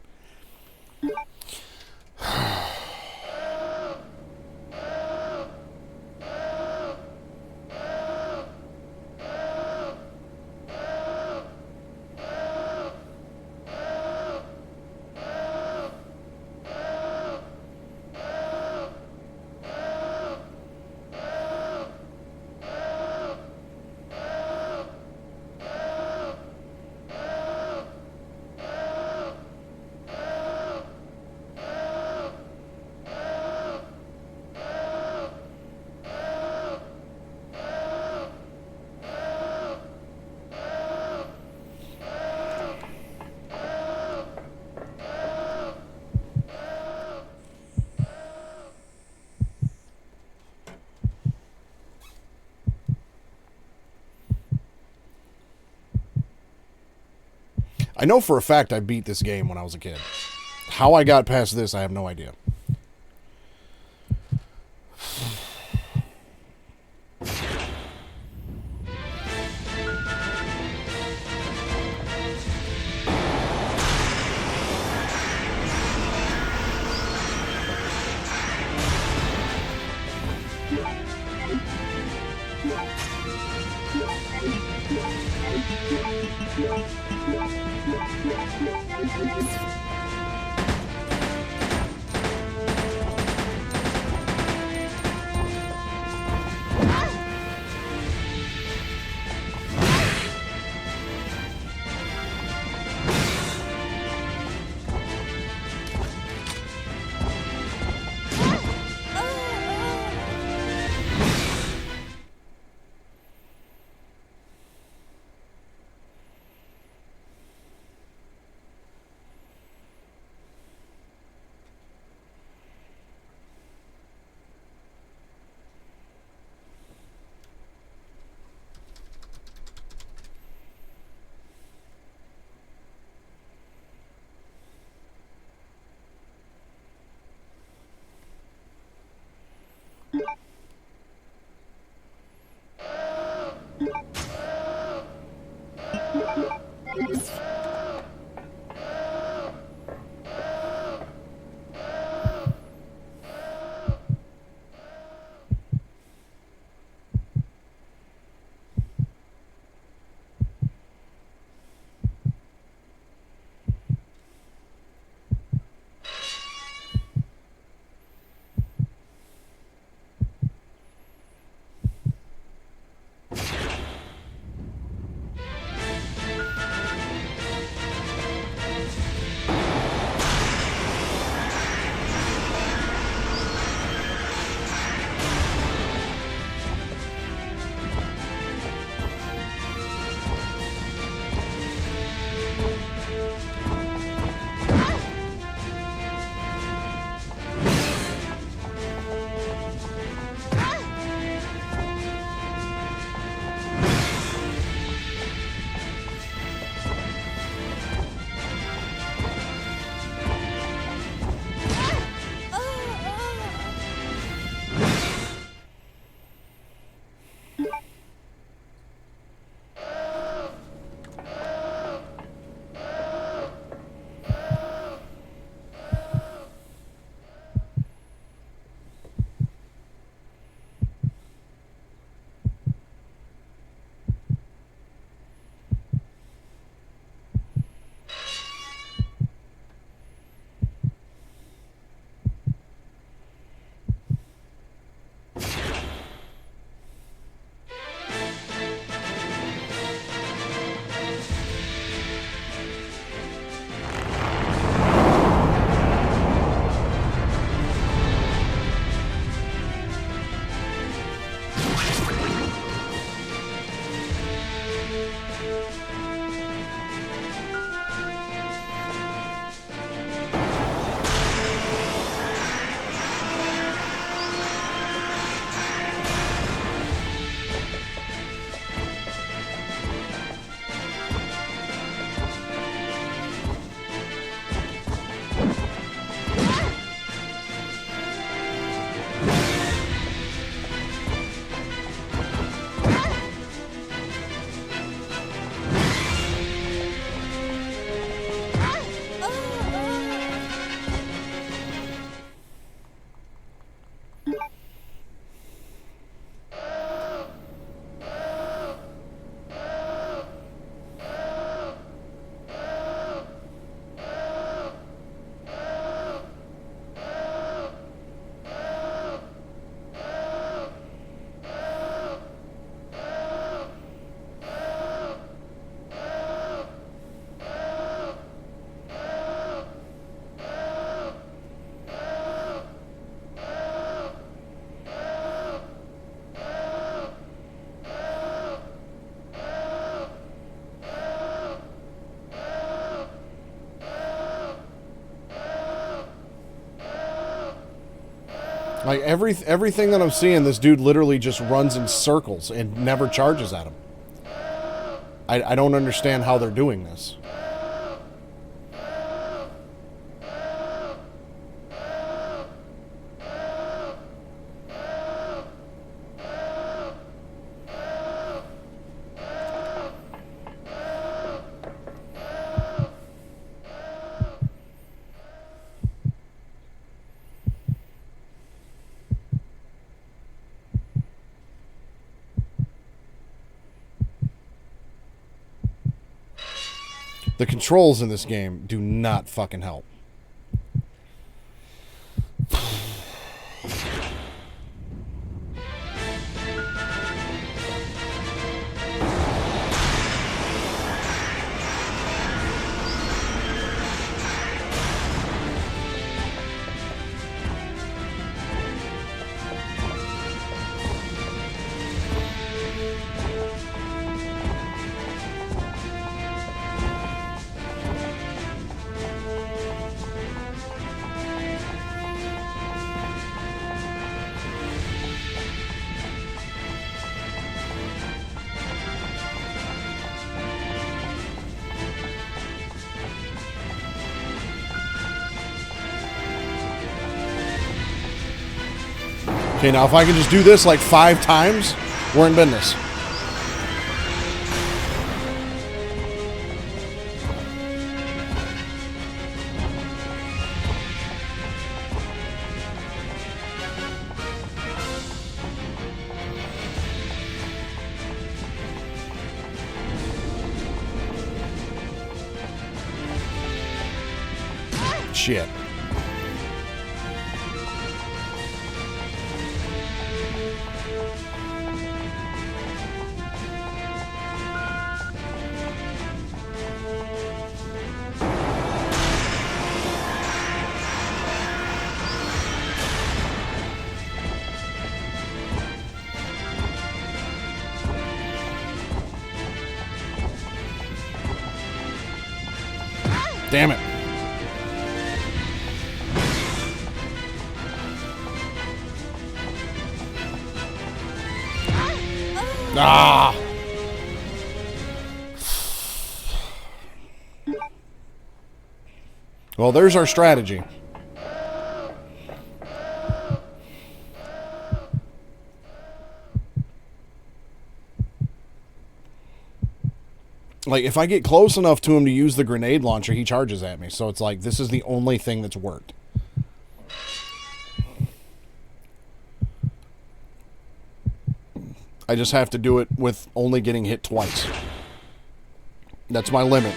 S1: I know for a fact I beat this game when I was a kid. How I got past this, I have no idea. Like, everything that I'm seeing, this dude literally just runs in circles and never charges at him. I don't understand how they're doing this. The controls in this game do not fucking help. Okay, now if I can just do this like 5 times, we're in business. Shit. Damn it. Ah. Well, there's our strategy. Like, if I get close enough to him to use the grenade launcher, he charges at me. So it's like, this is the only thing that's worked. I just have to do it with only getting hit twice. That's my limit.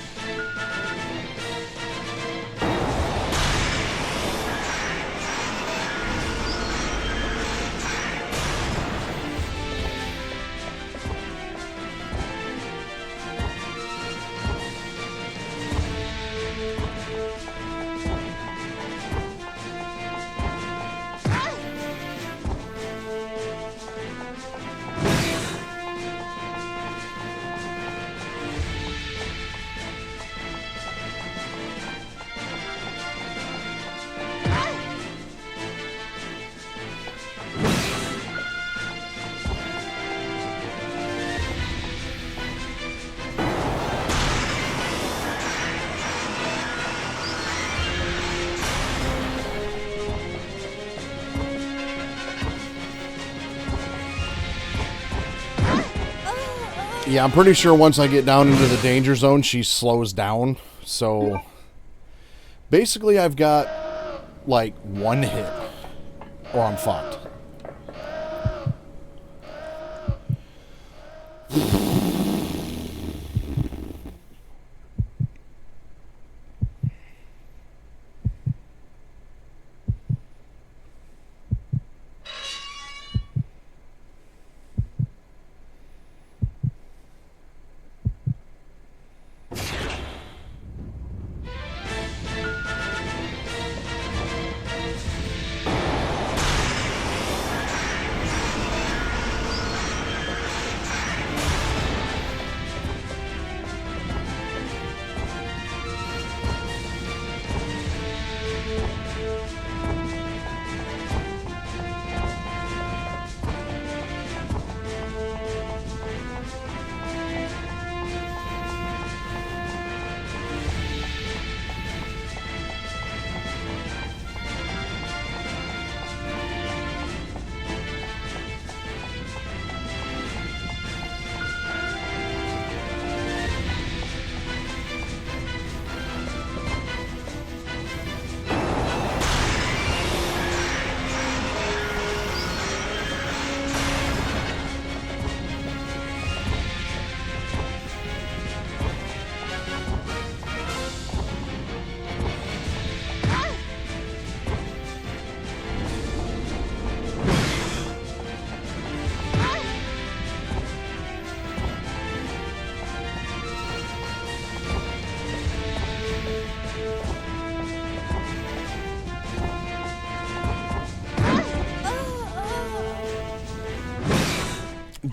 S1: Yeah, I'm pretty sure once I get down into the danger zone, she slows down. So, basically I've got, like, 1 hit, or I'm fucked.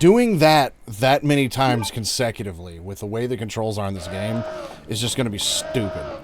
S1: doing that many times consecutively with the way the controls are in this game is just going to be stupid.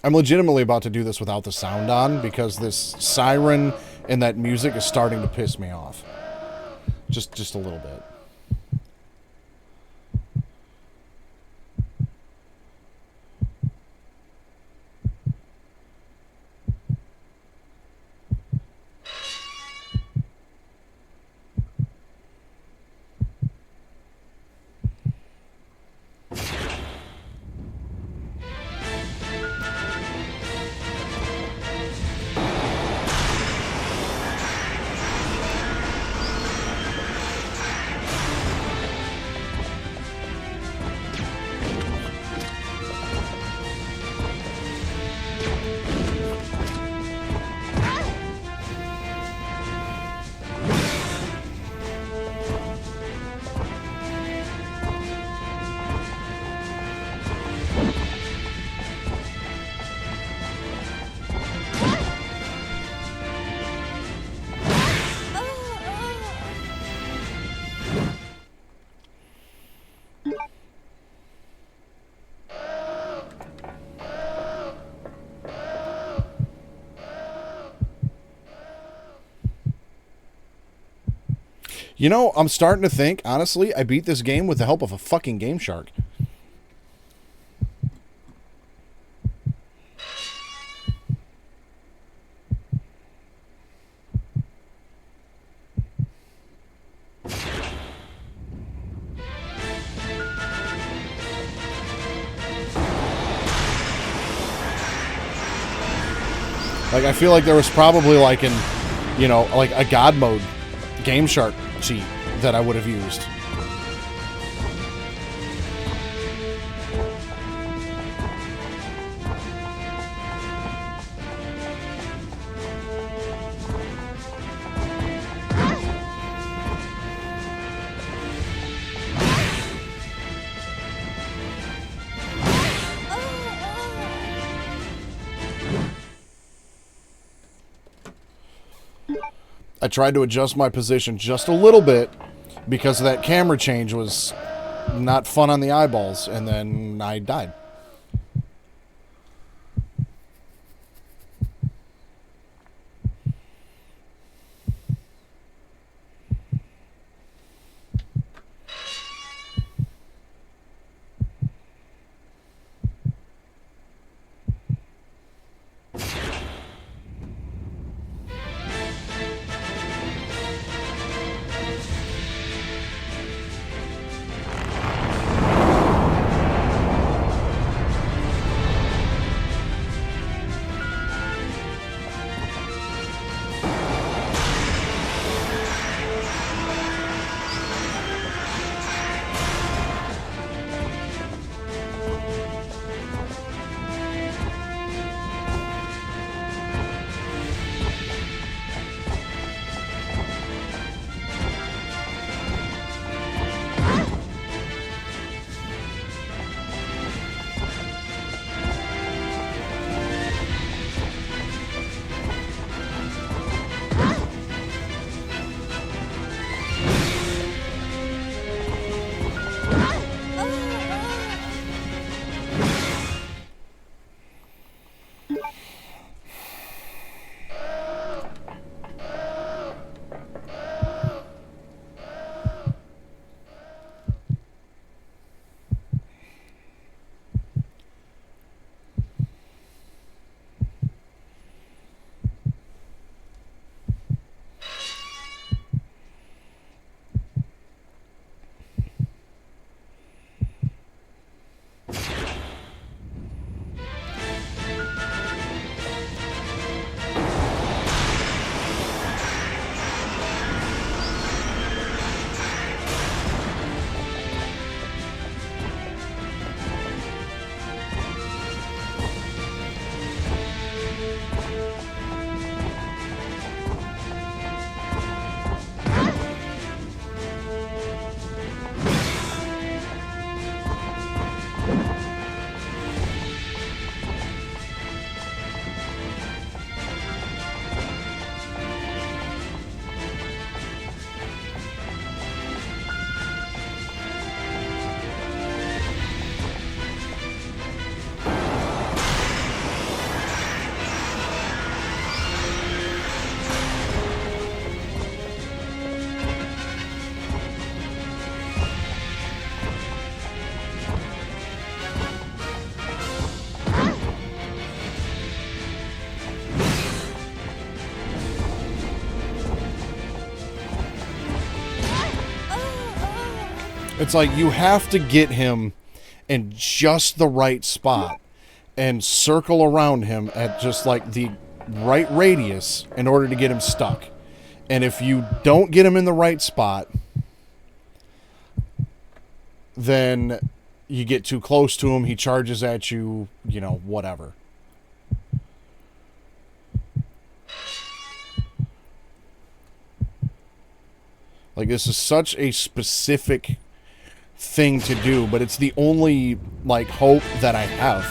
S1: I'm legitimately about to do this without the sound on because this siren and that music is starting to piss me off. Just a little bit. You know, I'm starting to think, honestly, I beat this game with the help of a fucking Game Shark. Like, I feel like there was probably like an, you know, like a God mode Game Shark cheat that I would have used. I tried to adjust my position just a little bit because that camera change was not fun on the eyeballs, and then I died. It's like you have to get him in just the right spot and circle around him at just like the right radius in order to get him stuck. And if you don't get him in the right spot, then you get too close to him, he charges at you, you know, whatever. Like, this is such a specific thing to do, but it's the only, like, hope that I have.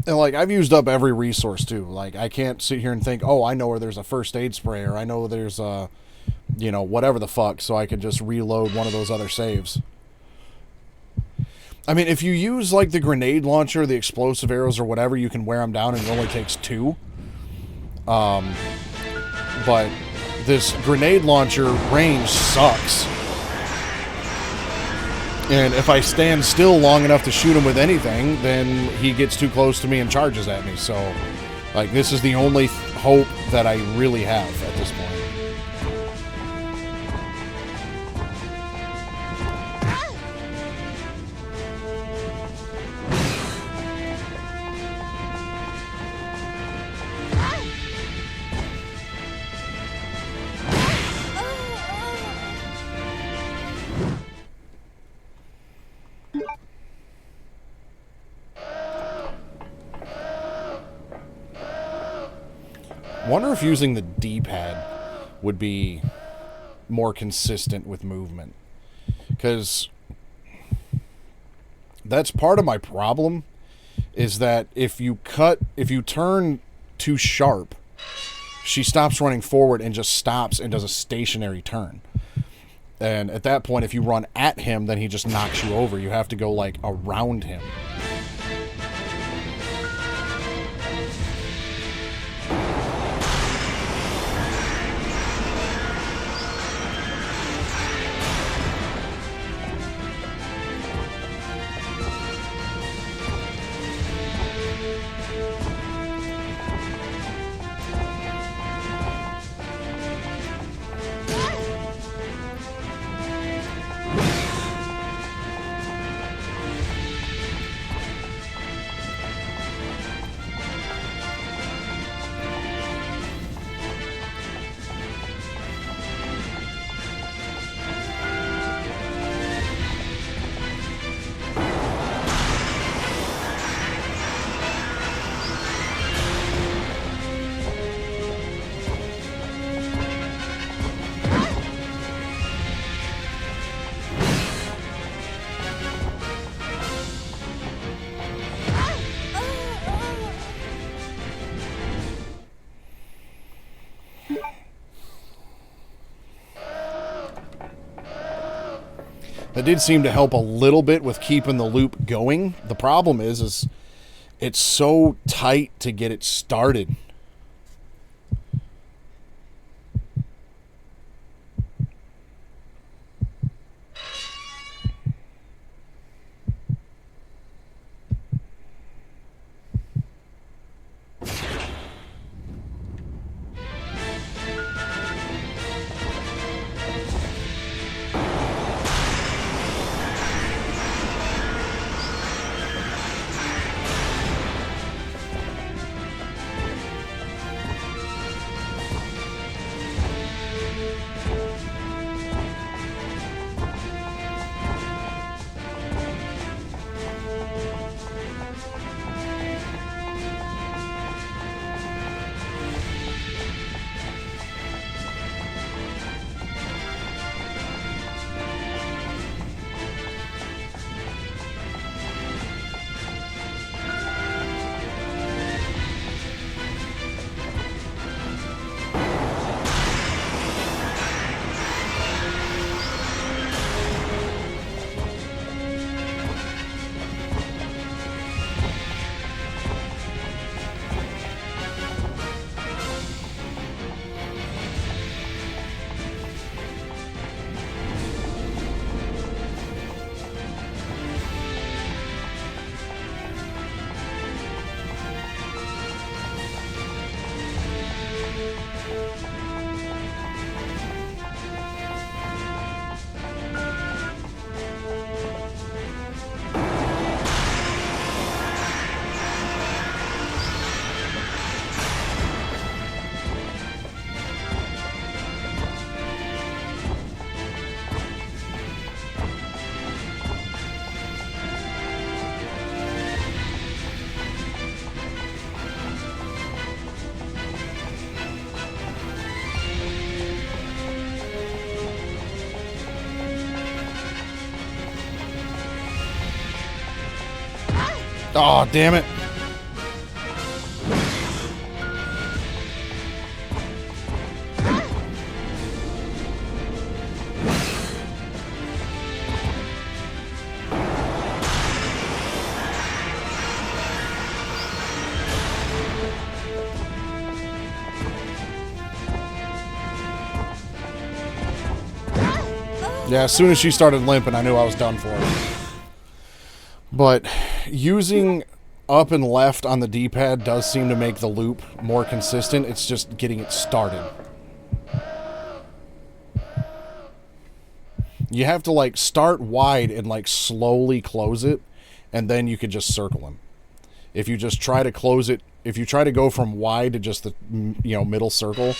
S1: And, like, I've used up every resource, too. Like, I can't sit here and think, oh, I know where there's a first aid spray, or I know there's a, you know, whatever the fuck, so I can just reload one of those other saves. I mean, if you use, like, the grenade launcher, the explosive arrows, or whatever, you can wear them down, and it only takes 2. But this grenade launcher range sucks. And if I stand still long enough to shoot him with anything, then he gets too close to me and charges at me. So, like, this is the only hope that I really have at this point. Wonder if using the D-pad would be more consistent with movement, because that's part of my problem, is that if you turn too sharp, she stops running forward and just stops and does a stationary turn. And at that point, if you run at him, then he just knocks you over. You have to go, like, around him. That did seem to help a little bit with keeping the loop going. The problem is it's so tight to get it started. Oh, damn it. Yeah, as soon as she started limping, I knew I was done for. But using up and left on the D-pad does seem to make the loop more consistent. It's just getting it started. You have to, like, start wide and, like, slowly close it, and then you can just circle them. If you just try to close it, if you try to go from wide to just the, you know, middle circle,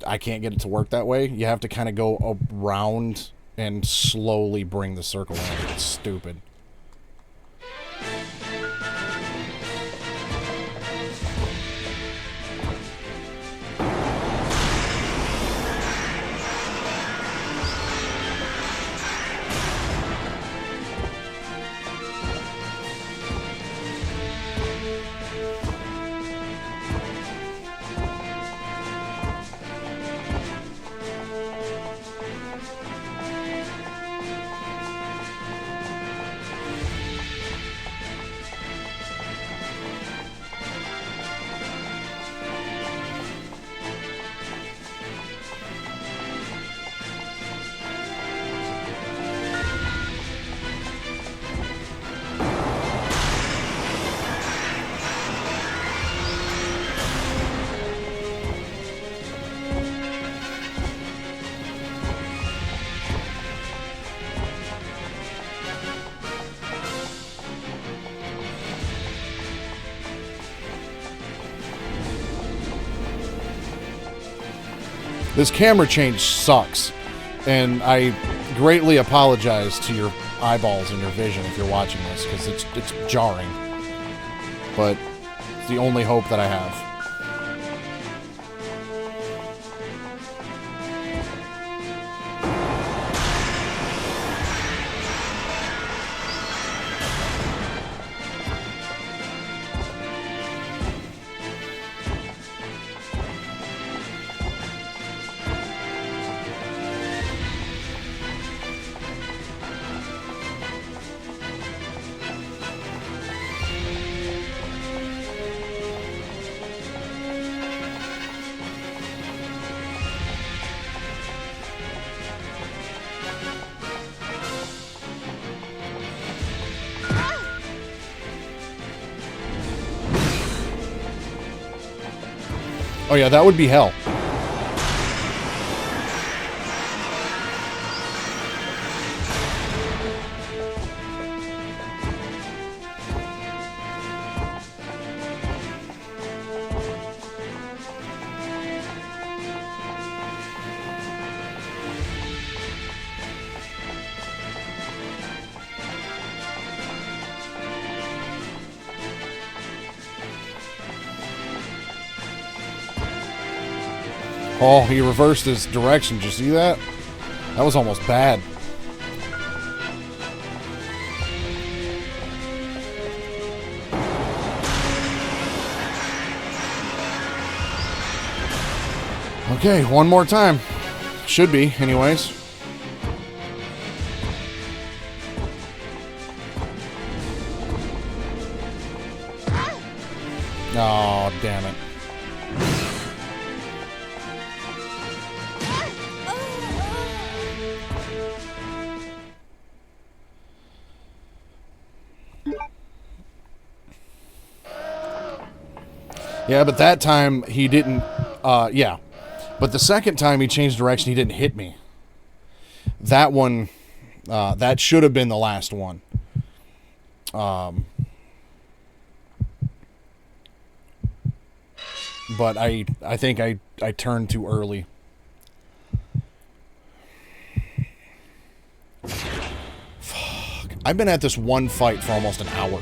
S1: I can't get it to work that way. You have to kind of go around and slowly bring the circle in. It's stupid. This camera change sucks, and I greatly apologize to your eyeballs and your vision if you're watching this, because it's jarring. But it's the only hope that I have. Oh yeah, that would be hell. Oh, he reversed his direction. Did you see that? That was almost bad. Okay, one more time. Should be, anyways. Oh, damn it. Yeah, but that time he didn't, yeah. But the second time he changed direction, he didn't hit me. That one, that should have been the last one. But I think I turned too early. Fuck. I've been at this one fight for almost an hour.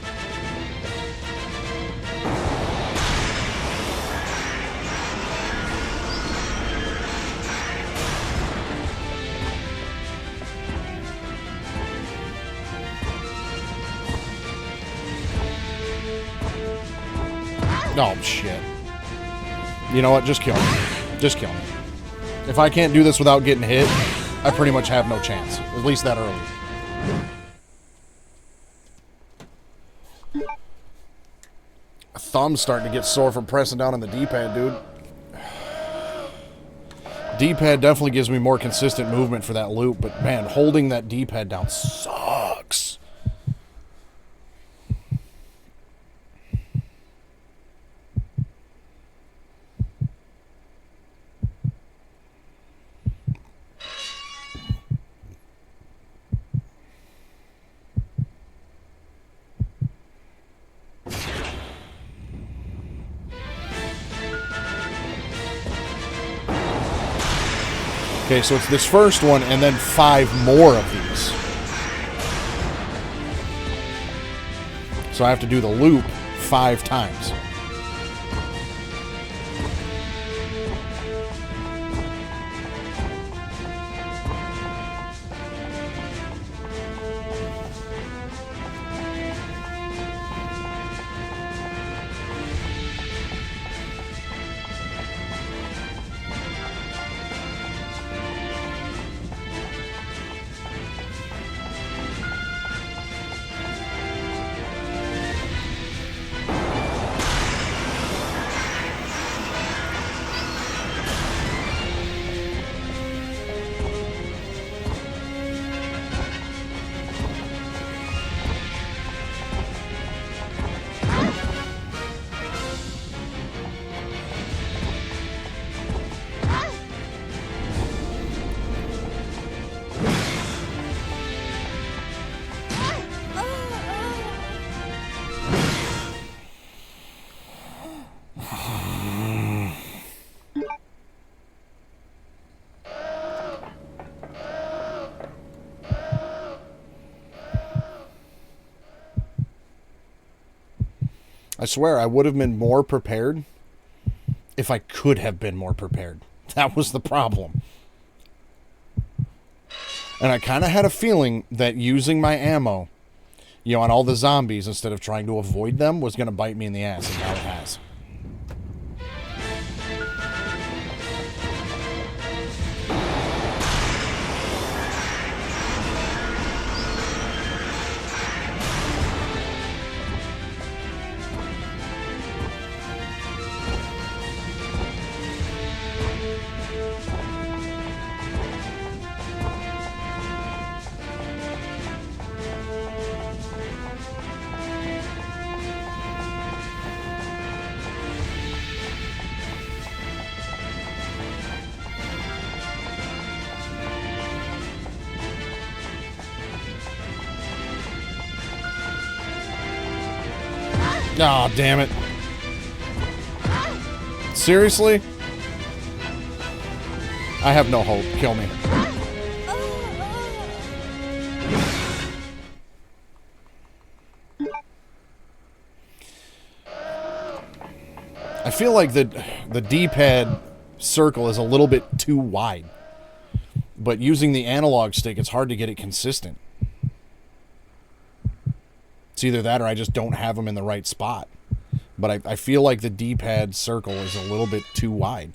S1: Oh, shit. You know what? Just kill me. Just kill me. If I can't do this without getting hit, I pretty much have no chance. At least that early. My thumb's starting to get sore from pressing down on the D-pad, dude. D-pad definitely gives me more consistent movement for that loop, but man, holding that D-pad down sucks. Okay, so it's this first one and then 5 more of these. So I have to do the loop 5 times. I swear I would have been more prepared if I could have been more prepared. That was the problem. And I kind of had a feeling that using my ammo, you know, on all the zombies instead of trying to avoid them was going to bite me in the ass, and now it has. Aw, damn it. Seriously? I have no hope. Kill me. I feel like the D-pad circle is a little bit too wide. But using the analog stick, it's hard to get it consistent. It's either that or I just don't have them in the right spot. But I feel like the D-pad circle is a little bit too wide.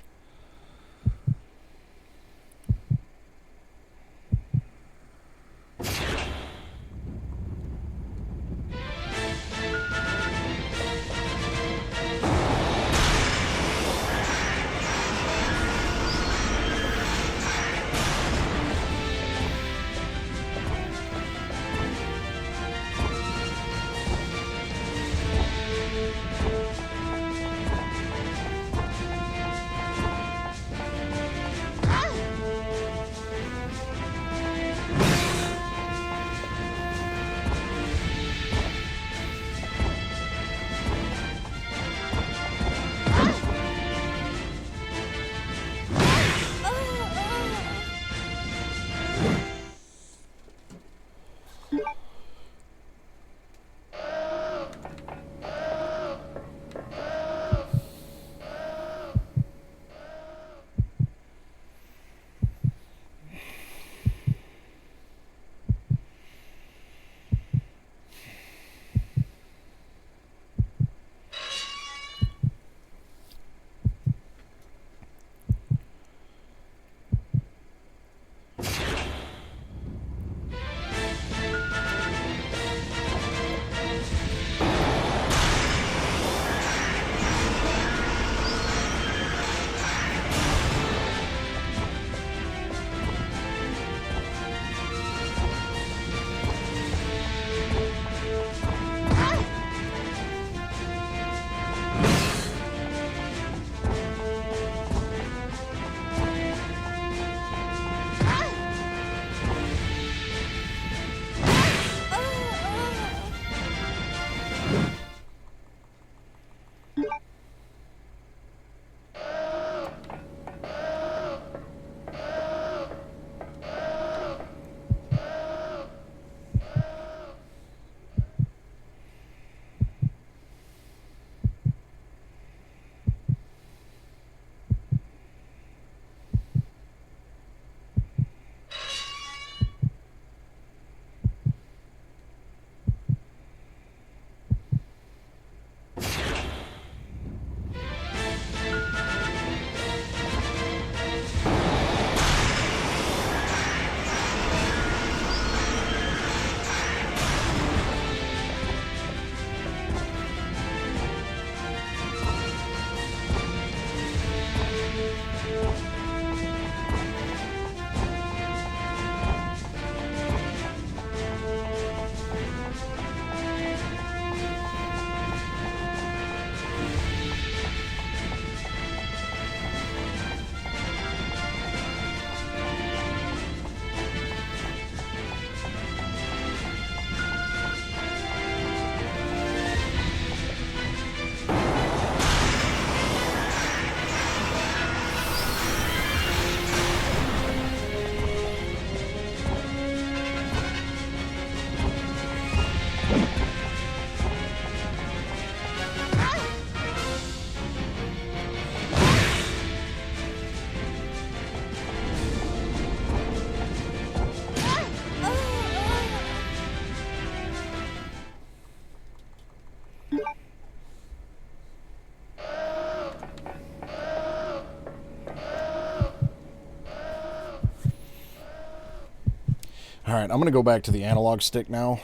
S1: Alright, I'm going to go back to the analog stick now.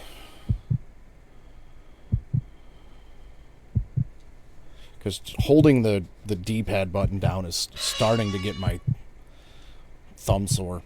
S1: Because holding the D-pad button down is starting to get my thumb sore.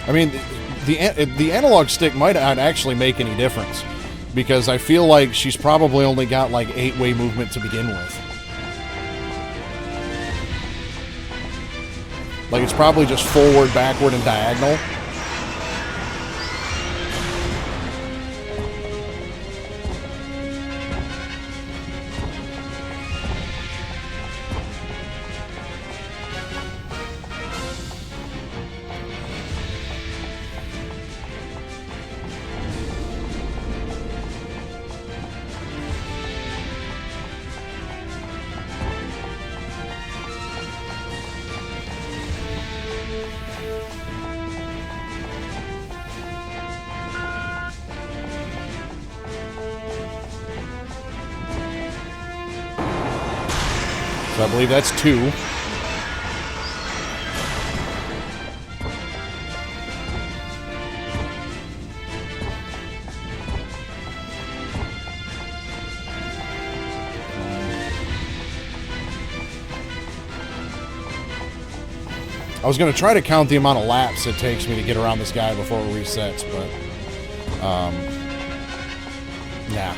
S1: I mean, the analog stick might not actually make any difference, because I feel like she's probably only got like 8-way movement to begin with. Like, it's probably just forward, backward, and diagonal. So I believe that's 2. I was going to try to count the amount of laps it takes me to get around this guy before it resets, but nah.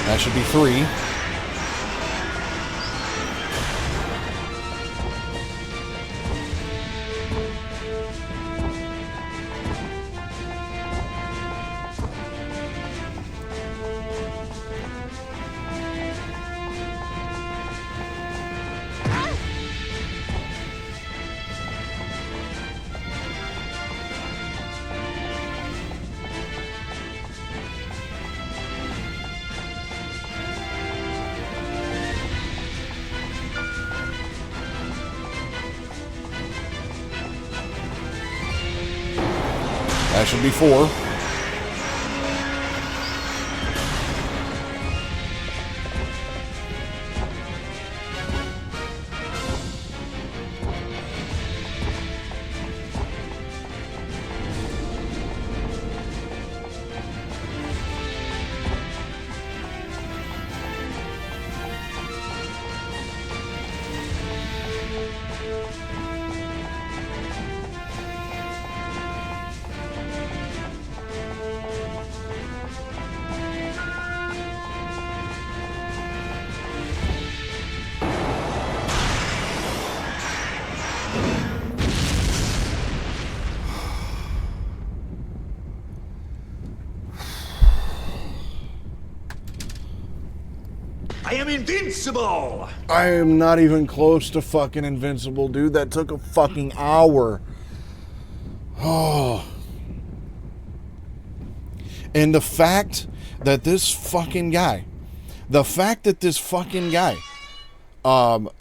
S1: That should be 3. That should be 4.
S10: I am invincible!
S1: I am not even close to fucking invincible, dude. That took a fucking hour. Oh. And the fact that this fucking guy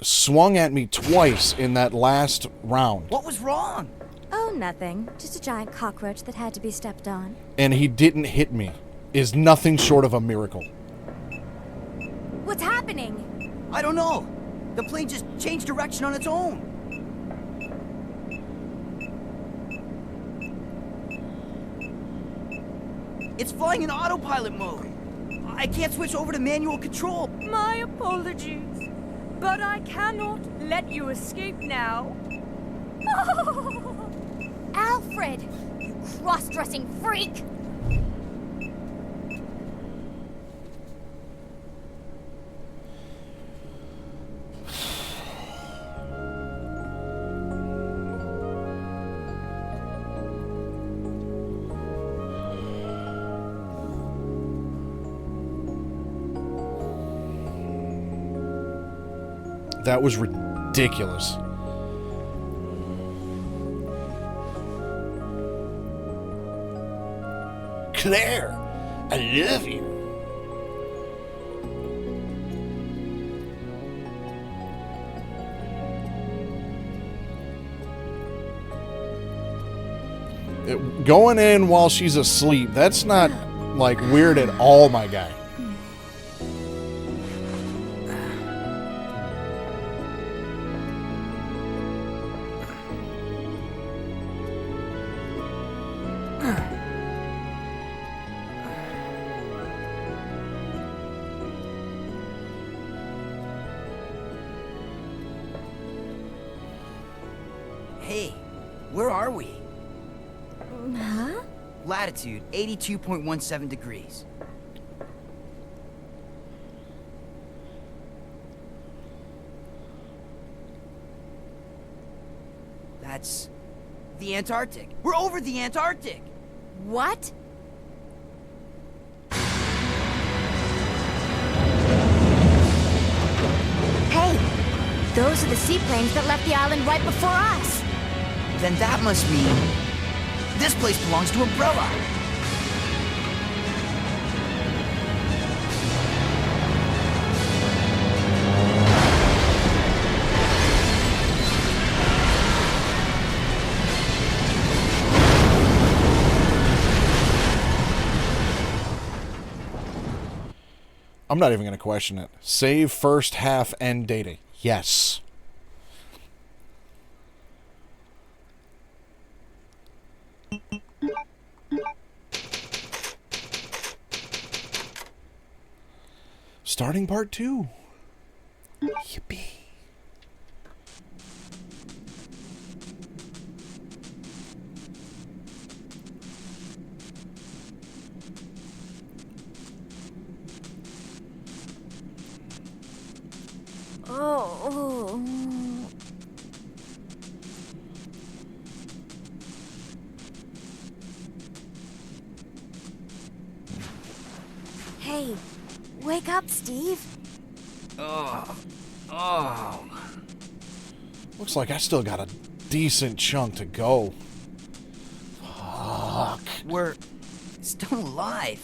S1: swung at me twice in that last round.
S9: What was wrong?
S12: Oh, nothing. Just a giant cockroach that had to be stepped on.
S1: And he didn't hit me is nothing short of a miracle.
S12: What's happening?
S9: I don't know. The plane just changed direction on its own. It's flying in autopilot mode. I can't switch over to manual control.
S8: My apologies, but I cannot let you escape now.
S6: Alfred, you cross-dressing freak!
S1: That was ridiculous.
S2: Claire, I love you.
S1: Going in while she's asleep, that's not, like, weird at all, my guy.
S9: Where are we?
S12: Huh?
S9: Latitude 82.17 degrees. That's the Antarctic. We're over the Antarctic.
S6: What?
S12: Hey, those are the seaplanes that left the island right before us.
S9: Then that must mean this place belongs to Umbrella.
S1: I'm not even going to question it. Save first half end data. Yes. Starting part 2. Yippee.
S12: Oh. Hey, wake up, Steve.
S9: Oh.
S1: Looks like I still got a decent chunk to go. Fuck.
S9: We're still alive.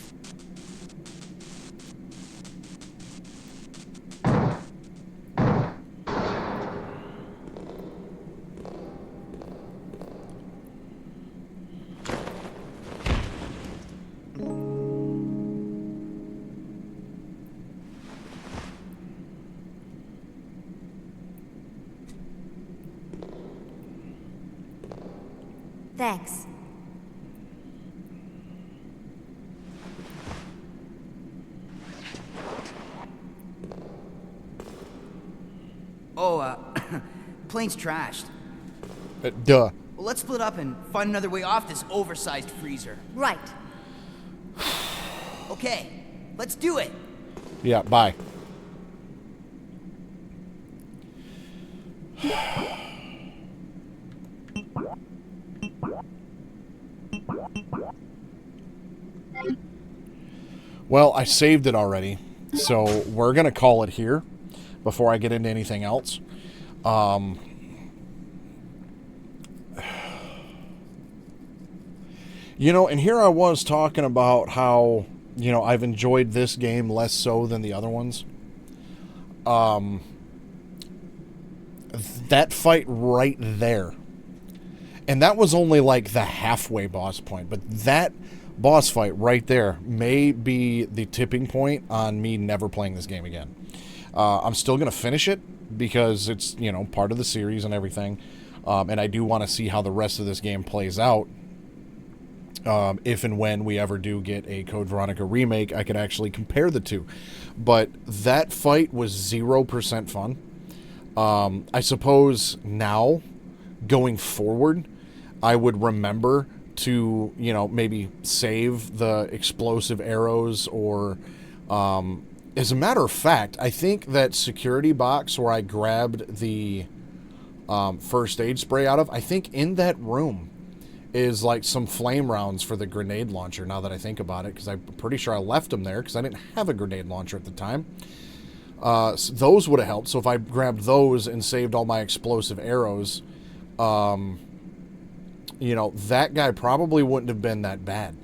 S12: Thanks.
S9: Oh, plane's trashed.
S1: Duh.
S9: Well, let's split up and find another way off this oversized freezer.
S6: Right.
S9: Okay, let's do it.
S1: Yeah, bye. Well, I saved it already, so we're going to call it here before I get into anything else. You know, and here I was talking about how, you know, I've enjoyed this game less so than the other ones. That fight right there. And that was only like the halfway boss point, but that boss fight right there may be the tipping point on me never playing this game again. I'm still going to finish it because it's, you know, part of the series and everything. And I do want to see how the rest of this game plays out. If and when we ever do get a Code Veronica remake, I could actually compare the two. But that fight was 0% fun. I suppose now, going forward, I would remember to, you know, maybe save the explosive arrows or, as a matter of fact, I think that security box where I grabbed the first aid spray out of, I think in that room is like some flame rounds for the grenade launcher, now that I think about it, because I'm pretty sure I left them there because I didn't have a grenade launcher at the time. So those would have helped. So if I grabbed those and saved all my explosive arrows, you know, that guy probably wouldn't have been that bad.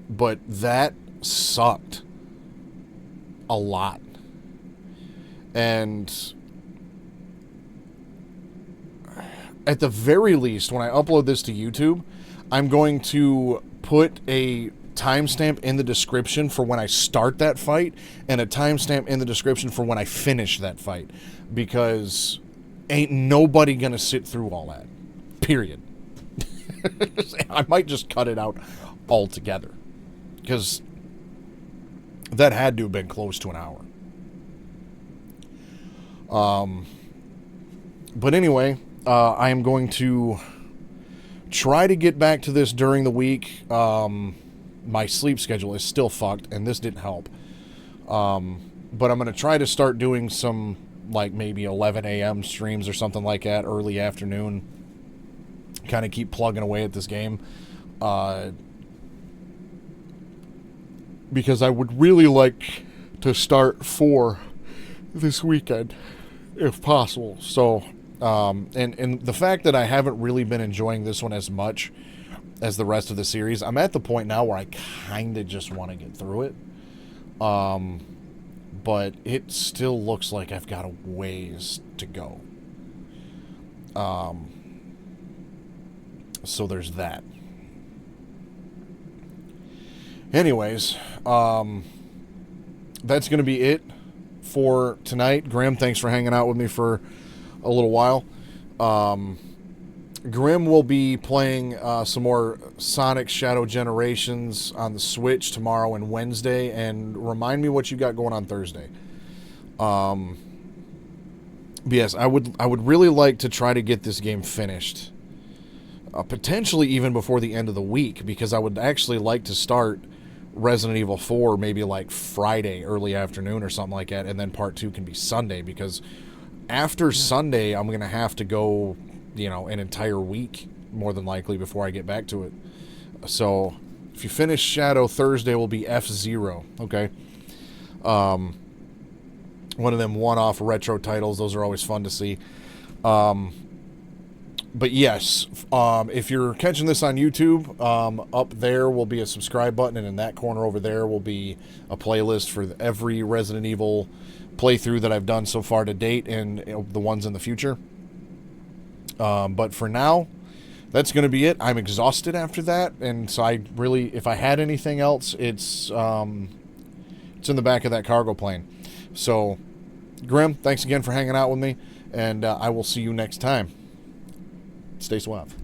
S1: But that sucked a lot. And at the very least, when I upload this to YouTube, I'm going to put a timestamp in the description for when I start that fight and a timestamp in the description for when I finish that fight, because ain't nobody gonna sit through all that. Period. I might just cut it out altogether, because that had to have been close to an hour. But anyway, I am going to try to get back to this during the week. My sleep schedule is still fucked, and this didn't help. But I'm going to try to start doing some, like, maybe 11 a.m. streams or something like that, early afternoon. Kind of keep plugging away at this game. Because I would really like to start 4 this weekend, if possible. So, and the fact that I haven't really been enjoying this one as much as the rest of the series, I'm at the point now where I kind of just want to get through it. But it still looks like I've got a ways to go. So there's that. Anyways, that's going to be it for tonight. Grim, thanks for hanging out with me for a little while. Grim will be playing some more Sonic Shadow Generations on the Switch tomorrow and Wednesday, and remind me what you got going on Thursday. But yes, I would really like to try to get this game finished, potentially even before the end of the week, because I would actually like to start Resident Evil 4 maybe like Friday early afternoon or something like that, and then part 2 can be Sunday, because after Sunday I'm going to have to go, an entire week more than likely before I get back to it. So if you finish Shadow, Thursday will be F-Zero, okay? One of them one-off retro titles. Those are always fun to see. But yes, if you're catching this on YouTube, up there will be a subscribe button, and in that corner over there will be a playlist for every Resident Evil playthrough that I've done so far to date, and the ones in the future. But for now, that's going to be it. I'm exhausted after that, and so I really, if I had anything else, it's in the back of that cargo plane. So, Grim, thanks again for hanging out with me, and I will see you next time. Stay suave.